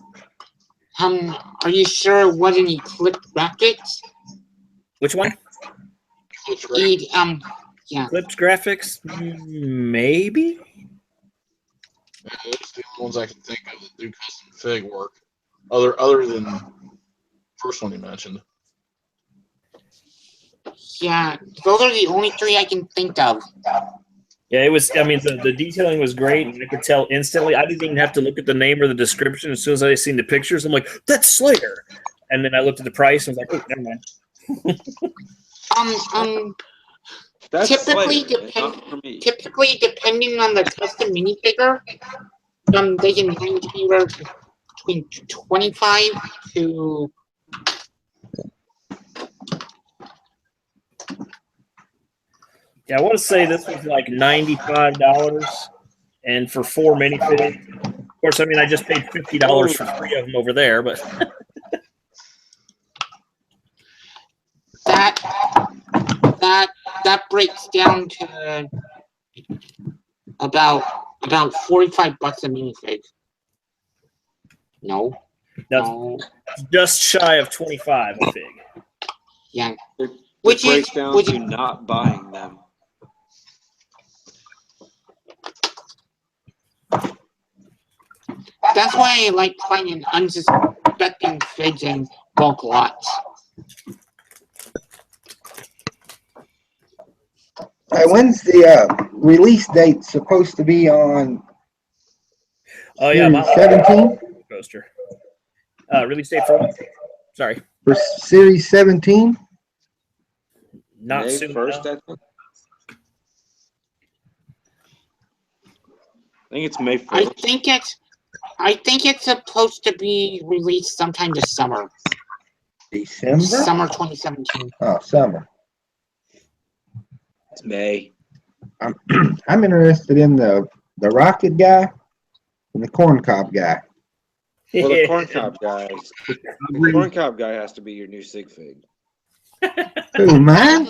Are you sure it wasn't Eclipse Graphics? Which one? Yeah. Eclipse Graphics? Maybe? Yeah, those are the ones I can think of that do custom fig work. Other than the first one you mentioned. Yeah, those are the only three I can think of. Yeah, it was. I mean, the detailing was great, and I could tell instantly. I didn't even have to look at the name or the description. As soon as I seen the pictures, I'm like, "That's Slayer," and then I looked at the price and was like, "Oh, never mind." That's typically, Slayer, not for me. depending on the custom minifigure, they can range anywhere between 25 to. Yeah, I want to say this was like $95, and for 4 minifigs. Of course, I mean I just paid $50 for 3 of them over there, but that breaks down to about $45 a minifig. No. that's No. just shy of 25 a fig. Yeah. It Which breaks is down which to not buying them. that's why I like finding unsuspecting figs in bulk lots. When's the release date supposed to be on Oh yeah, my 17? poster. Release date for what? Sorry, For Series 17? not May soon. 1st, enough. I think it's May 1st. I think it's supposed to be released sometime this summer. December? Summer 2017. Oh, summer. It's May. I'm interested in the rocket guy and the corn cob guy. Well, the corn cob guy has to be your new sig fig. Who, mine?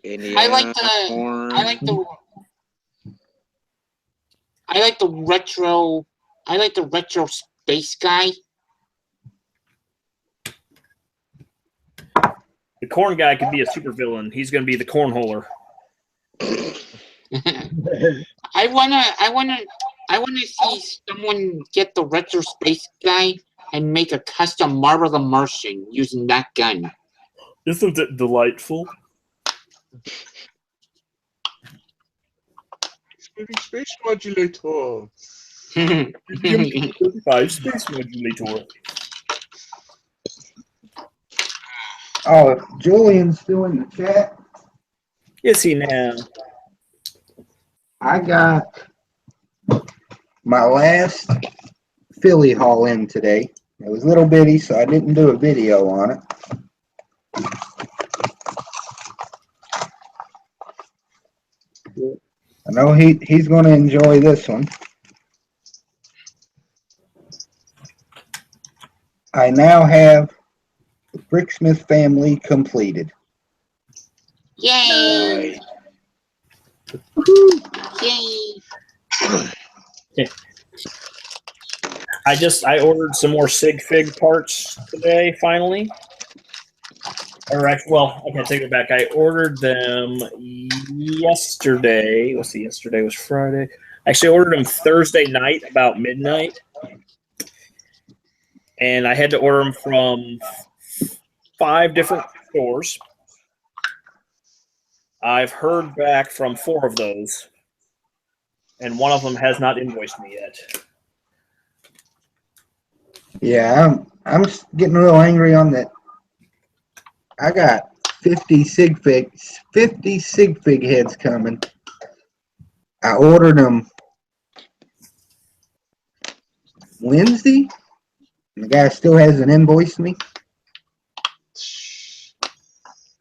Indiana, I like corn. I like the retro. I like the retro space guy. The corn guy could be a supervillain. He's going to be the cornholer. I wanna see someone get the retro space guy and make a custom Marvel the Martian using that gun. Isn't it delightful? Space modulator. 35 space modulator. Oh, if Julian's still in the chat, Is he now? I got my last Philly haul in today. It was little bitty, so I didn't do a video on it. I know he's going to enjoy this one. I now have the Bricksmith family completed. Yay! Yay! I ordered some more Sig Fig parts today, finally. Or actually, well, okay, take it back. I ordered them yesterday. Let's see, yesterday was Friday. Actually, I ordered them Thursday night about midnight. And I had to order them from 5 different stores. I've heard back from 4 of those. And one of them has not invoiced me yet. Yeah, I'm getting real angry on that. I got 50 Sig Fig heads coming. I ordered them Wednesday, and the guy still hasn't invoiced me.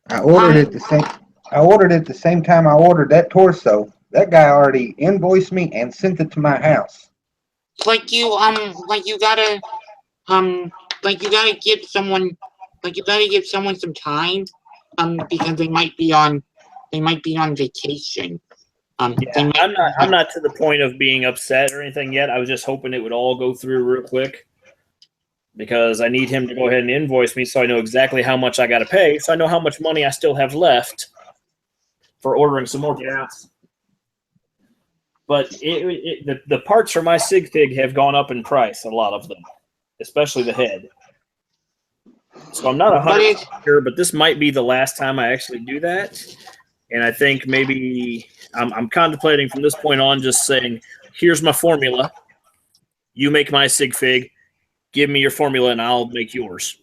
I ordered it the same time I ordered that torso. That guy already invoiced me and sent it to my house. You gotta give someone some time, because they might be on vacation. Yeah, I'm not to the point of being upset or anything yet. I was just hoping it would all go through real quick, because I need him to go ahead and invoice me so I know exactly how much I got to pay, so I know how much money I still have left for ordering some more parts. But the parts for my Sig Fig have gone up in price, a lot of them, especially the head. So I'm not 100% sure, but this might be the last time I actually do that. And I think maybe I'm contemplating from this point on just saying, here's my formula. You make my Sig Fig. Give me your formula and I'll make yours.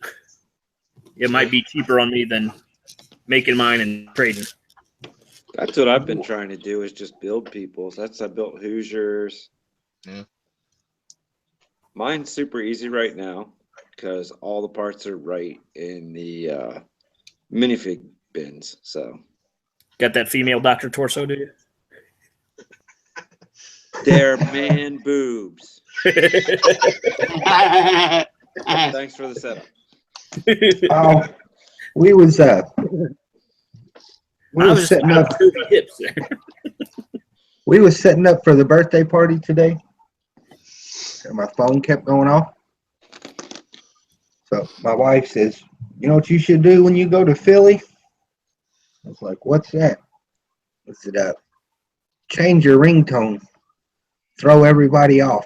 It might be cheaper on me than making mine and trading. That's what I've been trying to do, is just build people's. I built Hoosiers. Yeah. Mine's super easy right now because all the parts are right in the minifig bins. So Got that female Dr. Torso, do you? they're man boobs. Thanks for the setup. We was setting up. Hips. We was setting up for the birthday party today, and my phone kept going off. So my wife says, "You know what you should do when you go to Philly?" I was like, "What's that?" I said, "Change your ringtone. Throw everybody off."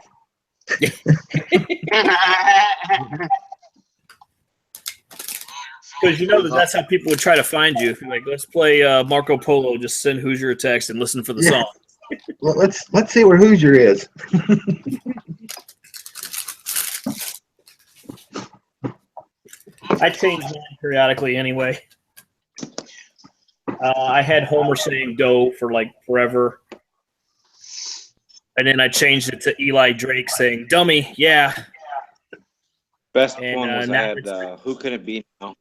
Because you know that's how people would try to find you. Like, let's play Marco Polo. Just send Hoosier a text and listen for the song. Well, let's see where Hoosier is. I change mine periodically anyway. I had Homer saying "go" for like forever, and then I changed it to Eli Drake saying "dummy." Yeah. Best And, one was I now had Who Could It Be Now?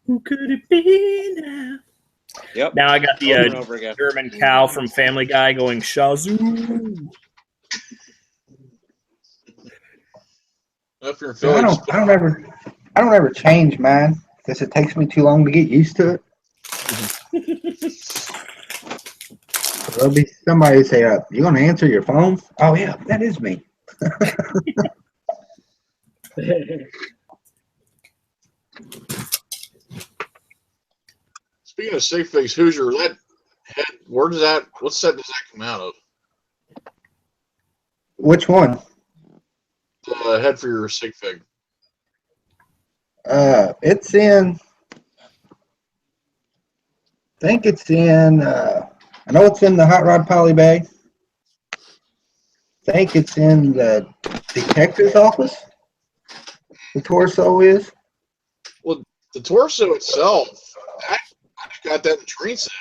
Who could it be now? Yep. Now I got the Over and over again. German cow from Family Guy going Shazoo. If you're in So I Philly, don't ever change mine because it takes me too long to get used to it. There'll be somebody say, "You gonna answer your phone?" Oh yeah, that is me. Speaking of sig figs, Hoosier, that head, where does that, what set does that come out of? Which one? The head for your sig fig. It's in. I think it's in. I know it's in the hot rod poly bag. I think it's in the detective's office. The torso is. Well, the torso itself, I just got that in the train set.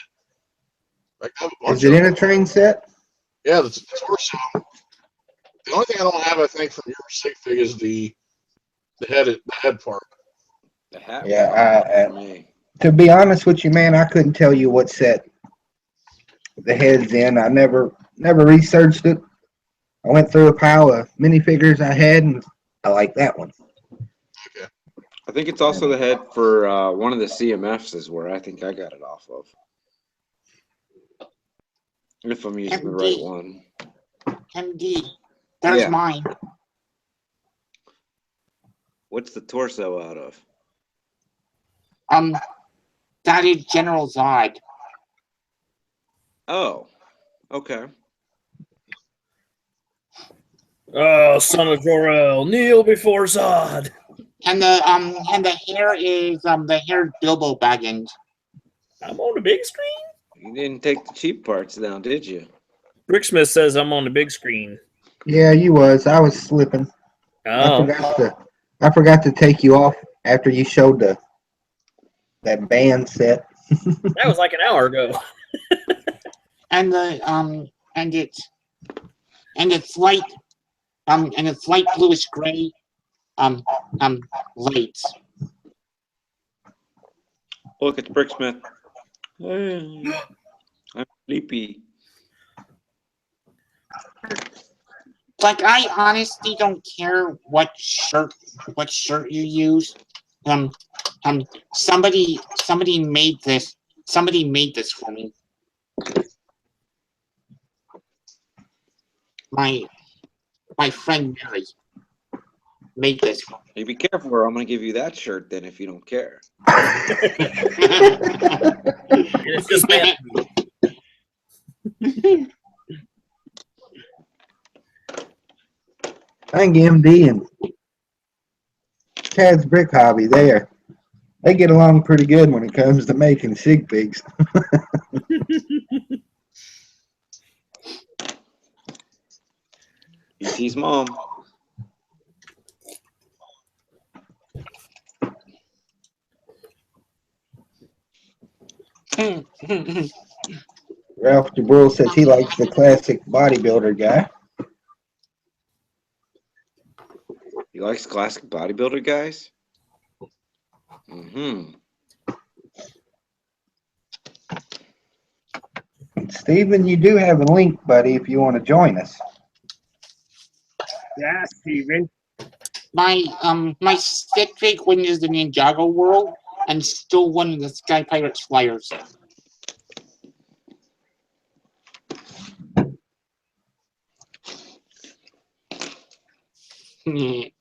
Like, I have a bunch Is it of in them. a train set? Yeah, the torso. The only thing I don't have, I think, from your sig fig is the head part. The hat. Yeah, for me. To be honest with you, man, I couldn't tell you what set the head's in. I never researched it. I went through a pile of minifigures I had, and I like that one. I think it's also the head for one of the CMFs is where I think I got it off of. If I'm using the right one. MD. There's Yeah. mine. What's the torso out of? That is General Zod. Oh, okay. Oh, son of Jor-El, kneel before Zod. And the hair is the hair Bilbo Baggins. I'm on the big screen. You didn't take the cheap parts down, did you? Bricksmith says I'm on the big screen. Yeah, you was. I was slipping. Oh, I forgot to take you off after you showed that band set. that was like an hour ago. And the and it's light bluish gray lights. Look, it's Bricksmith. I'm sleepy. Like, I honestly don't care what shirt you use. Somebody made this. Somebody made this for me. My friend Mary made this for me. Hey, be careful, or I'm going to give you that shirt then if you don't care. It's just man. I think MD and Tad's Brick Hobby, they get along pretty good when it comes to making sig figs. E.T.'s mom. Ralph DeBrule says he likes the classic bodybuilder guy. He likes classic bodybuilder guys? Mm-hmm. Stephen, you do have a link, buddy, if you want to join us. Yeah, Steven. My stick fig wins the Ninjago world and still one of the Sky Pirates flyers. I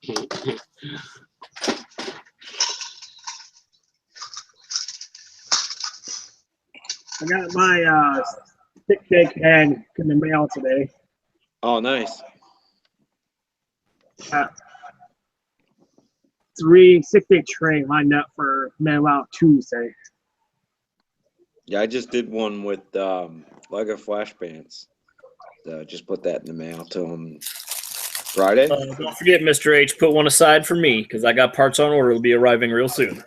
got my stick fig head in the mail today. Oh, nice. 3 stick fig tray lined up for mail out Tuesday. Yeah, I just did one with Lego Flashbands. Just put that in the mail to him Friday. Don't forget, Mr. H, put one aside for me because I got parts on order. It'll be arriving real soon.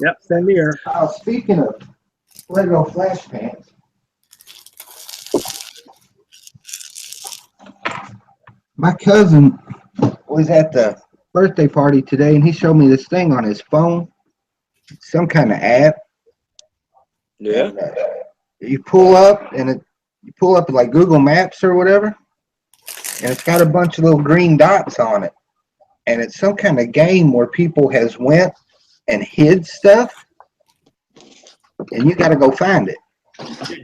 Yep, send me here. Speaking of Lego Flash Pants, my cousin was at the birthday party today, and he showed me this thing on his phone, some kind of app. Yeah. And, you pull up, and you pull up like Google Maps or whatever, and it's got a bunch of little green dots on it, and it's some kind of game where people has went and hid stuff, and you got to go find it.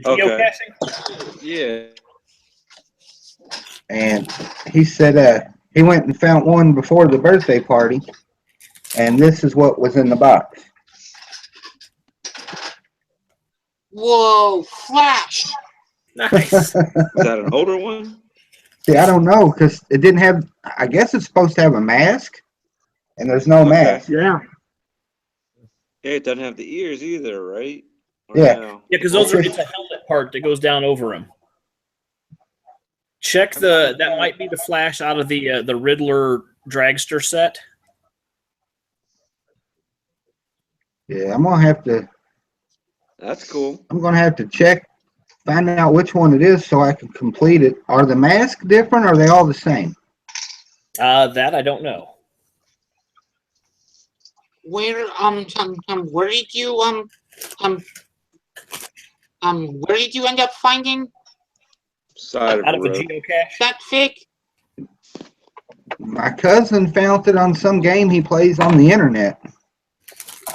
Okay. geocaching? Yeah. And he said he went and found one before the birthday party, and this is what was in the box. Whoa, Flash! Nice. Was that an older one? See, I don't know because it didn't have. I guess it's supposed to have a mask, and there's no Okay. mask. Yeah. Yeah, it doesn't have the ears either, right? Or Yeah. no? Yeah, because those are it's a helmet part that goes down over him. Check that might be the Flash out of the Riddler dragster set. Yeah, I'm gonna have to. That's cool. I'm gonna have to check, find out which one it is, so I can complete it. Are the masks different? Or are they all the same? That I don't know. Where where did you where did you end up finding Side of Out the of a road. geocache. that fig? My cousin found it on some game he plays on the internet,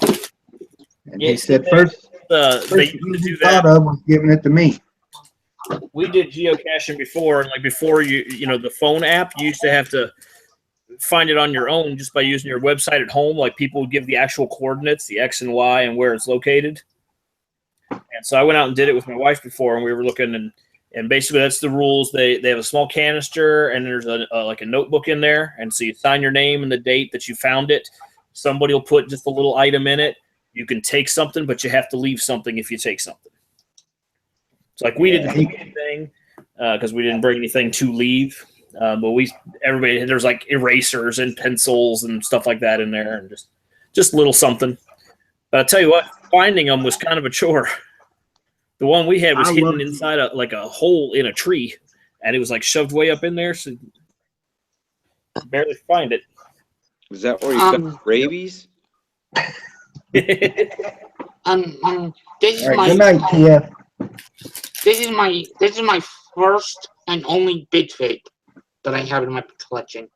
and Yeah, he said they- first They thing used to he do thought that. of was giving it to me. We did geocaching before, and like before you know the phone app, you used to have to find it on your own just by using your website at home. Like people would give the actual coordinates, the X and Y, and where it's located. And so I went out and did it with my wife before, and we were looking, and basically that's the rules. They have a small canister, and there's like a notebook in there, and so you sign your name and the date that you found it. Somebody will put just a little item in it. You can take something, but you have to leave something if you take something. So like we didn't take anything because we didn't bring anything to leave. But everybody there's like erasers and pencils and stuff like that in there, and just little something. But I tell you what, finding them was kind of a chore. The one we had was hidden inside a hole in a tree, and it was like shoved way up in there, so you barely find it. Is that where you got rabies? This is All right, my good night, TF. this is my first and only big fig that I have in my collection.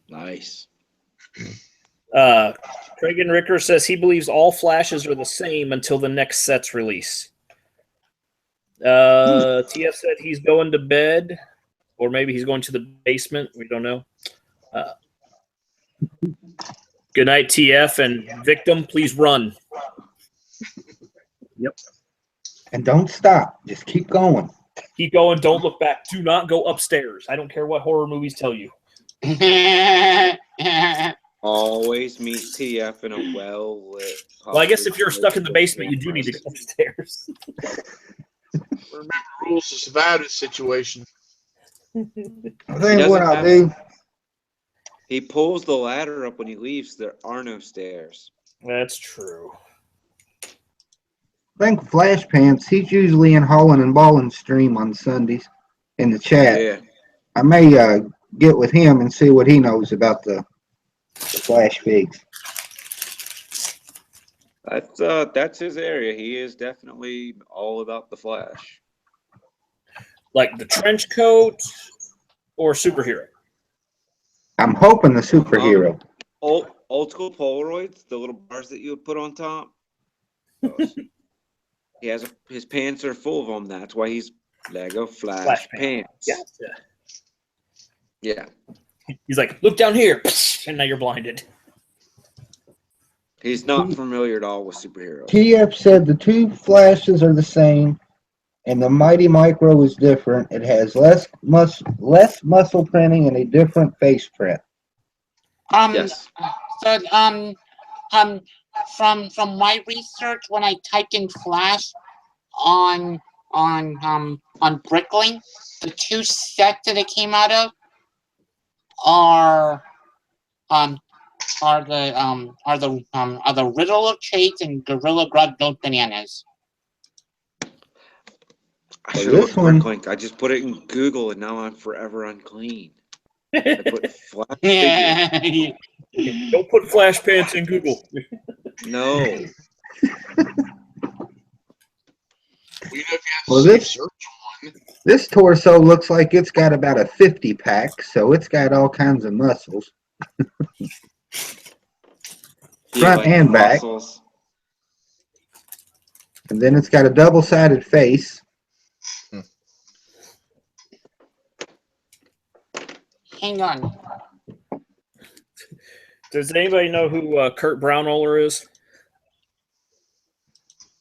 Nice. Craig and Ricker says he believes all flashes are the same until the next set's release. TF said he's going to bed, or maybe he's going to the basement. We don't know. Good night, TF, and victim, please run. Yep. And don't stop. Just keep going. Keep going. Don't look back. Do not go upstairs. I don't care what horror movies tell you. Always meet TF in a well-lit. Well, I guess if you're stuck in the basement, you do need to go upstairs. Remember rules to survive this situation. I think what I'll do. He pulls the ladder up when he leaves. There are no stairs. That's true. I think Flash Pants, he's usually in Holland and Ballin stream on Sundays in the chat. Yeah. I may get with him and see what he knows about the Flash figs. That's his area. He is definitely all about the Flash. Like the trench coat or superhero? I'm hoping the superhero. Old school Polaroids, the little bars that you would put on top. His pants are full of them. That's why he's Lego Flash pants. Gotcha. Yeah. He's like, look down here, and now you're blinded. He's not familiar at all with superheroes. TF said the two Flashes are the same, and the Mighty Micro is different. It has less muscle printing and a different face print. Yes. So from my research, when I typed in Flash on Bricklink, the two sets that it came out of are the Riddle of Chase and Gorilla Grodd Goat Bananas. I should have Bricklink. I just put it in Google and now I'm forever unclean. I put Flash figure. Don't put Flash pants in Google. No. Well, this torso looks like it's got about a 50 pack, so it's got all kinds of muscles. Front and back. Muscles. And then it's got a double-sided face. Hang on. Does anybody know who Kurt Braunohler is?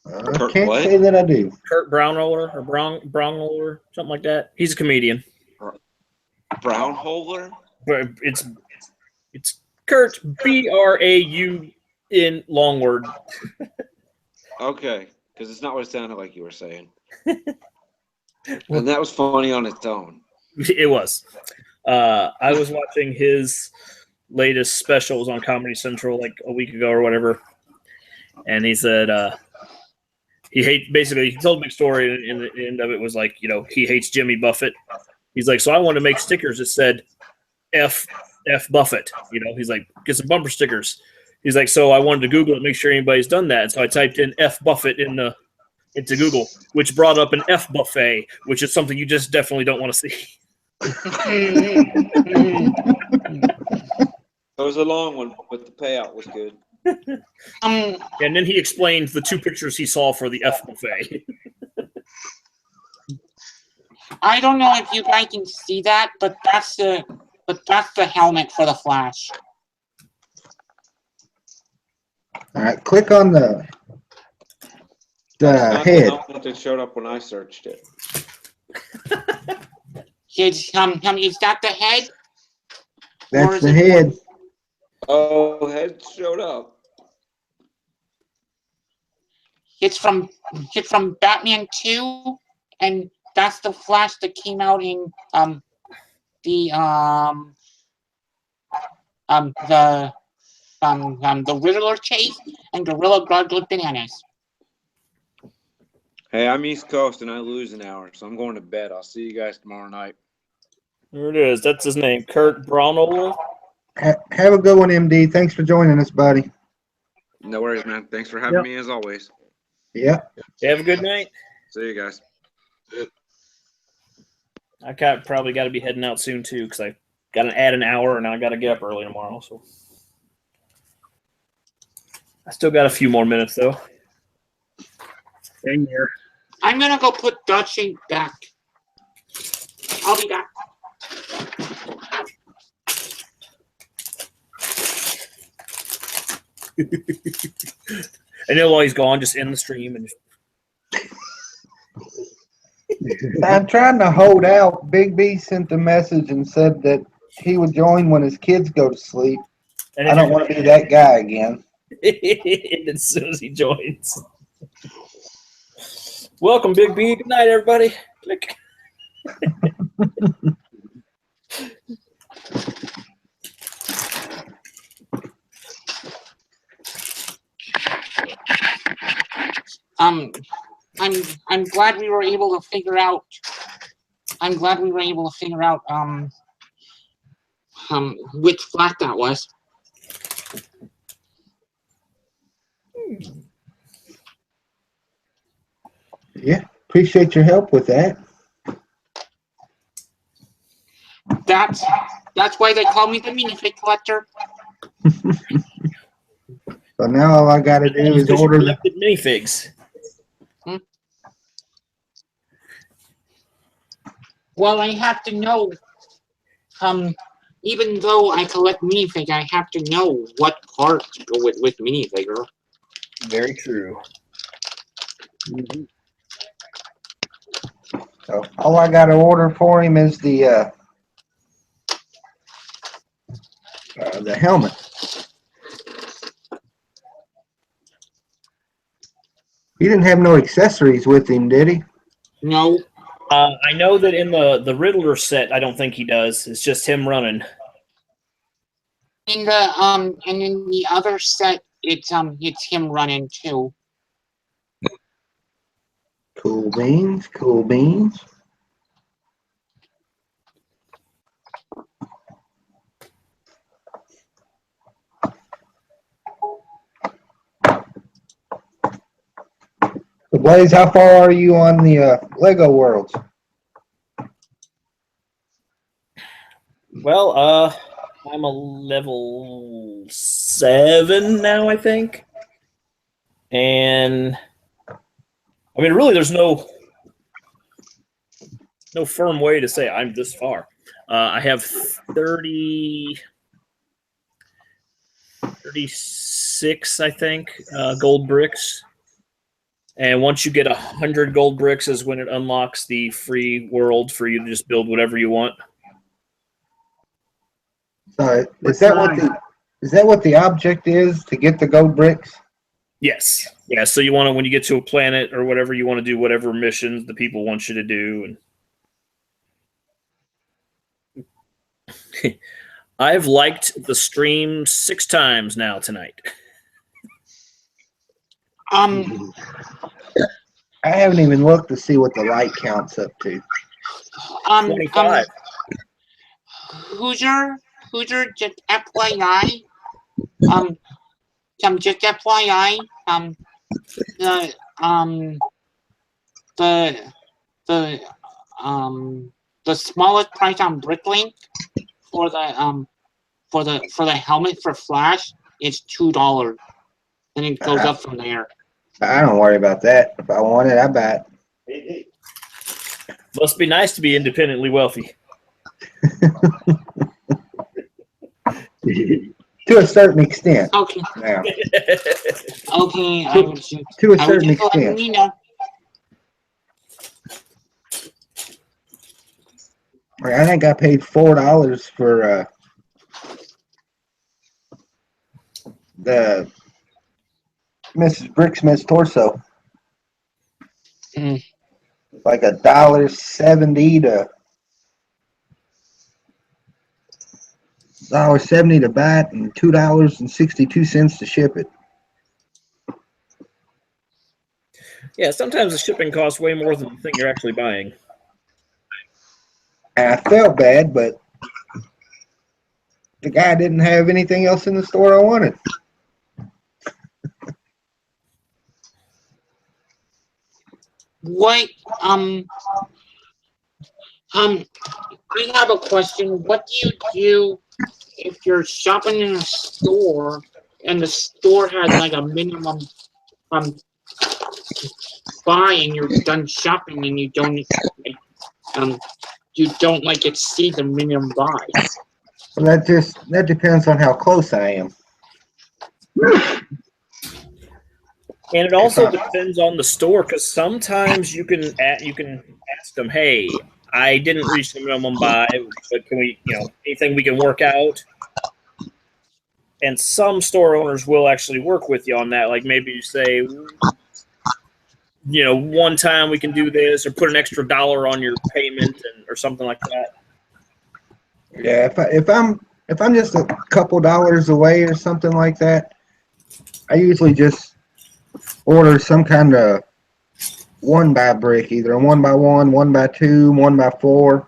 I Kurt can't what? say that I do. Kurt Braunohler or Braunohler, something like that. He's a comedian. Brownholer? But it's Kurt Braun long word. Okay, because it's not what it sounded like you were saying. And that was funny on its own. It was. I was watching his latest specials on Comedy Central like a week ago or whatever, and he said he told a big story, and the end of it was like, he hates Jimmy Buffett. He's like, so I wanted to make stickers that said F Buffett. He's like, get some bumper stickers. He's like, so I wanted to Google it, make sure anybody's done that. And so I typed in F Buffett into Google, which brought up an F buffet, which is something you just definitely don't want to see. It was a long one, but the payout was good. And then he explained the two pictures he saw for the F buffet. I don't know if you guys can see that, but that's the helmet for the Flash. All right, click on the Not head. the one that showed up when I searched it. Is that the head? Or That's is the it- head. Oh, head showed up. It's from Batman 2, and that's the Flash that came out in the Riddler chase and Gorilla Grodd with bananas. Hey, I'm East Coast and I lose an hour, so I'm going to bed. I'll see you guys tomorrow night. There it is. That's his name, Kurt Braunohler. Have a good one, MD. Thanks for joining us, buddy. No worries, man. Thanks for having me as always. Yep. Have a good night. See you guys. I probably got to be heading out soon too, because I got to add an hour, and I got to get up early tomorrow. So I still got a few more minutes though. Hang here. I'm gonna go put Dutch ink back. I'll be back. I know while he's gone, just end the stream and. I'm trying to hold out. Big B sent a message and said that he would join when his kids go to sleep. And I don't want to be that guy again. as soon as he joins. Welcome, Big B. Good night, everybody. Click. I'm glad we were able to figure out. Which flat that was. Yeah, appreciate your help with that. That's why they call me the minifig collector. So now all I got to do is order the. Collected minifigs. Well, I have to know. Even though I collect minifig, I have to know what parts go with minifigure. Very true. So all I got to order for him is the helmet. He didn't have no accessories with him, did he? No. I know that in the Riddler set, I don't think he does. It's just him running. In the and in the other set, it's him running too. Cool beans, cool beans. So Blaze, how far are you on the Lego Worlds? Well, I'm a level 7 now, I think. And I mean, really, there's no firm way to say I'm this far. I have 36, I think, gold bricks. And once you get 100 gold bricks is when it unlocks the free world for you to just build whatever you want. So is that what the object is, to get the gold bricks? Yes. Yeah, so you want to, when you get to a planet or whatever, you want to do whatever missions the people want you to do. And I've liked the stream 6 times now tonight. I haven't even looked to see what the light count's up to. 25. Hoosier, just FYI. Just FYI. The smallest price on Bricklink for the helmet for Flash is $2. Then it goes up from there. I don't worry about that. If I want it, I buy it. Must be nice to be independently wealthy. To a certain extent. Okay. Now, Okay. to a certain extent. You know. I think I paid $4 for the Mrs. Bricksmith's torso. Like $1.70 to $1.70 to buy it, and $2.62 to ship it. Yeah, sometimes the shipping costs way more than the thing you're actually buying. And I felt bad, but the guy didn't have anything else in the store I wanted. What I have a question. What do you do if you're shopping in a store and the store has like a minimum buy and you're done shopping and you don't like exceed the minimum buy? Well, that depends on how close I am. And it also depends on the store, because sometimes you can ask them, hey, I didn't reach the minimum buy, but can we, anything we can work out? And some store owners will actually work with you on that. Like maybe you say, one time we can do this, or put an extra $1 on your payment, or something like that. Yeah, if I'm just a couple dollars away or something like that, I usually just order some kind of 1x brick, either a 1x1, 1x2, 1x4,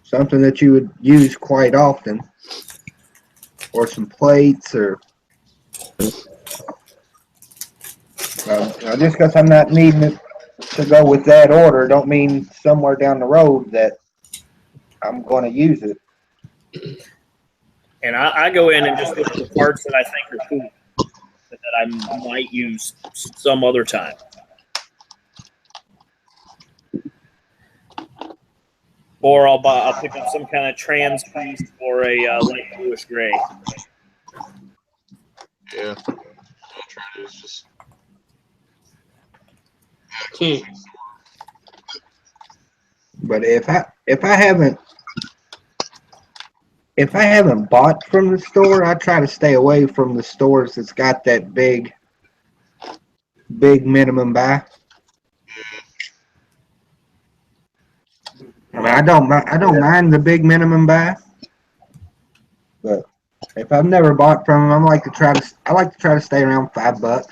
something that you would use quite often, or some plates, or just because I'm not needing it to go with that order, don't mean somewhere down the road that I'm going to use it. And I go in and just look at the parts that I think are cool, that I might use some other time. Or I'll pick up some kind of trans piece or a light bluish gray. Yeah. I'm trying to just. But if I haven't bought from the store, I try to stay away from the stores that's got that big minimum buy. I mean, I don't mind the big minimum buy, but if I've never bought from them, I like to try to stay around $5.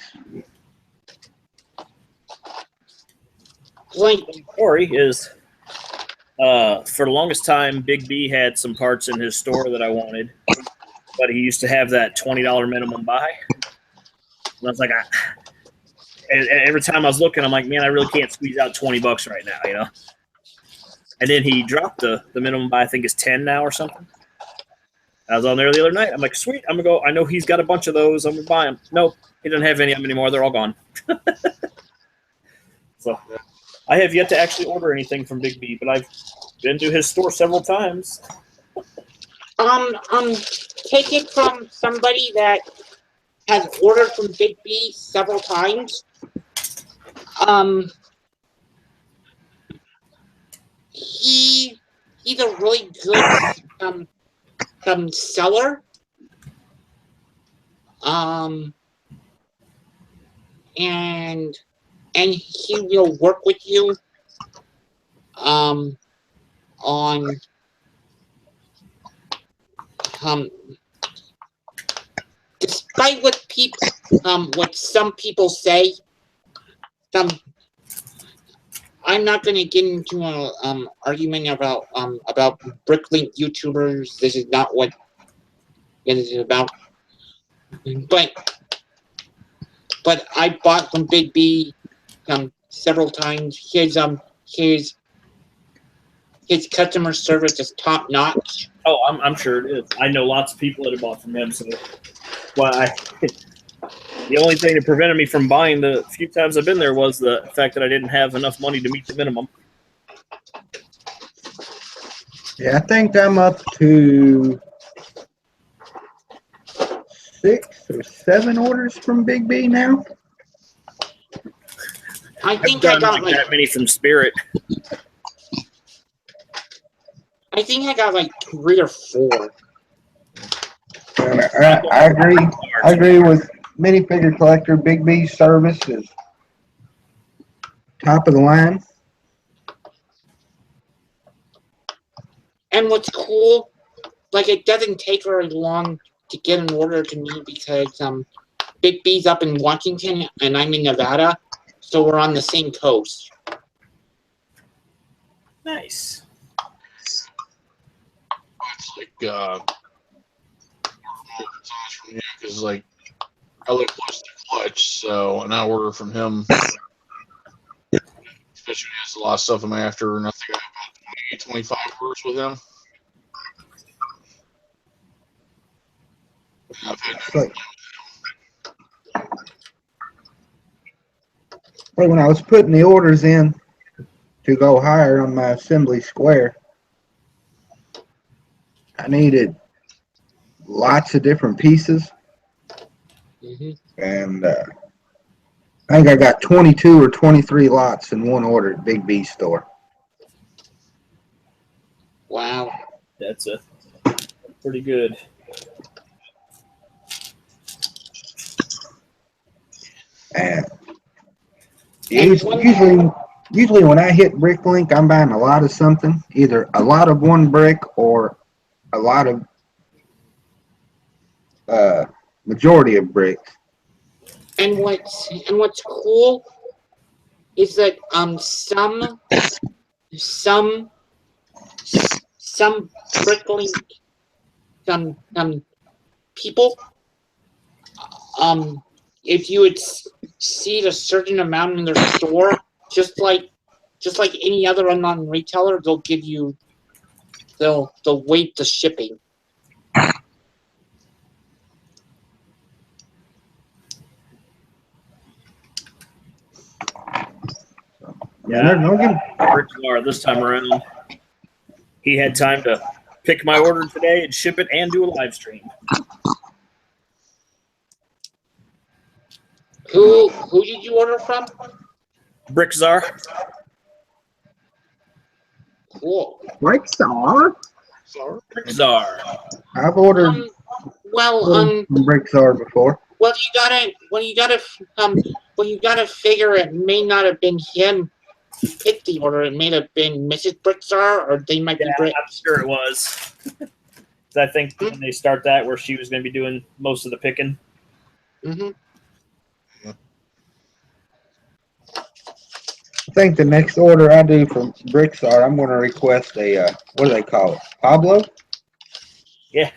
Story is, for the longest time, Big B had some parts in his store that I wanted, but he used to have that $20 minimum buy. And I was like, and every time I was looking, I'm like, man, I really can't squeeze out $20 right now, And then he dropped the minimum buy. I think is 10 now or something. I was on there the other night. I'm like, sweet, I'm gonna go. I know he's got a bunch of those. I'm gonna buy them. Nope, he doesn't have any of them anymore. They're all gone. So I have yet to actually order anything from Big B, but I've been to his store several times. Take it from somebody that has ordered from Big B several times. He's a really good seller. And he will work with you on despite what some people say, I'm not going to get into an argument about Bricklink YouTubers. This is not what it is about. But I bought from Big B several times. His customer service is top notch. Oh, I'm sure it is. I know lots of people that have bought from him. So, the only thing that prevented me from buying the few times I've been there was the fact that I didn't have enough money to meet the minimum. Yeah, I think I'm up to 6 or 7 orders from Big B now. I think I've I done got like that many from Spirit. I think I got like 3 or 4. And I agree. I agree with Minifigure Collector. Big B's service is top of the line. And what's cool, like it doesn't take very long to get an order to me because Big B's up in Washington and I'm in Nevada, so we're on the same coast. Nice. It's like because like I live close to Clutch, so and I order from him. Especially when he has a lot of stuff I'm after, and I think I have about 20, 25 orders with him. I've had no Like when I was putting the orders in to go higher on my assembly square, I needed lots of different pieces. And I think I got 22 or 23 lots in one order at Big B store. Wow. That's pretty good. And usually when I hit Bricklink, I'm buying a lot of something, either a lot of one brick or a lot of majority of bricks. And what's cool is that some Bricklink people if you exceed a certain amount in their store, just like any other online retailer, they'll waive the shipping. Yeah, this time around, he had time to pick my order today and ship it and do a live stream. Who did you order from? Brickzar. Cool. Brickzar? Brickzar. I've ordered from Brickzar before. Well, you gotta figure it may not have been him hit the order. It may have been Mrs. Brickzar, or they might be Brick. I'm sure it was. I think when they start that, where she was going to be doing most of the picking. Mm-hmm. I think the next order I do from Brickzar, I'm going to request a, what do they call it? Pablo? Yeah.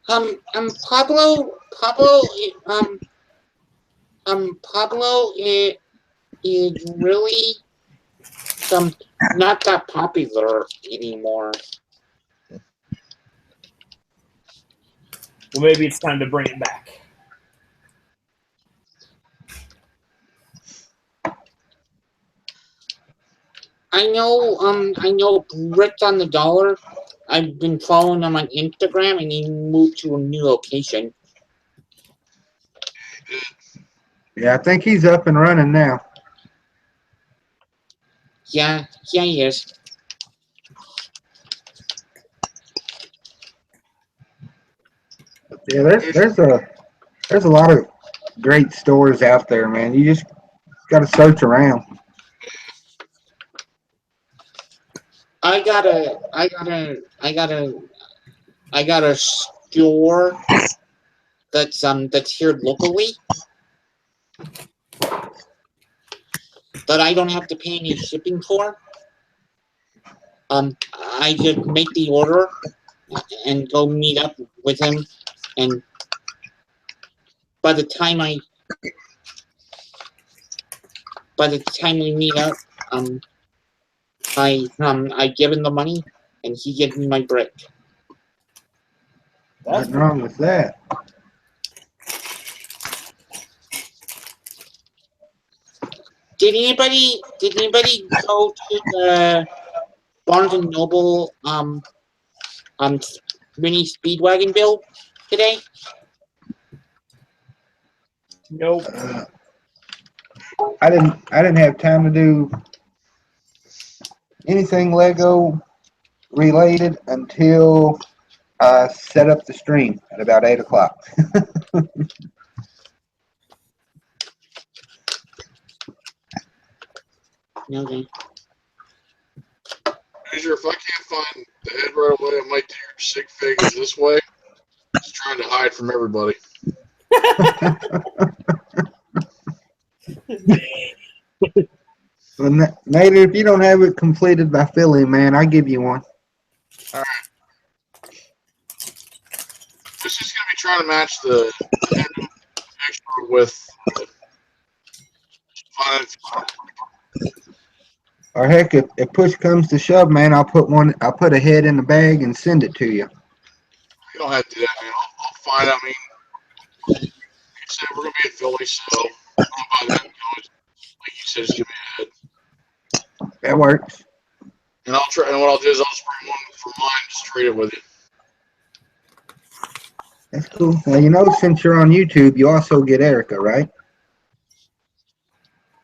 Pablo is really not that popular anymore. Well, maybe it's time to bring it back. I know Brits on the Dollar. I've been following him on Instagram, and he moved to a new location. Yeah, I think he's up and running now. Yeah, he is. Yeah, there's a lot of great stores out there, man. You just got to search around. I got a store that's here locally that I don't have to pay any shipping for. I just make the order and go meet up with him, and by the time we meet up, I give him the money and he gives me my brick. Nothing wrong with that. Did anybody go to the Barnes and Noble mini Speedwagon build today? Nope. I didn't have time to do anything Lego related until I set up the stream at about 8 o'clock. Okay. Major, if I can't find the head right away, I might do your sig figures this way. Just trying to hide from everybody. Well, Nader, if you don't have it completed by Philly, man, I'll give you one. All right. This is going to be trying to match the extra with the 5. Or heck, if push comes to shove, man, I'll put a head in the bag and send it to you. You don't have to do that, man. I'll find out. I mean, like you said, we're going to be at Philly, so by then, like you said, just give me a head. That works. And I'll try. And what I'll do is I'll just bring one from mine, just trade it with you. That's cool. Well, you know, since you're on YouTube, you also get Erica, right?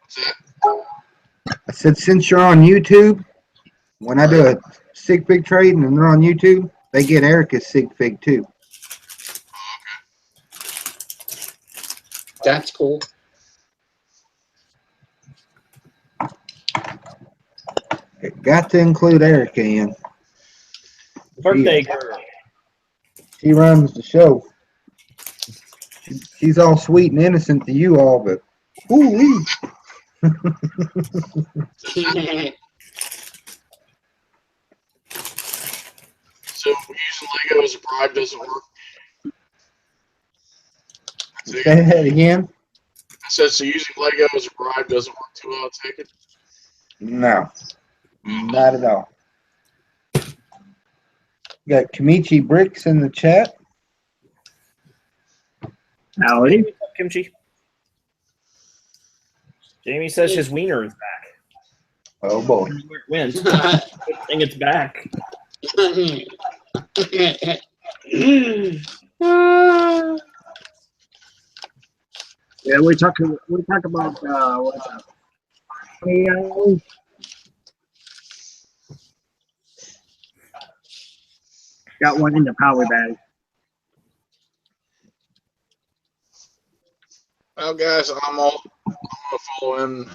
What's that? I said, since you're on YouTube, when I do a sig fig trade and they're on YouTube, they get Erica's sig fig too. That's cool. It got to include Erica in. Birthday girl. She runs the show. She's all sweet and innocent to you all, but ooh-wee. So using Lego as a bribe doesn't work. Say that again? I said, so using Lego as a bribe doesn't work too well, I take it? No, not at all. Got Kamichi Bricks in the chat. Howdy. What's up, Kimchi? Jamie says his wiener is back. Oh boy. Where it went. Good thing it's back. Yeah, we talk about what is that? Got one in the power bag. Well, guys, I'm gonna follow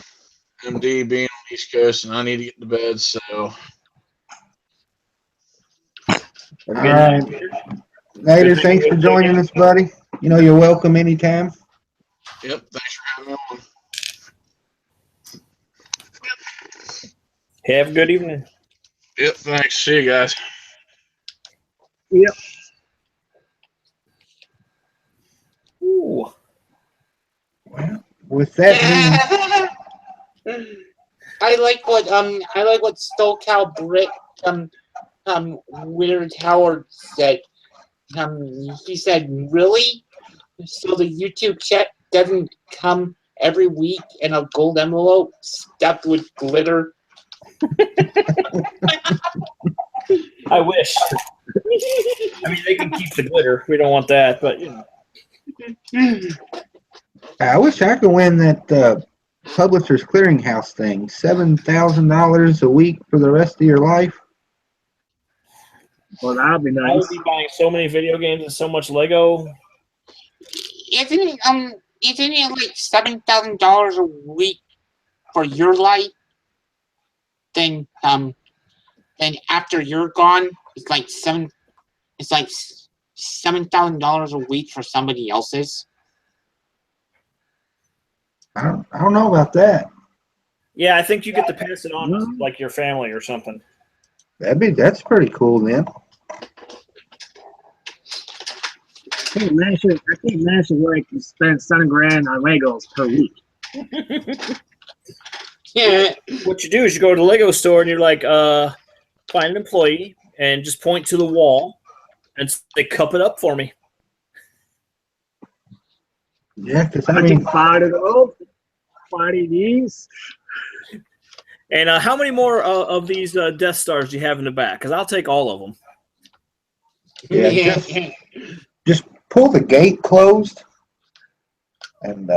MD being on the East Coast, and I need to get to bed. So, All right. Nader, thanks for joining us, buddy. You know you're welcome anytime. yep, thanks for having me on. Have a good evening. Yep, thanks. See you guys. Yep. Ooh. Well, with that being I like what SoCal Brick Weird Howard said. He said, "Really? So the YouTube chat doesn't come every week in a gold envelope stuffed with glitter?" I wish. I mean, they can keep the glitter. We don't want that, but you know. I wish I could win that Publishers Clearinghouse thing. $7,000 a week for the rest of your life. Well, that'd be I nice. would be buying so many video games and so much Lego. Isn't it like $7,000 a week for your life? Then after you're gone, it's like $7,000 a week for somebody else's. I don't know about that. Yeah, I think you get to pass it on to like your family or something. That's pretty cool then. I can't imagine where I can spend $7,000 on Legos per week. Yeah. What you do is you go to the Lego store and you're like, find an employee and just point to the wall and say, cup it up for me. Yeah, because I can buy those, 40 these. And how many more of these Death Stars do you have in the back? Because I'll take all of them. Yeah, just pull the gate closed, and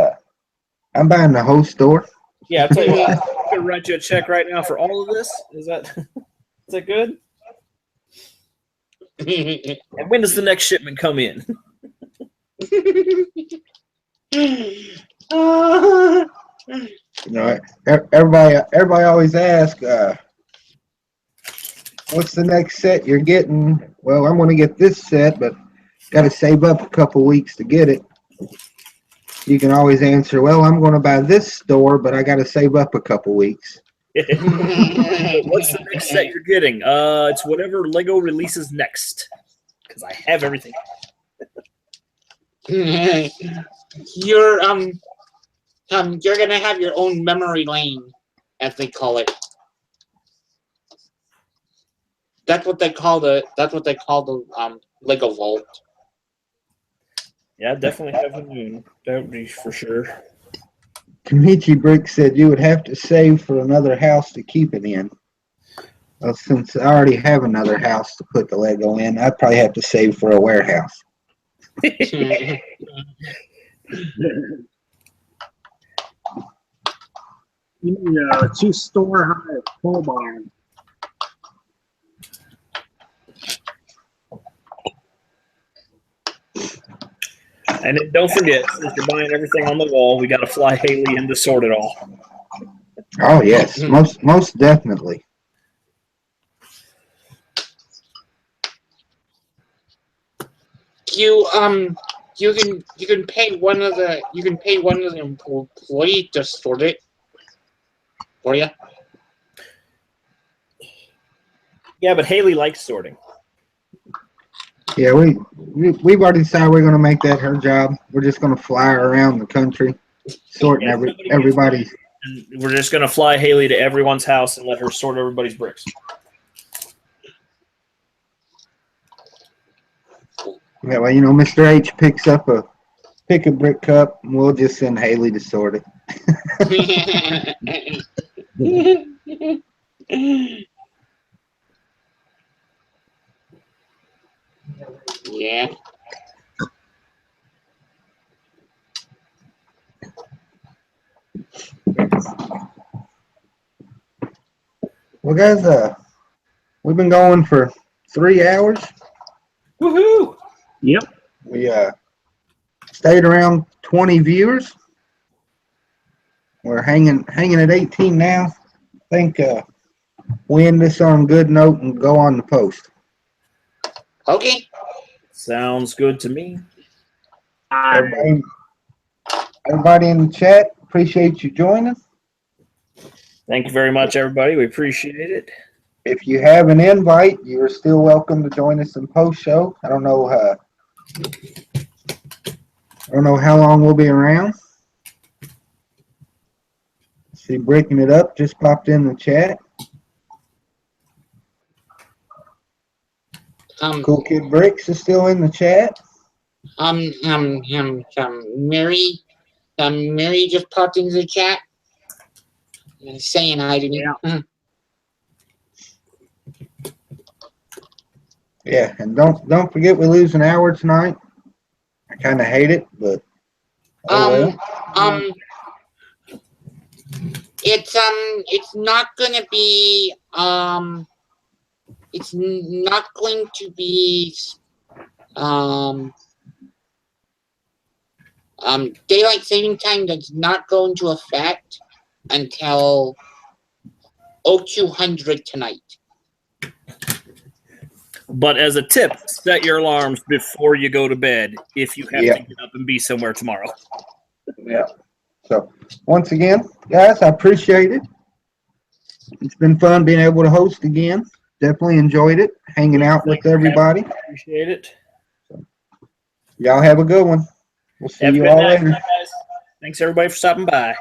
I'm buying the whole store. Yeah, I'll tell you what. I'm going to write you a check right now for all of this. Is that good? And when does the next shipment come in? You know, everybody always asks, what's the next set you're getting? Well, I'm going to get this set, but got to save up a couple weeks to get it. You can always answer, well, I'm going to buy this store, but I got to save up a couple weeks. What's the next set you're getting? It's whatever Lego releases next, because I have everything. You're gonna have your own memory lane, as they call it. That's what they call the Lego Vault. Yeah, definitely have a moon. That would be for sure. Kamichi Brick said you would have to save for another house to keep it in. Well, since I already have another house to put the Lego in, I'd probably have to save for a warehouse. You need a 2-store-high pole barn. And then don't forget, since you're buying everything on the wall, we got to fly Haley in to sort it all. Oh yes, most definitely. You can pay one of the employees to sort it for you. Yeah, but Haley likes sorting. Yeah, we've already decided we're going to make that her job. We're just going to fly her around the country, sorting everybody. And we're just going to fly Haley to everyone's house and let her sort everybody's bricks. Yeah, well, Mr. H picks up a brick cup, and we'll just send Haley to sort it. Yeah. Well, guys, we've been going for 3 hours. Woohoo! Yep. We stayed around 20 viewers. We're hanging at 18 now. I think we end this on a good note and go on the post. Okay. Sounds good to me. Everybody in the chat, appreciate you joining. Thank you very much, everybody. We appreciate it. If you have an invite, you are still welcome to join us in post show. I don't know how long we'll be around. See, Breaking It Up just popped in the chat. Cool Kid Bricks is still in the chat. Mary just popped into the chat saying hi to me. Yeah. Yeah, and don't forget we lose an hour tonight. I kind of hate it, but oh well. It's not gonna be it's not going to be daylight saving time does not go into effect until 0200 tonight. But as a tip, set your alarms before you go to bed if you have Yeah. to get up and be somewhere tomorrow. Yeah. So once again, guys, I appreciate it. It's been fun being able to host again. Definitely enjoyed it, hanging out with everybody. Appreciate it. Y'all have a good one. We'll see Have a you good all night, later. guys. Thanks everybody for stopping by.